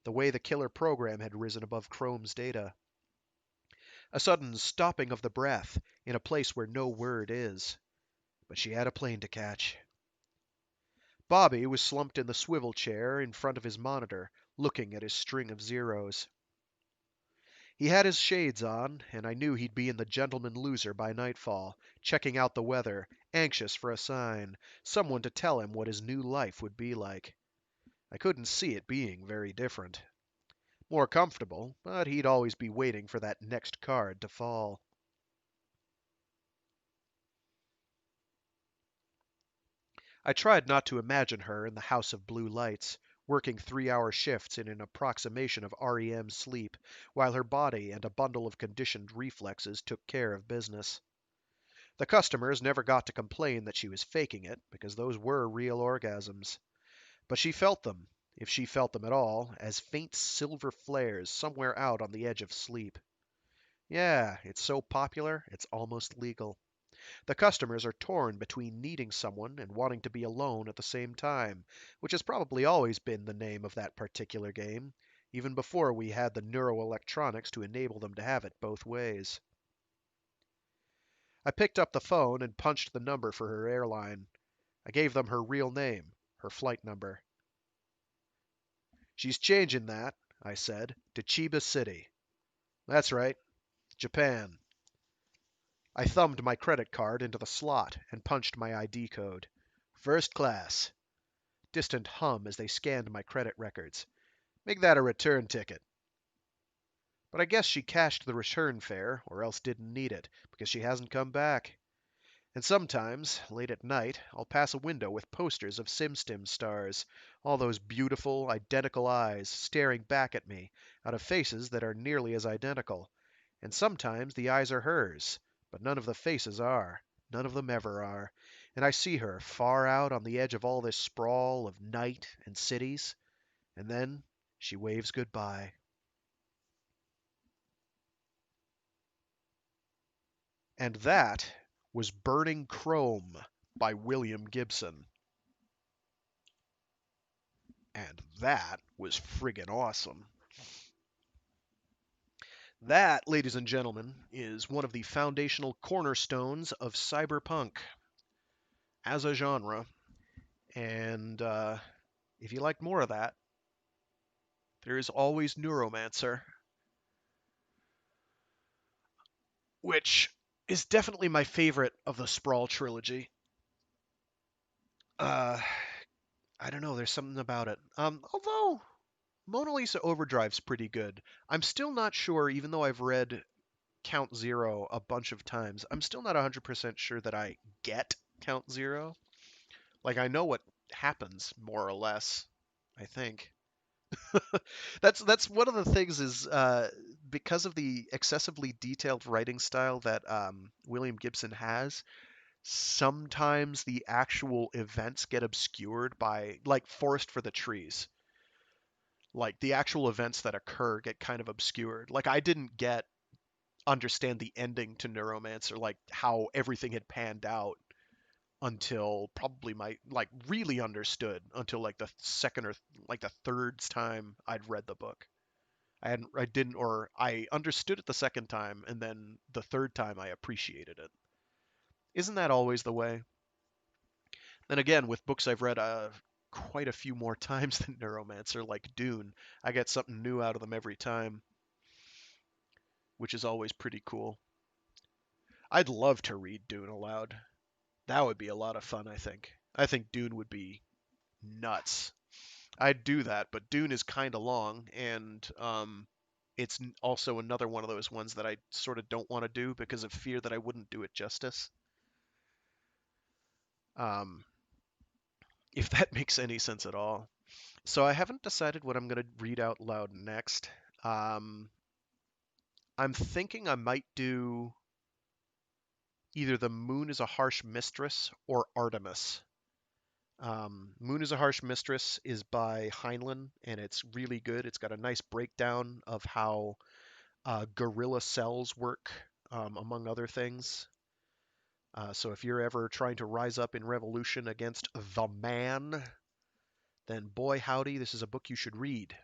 the way the killer program had risen above Chrome's data. A sudden stopping of the breath in a place where no word is. But she had a plane to catch. Bobby was slumped in the swivel chair in front of his monitor, looking at his string of zeros. He had his shades on, and I knew he'd be in the Gentleman Loser by nightfall, checking out the weather, anxious for a sign, someone to tell him what his new life would be like. I couldn't see it being very different. More comfortable, but he'd always be waiting for that next card to fall. I tried not to imagine her in the House of Blue Lights, working 3-hour shifts in an approximation of REM sleep, while her body and a bundle of conditioned reflexes took care of business. The customers never got to complain that she was faking it, because those were real orgasms. But she felt them, if she felt them at all, as faint silver flares somewhere out on the edge of sleep. Yeah, it's so popular, it's almost legal. The customers are torn between needing someone and wanting to be alone at the same time, which has probably always been the name of that particular game, even before we had the neuroelectronics to enable them to have it both ways. I picked up the phone and punched the number for her airline. I gave them her real name, her flight number. She's changing that, I said, to Chiba City. That's right, Japan. I thumbed my credit card into the slot and punched my ID code. First class. Distant hum as they scanned my credit records. Make that a return ticket. But I guess she cashed the return fare, or else didn't need it, because she hasn't come back. And sometimes, late at night, I'll pass a window with posters of SimStim stars, all those beautiful, identical eyes staring back at me out of faces that are nearly as identical. And sometimes the eyes are hers, but none of the faces are. None of them ever are. And I see her far out on the edge of all this sprawl of night and cities, and then she waves goodbye. And that was Burning Chrome by William Gibson. And that was friggin' awesome. That, ladies and gentlemen, is one of the foundational cornerstones of cyberpunk as a genre. And if you like more of that, there is always Neuromancer, which is definitely my favorite of the Sprawl trilogy. Uh, I don't know, there's something about it. Although Mona Lisa Overdrive's pretty good. I'm still not sure, even though I've read Count Zero a bunch of times, I'm still not 100% sure that I get Count Zero. Like, I know what happens, more or less, I think. That's one of the things is because of the excessively detailed writing style that William Gibson has, sometimes the actual events get obscured by, like, Forest for the Trees. Like, the actual events that occur get kind of obscured. Like, I didn't get understand the ending to Neuromancer, like how everything had panned out until probably my like really understood until like the second or like the third time I'd read the book. I didn't, or I understood it the second time, and then the third time I appreciated it. Isn't that always the way? Then again, with books I've read quite a few more times than Neuromancer, like Dune, I get something new out of them every time, which is always pretty cool. I'd love to read Dune aloud. That would be a lot of fun, I think. I think Dune would be nuts. I'd do that, but Dune is kind of long, and it's also another one of those ones that I sort of don't want to do because of fear that I wouldn't do it justice. Um, if that makes any sense at all. So I haven't decided what I'm going to read out loud next. Um, I'm thinking I might do either The Moon is a Harsh Mistress or Artemis. Moon is a Harsh Mistress is by Heinlein, and it's really good. It's got a nice breakdown of how guerrilla cells work, among other things. So if you're ever trying to rise up in revolution against the man, then boy howdy, this is a book you should read.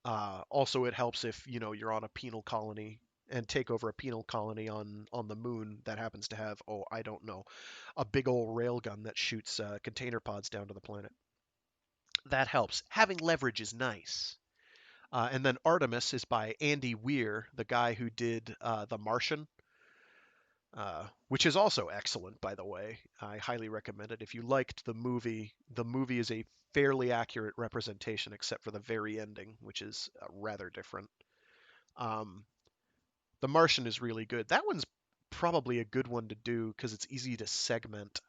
Also, it helps if you're on a penal colony and take over a penal colony on the moon that happens to have, oh, I don't know, a big old railgun that shoots container pods down to the planet. That helps. Having leverage is nice. And then Artemis is by Andy Weir, the guy who did The Martian, which is also excellent, by the way. I highly recommend it. If you liked the movie is a fairly accurate representation, except for the very ending, which is rather different. Um, the Martian is really good. That one's probably a good one to do because it's easy to segment.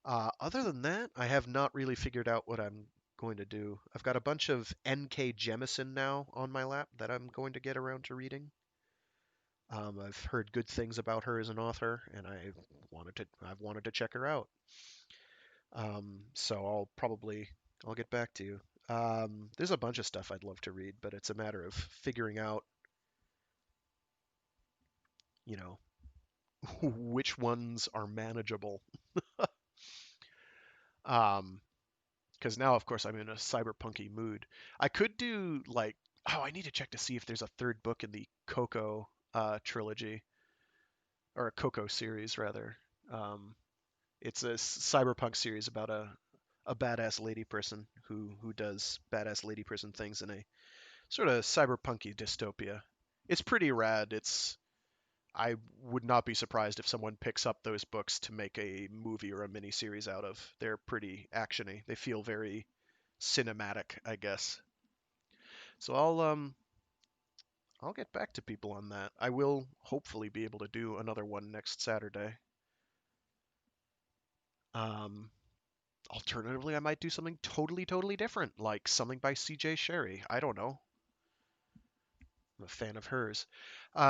Other than that, I have not really figured out what I'm going to do. I've got a bunch of N.K. Jemisin now on my lap that I'm going to get around to reading. I've heard good things about her as an author, and I've wanted to check her out. So I'll get back to you. There's a bunch of stuff I'd love to read, but it's a matter of figuring out, you know, which ones are manageable. Um, because now, of course, I'm in a cyberpunky mood. I could do like, oh, I need to check to see if there's a third book in the Coco trilogy or a Coco series rather. Um, it's a cyberpunk series about a badass lady person who does badass lady person things in a sort of cyberpunky dystopia. It's pretty rad. I would not be surprised if someone picks up those books to make a movie or a mini series out of. They're pretty actiony. They feel very cinematic, I guess. So I'll get back to people on that. I will hopefully be able to do another one next Saturday. Um, Alternatively, I might do something totally different, like something by C.J. Sherry. I don't know. I'm a fan of hers.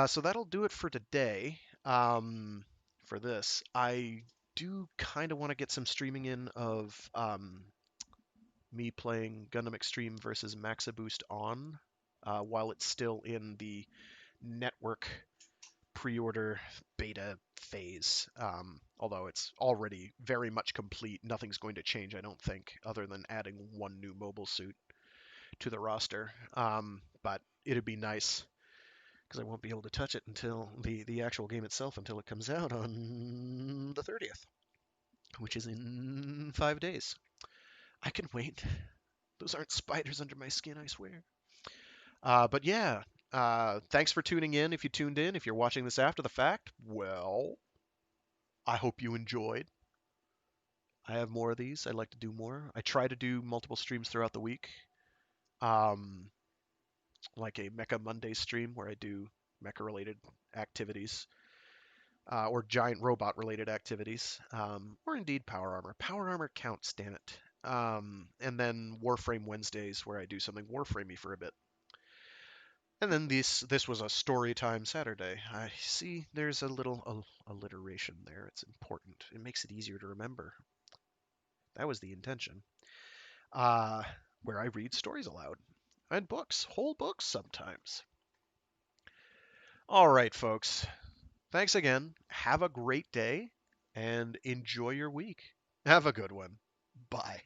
So that'll do it for today. For this, I do kind of want to get some streaming in of me playing Gundam Extreme versus Maxiboost on while it's still in the network pre-order beta phase. Although it's already very much complete, nothing's going to change, I don't think, other than adding one new mobile suit to the roster. But it'd be nice because I won't be able to touch it until the actual game itself until it comes out on the 30th, which is in 5 days. I can wait. Those aren't spiders under my skin, I swear. But yeah, thanks for tuning in. If you tuned in, if you're watching this after the fact, well, I hope you enjoyed. I have more of these. I'd like to do more. I try to do multiple streams throughout the week, um, like a Mecha Monday stream where I do mecha related activities, or giant robot related activities, or indeed Power Armor. Power Armor counts, damn it. And then Warframe Wednesdays where I do something Warframey for a bit. And then this was a story time Saturday. I see there's a little alliteration there. It's important. It makes it easier to remember. That was the intention. Uh, where I read stories aloud and books, whole books sometimes. All right, folks. Thanks again. Have a great day and enjoy your week. Have a good one. Bye.